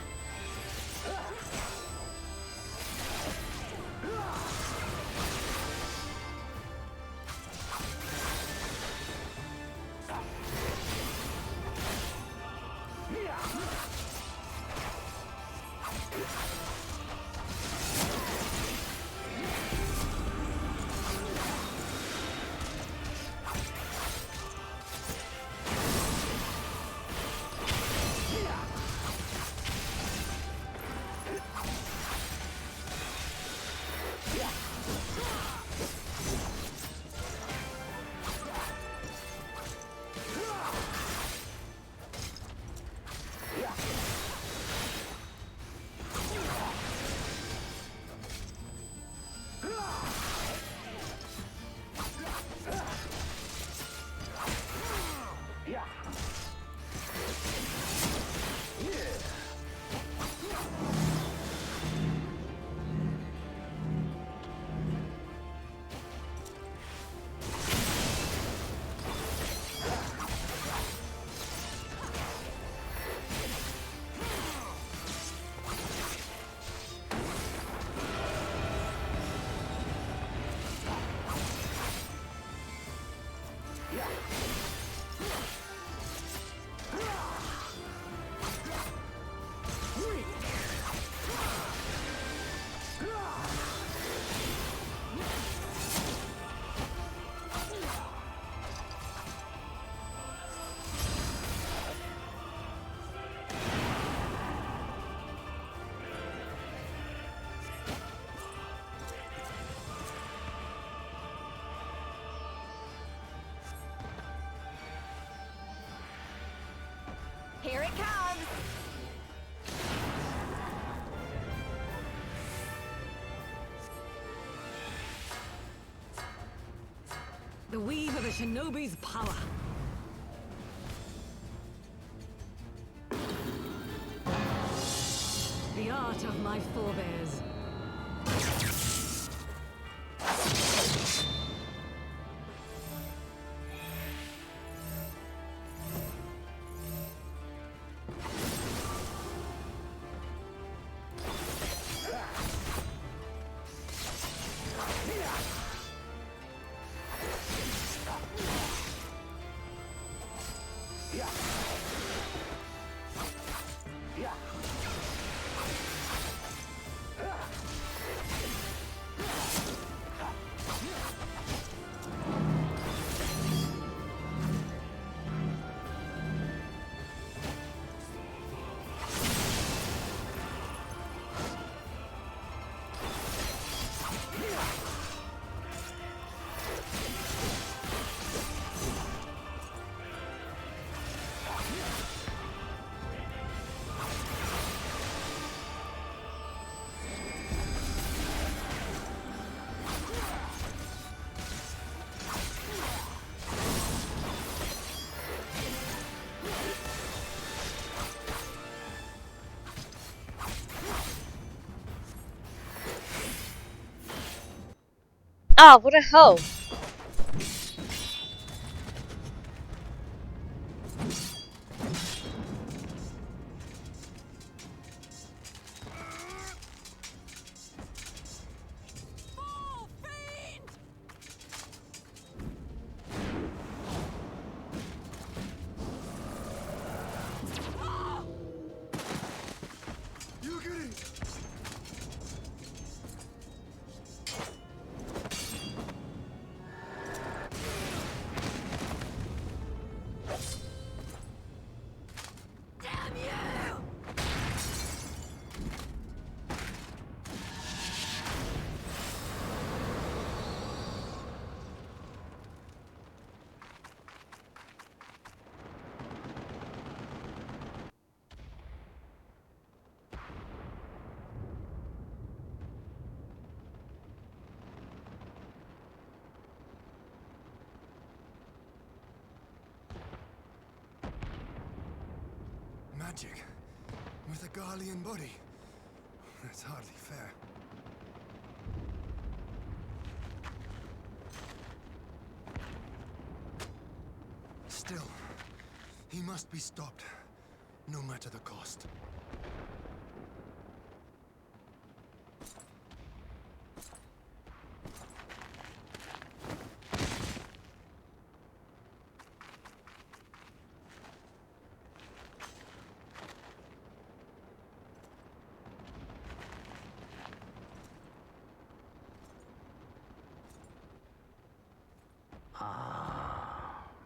Speaker 4: Here it comes!
Speaker 3: The weave of a shinobi's power. The art of my forebears.
Speaker 20: Oh, what a hoe.
Speaker 8: magic with a Garlean body. That's hardly fair. Still, he must be stopped, no matter the cost.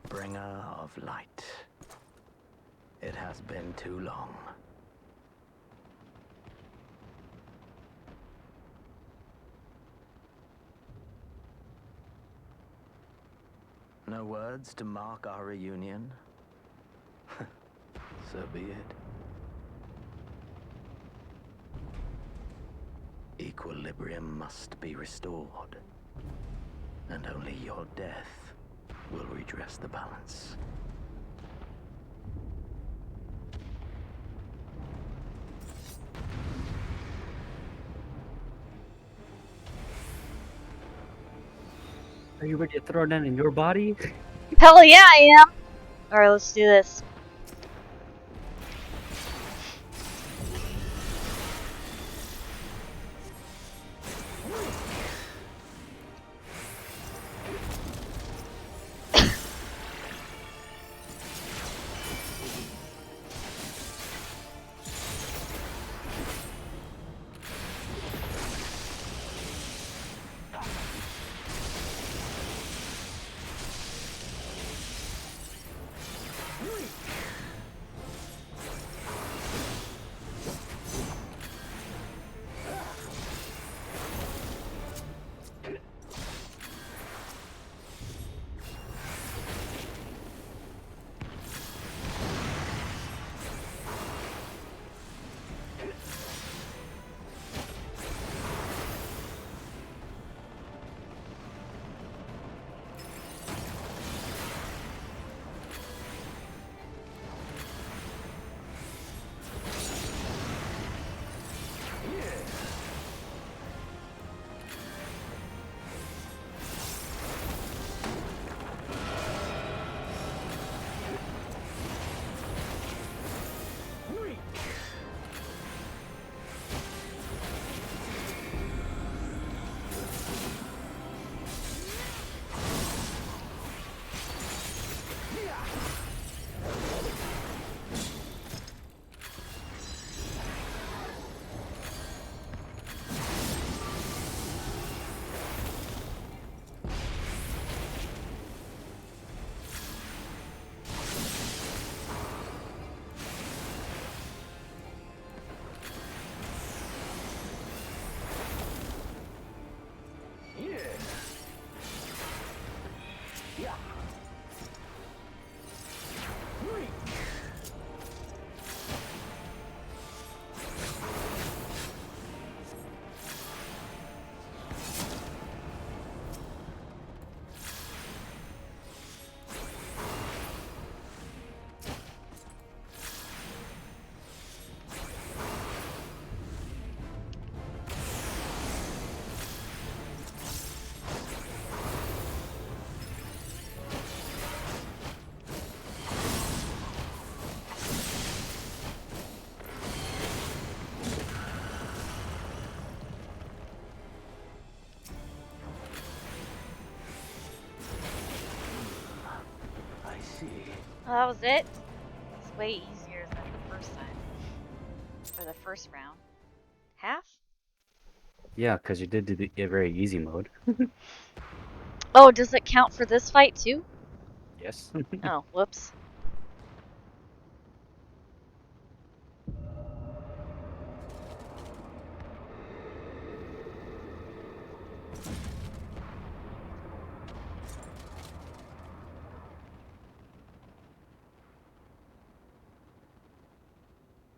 Speaker 10: Bringer of light. It has been too long. No words to mark our reunion? So be it. Equilibrium must be restored, and only your death will redress the balance.
Speaker 21: Are you ready to throw it in your body?
Speaker 20: Hell yeah, I am. Alright, let's do this. Well, that was it. It's way easier than the first time. Or the first round. Half?
Speaker 21: Yeah, because you did do the very easy mode.
Speaker 20: Oh, does it count for this fight too?
Speaker 21: Yes.
Speaker 20: Oh, whoops.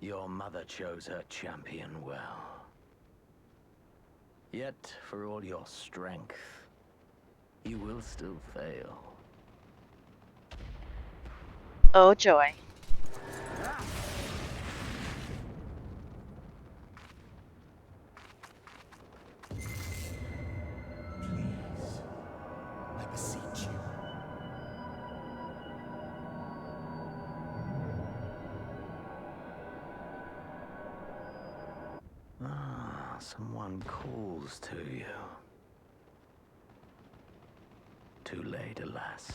Speaker 10: Your mother chose her champion well. Yet, for all your strength, you will still fail.
Speaker 20: Oh, joy.
Speaker 10: Someone calls to you. Too late, alas.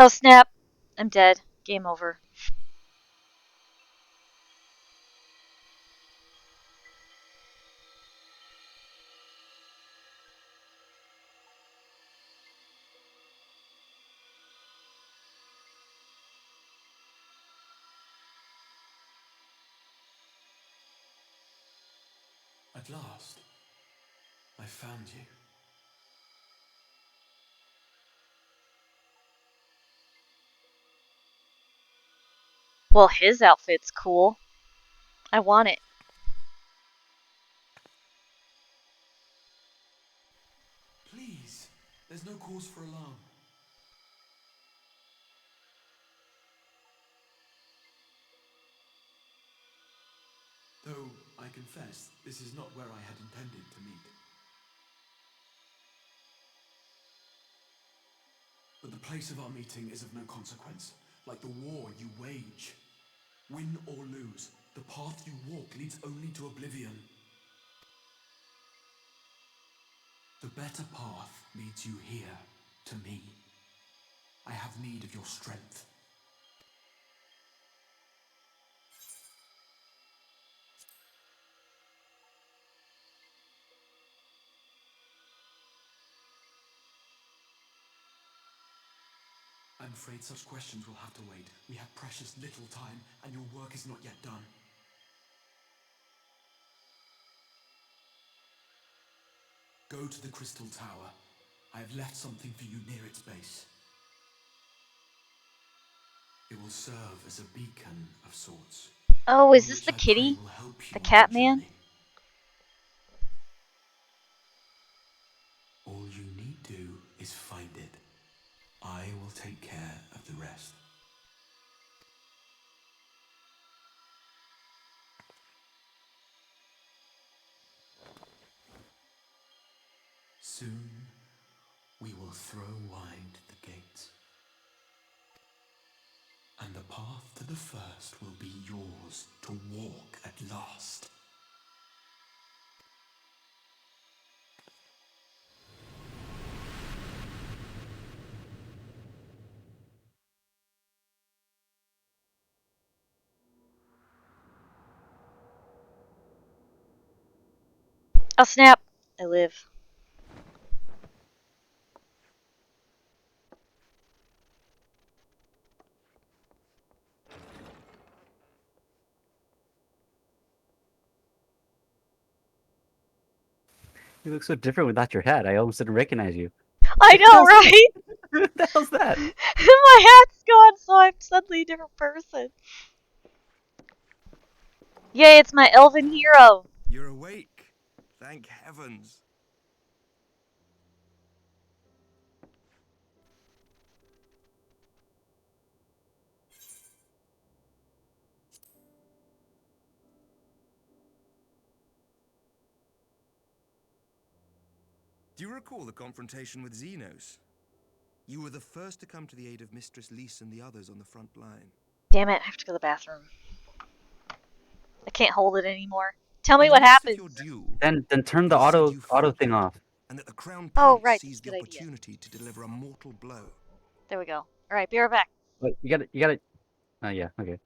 Speaker 20: Oh snap! I'm dead. Game over.
Speaker 7: At last, I found you.
Speaker 20: Well, his outfit's cool. I want it.
Speaker 7: Please, there's no cause for alarm. Though, I confess, this is not where I had intended to meet. But the place of our meeting is of no consequence, like the war you wage. Win or lose, the path you walk leads only to oblivion. The better path leads you here, to me. I have need of your strength. I'm afraid such questions will have to wait. We have precious little time, and your work is not yet done. Go to the Crystal Tower. I have left something for you near its base. It will serve as a beacon of sorts.
Speaker 20: Oh, is this the kitty? The cat man?
Speaker 7: All you need do is find it. I will take care of the rest. Soon, we will throw wide the gates. And the path to the first will be yours to walk at last.
Speaker 20: Oh snap! I live.
Speaker 21: You look so different without your hat. I almost didn't recognize you.
Speaker 20: I know, right?
Speaker 21: What the hell's that?
Speaker 20: My hat's gone, so I'm suddenly a different person. Yay, it's my elven hero!
Speaker 15: You're awake. Thank heavens. Do you recall the confrontation with Zenos? You were the first to come to the aid of Mistress Lys and the others on the front line.
Speaker 20: Damn it, I have to go to the bathroom. I can't hold it anymore. Tell me what happens.
Speaker 21: Then turn the auto thing off.
Speaker 15: And that the Crown
Speaker 20: Oh,
Speaker 15: Prince
Speaker 20: right,
Speaker 15: seized
Speaker 20: that's a
Speaker 15: the
Speaker 20: good idea.
Speaker 15: opportunity to deliver a mortal blow.
Speaker 20: There we go. Alright, be right back.
Speaker 21: Wait, you gotta. Oh yeah, okay.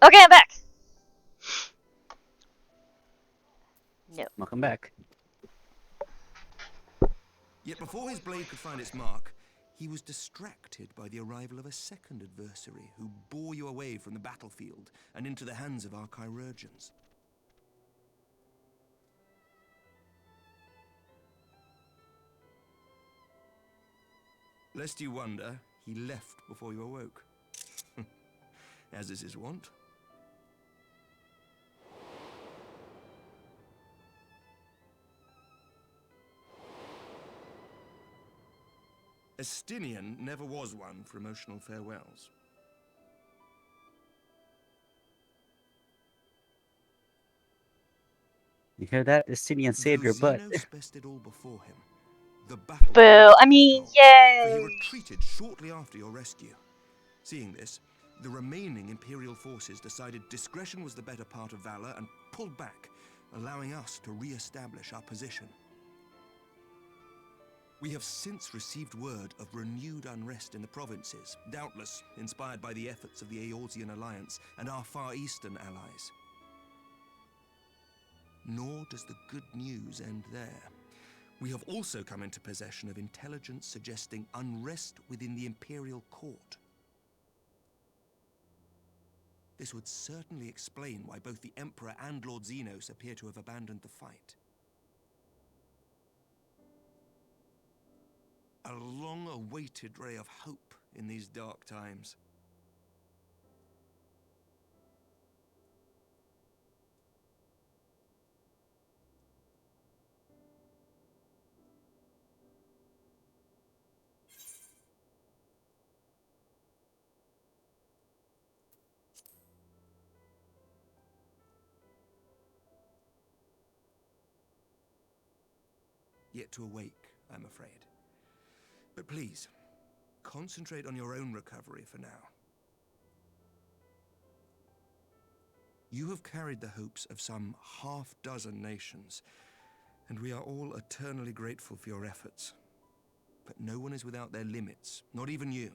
Speaker 20: Okay, I'm back. No.
Speaker 21: Welcome back.
Speaker 15: Yet before his blade could find its mark, he was distracted by the arrival of a second adversary who bore you away from the battlefield and into the hands of our chirurgeons. Lest you wonder, he left before you awoke. As is his wont. Estinian never was one for emotional farewells.
Speaker 21: You hear that? Estinian saved your butt.
Speaker 15: Zenos bested all before him. The battle
Speaker 20: Boo. I mean,
Speaker 15: for he
Speaker 20: yay.
Speaker 15: retreated shortly after your rescue. Seeing this, the remaining Imperial forces decided discretion was the better part of valor and pulled back, allowing us to re-establish our position. We have since received word of renewed unrest in the provinces, doubtless inspired by the efforts of the Eorzean Alliance and our Far Eastern allies. Nor does the good news end there. We have also come into possession of intelligence suggesting unrest within the Imperial Court. This would certainly explain why both the Emperor and Lord Zenos appear to have abandoned the fight. A long-awaited ray of hope in these dark times. Yet to awake, I'm afraid. But please, concentrate on your own recovery for now. You have carried the hopes of some half-dozen nations, and we are all eternally grateful for your efforts. But no one is without their limits, not even you.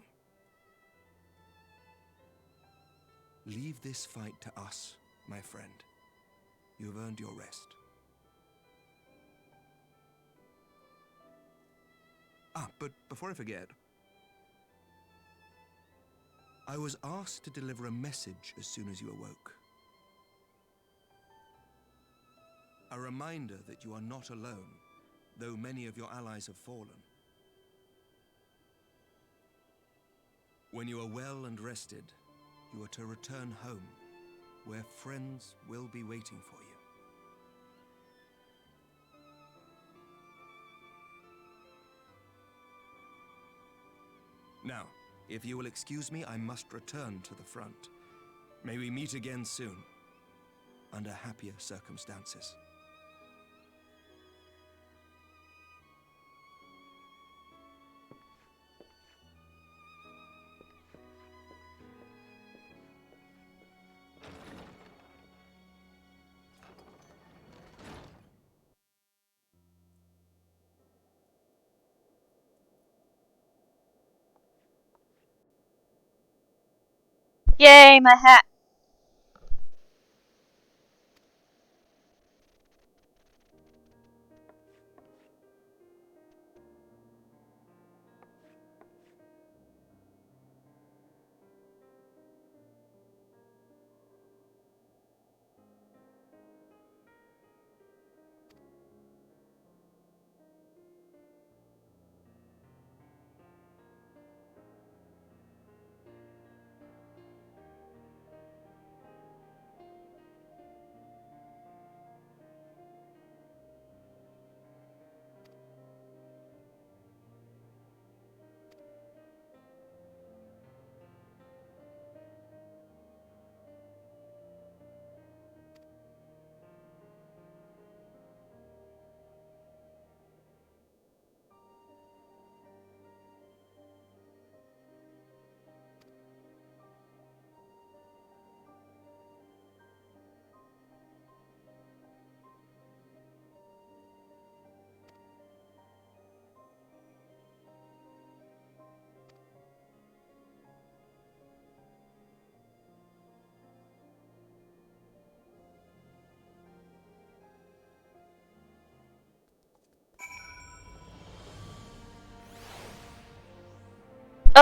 Speaker 15: Leave this fight to us, my friend. You have earned your rest. But before I forget, I was asked to deliver a message as soon as you awoke. A reminder that you are not alone, though many of your allies have fallen. When you are well and rested, you are to return home, where friends will be waiting for you. Now, if you will excuse me, I must return to the front. May we meet again soon, under happier circumstances.
Speaker 20: Yay, my hat.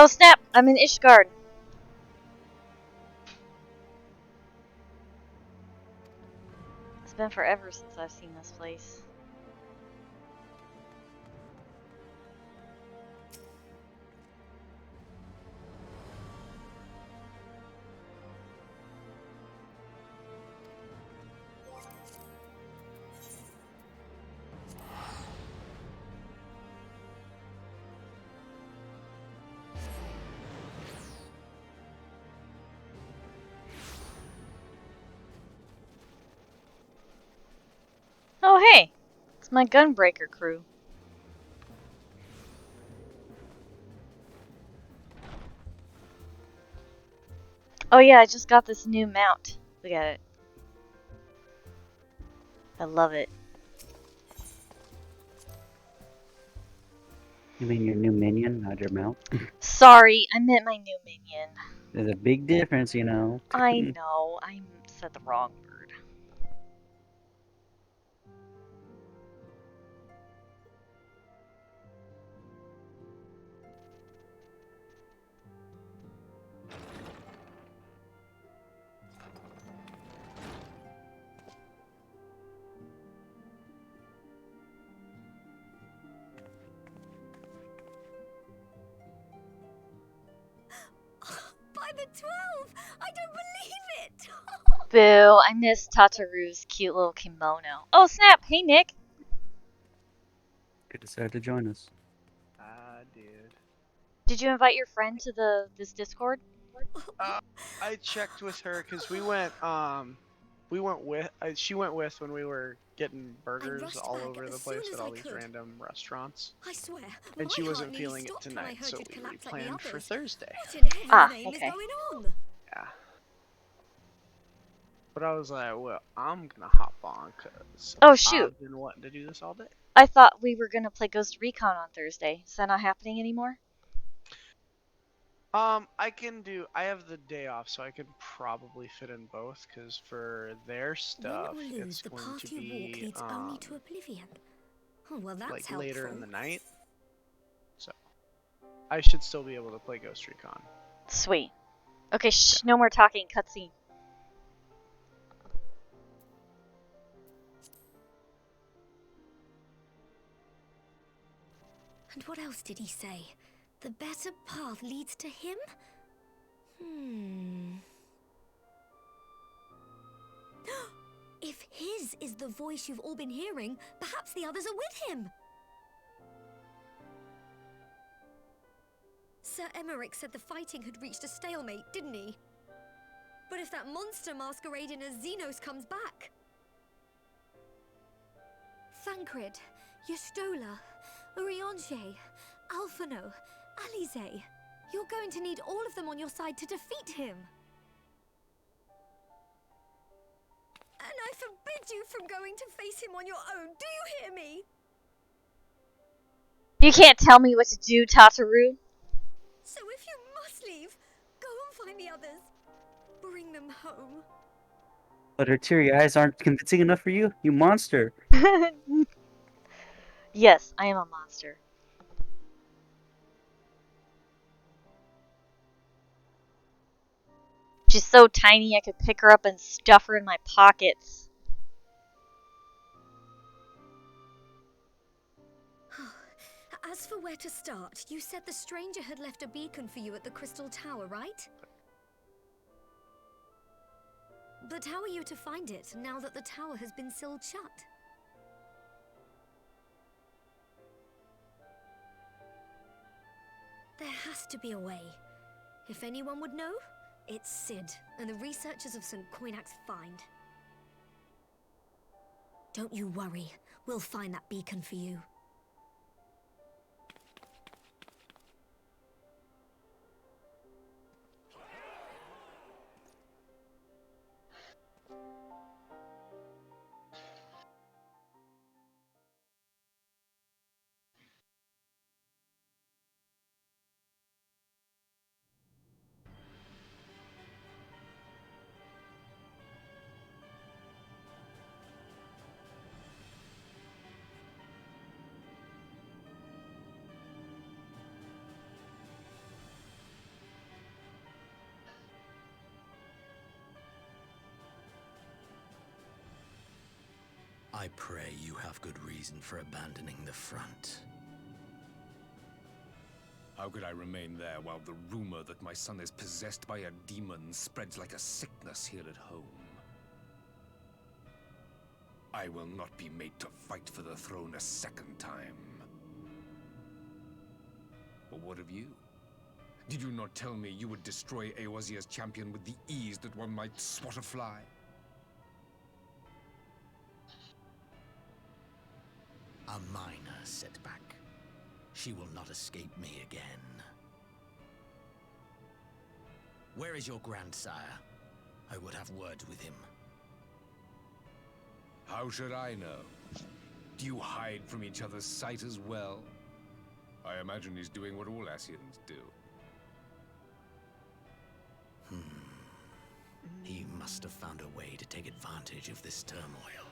Speaker 20: Oh snap! I'm in Ishgard. It's been forever since I've seen this place. Oh hey! It's my gunbreaker crew. Oh yeah, I just got this new mount. Look at it. I love it.
Speaker 21: You mean your new minion, not your mount?
Speaker 20: Sorry, I meant my new minion.
Speaker 21: There's a big difference, you know.
Speaker 20: I know, I said the wrong word.
Speaker 4: By the 12! I don't believe it!
Speaker 20: Boo, I miss Tataru's cute little kimono. Oh snap! Hey Nick!
Speaker 21: You decided to join us.
Speaker 5: Dude.
Speaker 20: Did you invite your friend to this Discord?
Speaker 5: I checked with her because we went with she went with when we were getting burgers all over the place at all these random restaurants.
Speaker 4: I swear,
Speaker 5: And she
Speaker 4: my
Speaker 5: wasn't
Speaker 4: heart
Speaker 5: feeling
Speaker 4: nearly
Speaker 5: it
Speaker 4: stopped when I
Speaker 5: tonight,
Speaker 4: heard
Speaker 5: so
Speaker 4: you'd
Speaker 5: we
Speaker 4: collapsed like the
Speaker 5: replanned for
Speaker 4: others.
Speaker 5: Thursday.
Speaker 4: What in heaven's name is going on?
Speaker 5: Yeah. But I was like, well, I'm gonna hop on because
Speaker 20: Oh shoot!
Speaker 5: I've been wanting to do this all day.
Speaker 20: I thought we were gonna play Ghost Recon on Thursday. Is that not happening anymore?
Speaker 5: I have the day off, so I could probably fit in both, because for their stuff,
Speaker 4: Win or lose,
Speaker 5: it's
Speaker 4: the
Speaker 5: going
Speaker 4: path
Speaker 5: to
Speaker 4: you walk
Speaker 5: be,
Speaker 4: leads only to oblivion. Oh, well, that's
Speaker 5: like,
Speaker 4: helpful.
Speaker 5: later in the night. So, I should still be able to play Ghost Recon.
Speaker 20: Sweet. Okay, shh, no more talking, cutscene.
Speaker 4: And what else did he say? The better path leads to him? If his is the voice you've all been hearing, perhaps the others are with him. Sir Emmerich said the fighting had reached a stalemate, didn't he? But if that monster masquerading as Zenos comes back... Thancred, Yestola, Urianger, Alphano, Alize. You're going to need all of them on your side to defeat him. And I forbid you from going to face him on your own. Do you hear me?
Speaker 20: You can't tell me what to do, Tataru.
Speaker 4: So if you must leave, go and find the others. Bring them home.
Speaker 21: But her teary eyes aren't convincing enough for you, you monster.
Speaker 20: Yes, I am a monster. She's so tiny I could pick her up and stuff her in my pockets.
Speaker 4: As for where to start, you said the stranger had left a beacon for you at the Crystal Tower, right? But how are you to find it now that the tower has been sealed shut? There has to be a way. If anyone would know, it's Sid and the researchers of St. Coinac's find. Don't you worry, we'll find that beacon for you.
Speaker 10: I pray you have good reason for abandoning the front.
Speaker 12: How could I remain there while the rumor that my son is possessed by a demon spreads like a sickness here at home? I will not be made to fight for the throne a second time. But what of you? Did you not tell me you would destroy Eorzea's champion with the ease that one might swat a fly?
Speaker 10: A minor setback. She will not escape me again. Where is your grandsire? I would have words with him.
Speaker 12: How should I know? Do you hide from each other's sight as well? I imagine he's doing what all Ascians do.
Speaker 10: He must have found a way to take advantage of this turmoil.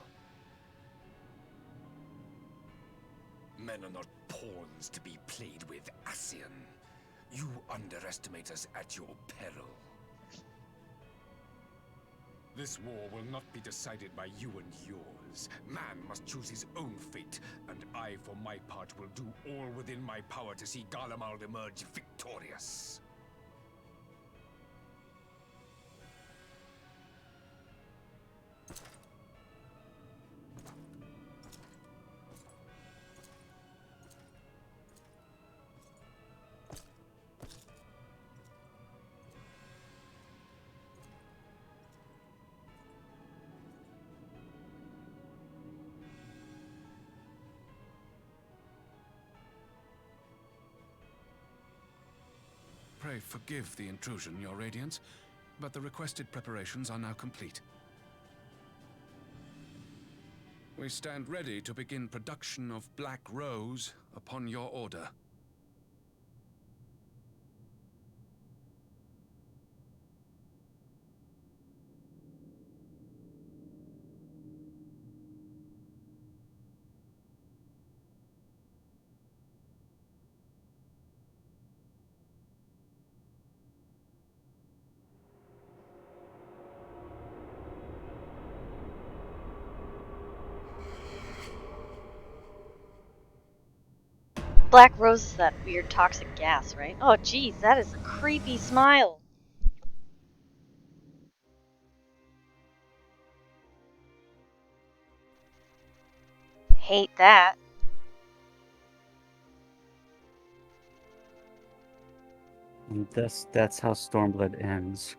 Speaker 12: Men are not pawns to be played with, Ascian. You underestimate us at your peril. This war will not be decided by you and yours. Man must choose his own fate, and I, for my part, will do all within my power to see Garlemald emerge victorious. Pray forgive the intrusion, Your Radiance, but the requested preparations are now complete. We stand ready to begin production of Black Rose upon your order.
Speaker 20: Black Rose is that weird toxic gas, right? Oh, geez, that is a creepy smile. Hate that.
Speaker 21: And that's how Stormblood ends.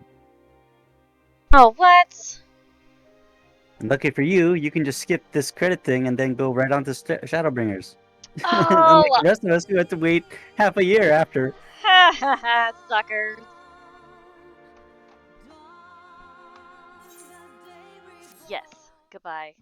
Speaker 20: Oh, what?
Speaker 21: And lucky for you, you can just skip this credit thing and then go right on to Shadowbringers.
Speaker 20: Oh!
Speaker 21: Unlike the rest of us who had to wait half a year after.
Speaker 20: Ha ha ha, suckers. Yes, goodbye.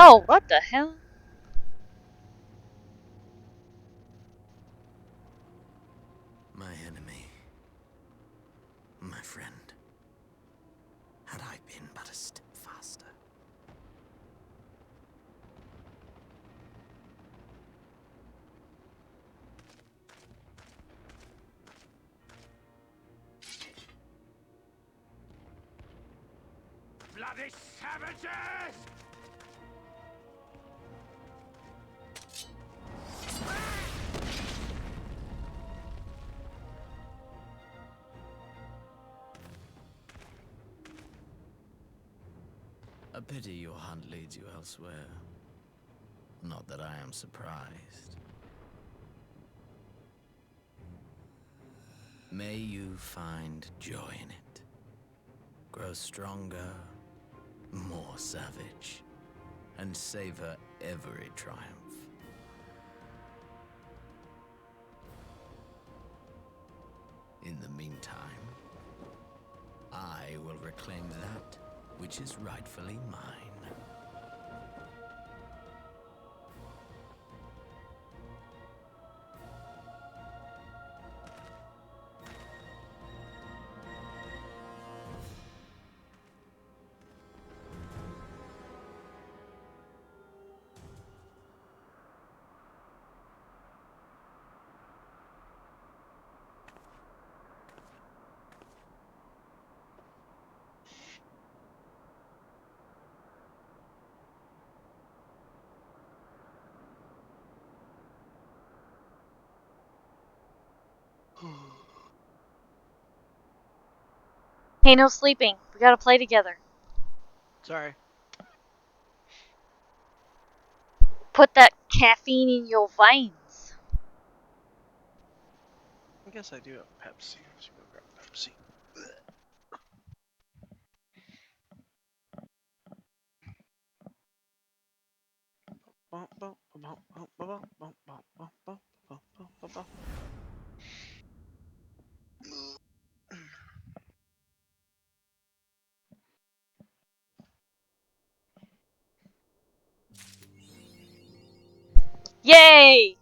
Speaker 20: Oh, what the hell?
Speaker 10: My enemy. My friend. Had I been but a step faster.
Speaker 18: Bloody savages!
Speaker 10: A pity your hunt leads you elsewhere. Not that I am surprised. May you find joy in it. grow stronger, more savage, and savor every triumph. In the meantime, I will reclaim that which is rightfully mine.
Speaker 20: Hey, no sleeping. We gotta play together.
Speaker 5: Sorry.
Speaker 20: Put that caffeine in your veins.
Speaker 5: I guess I do have Pepsi. Let's go grab Pepsi.
Speaker 20: Yay!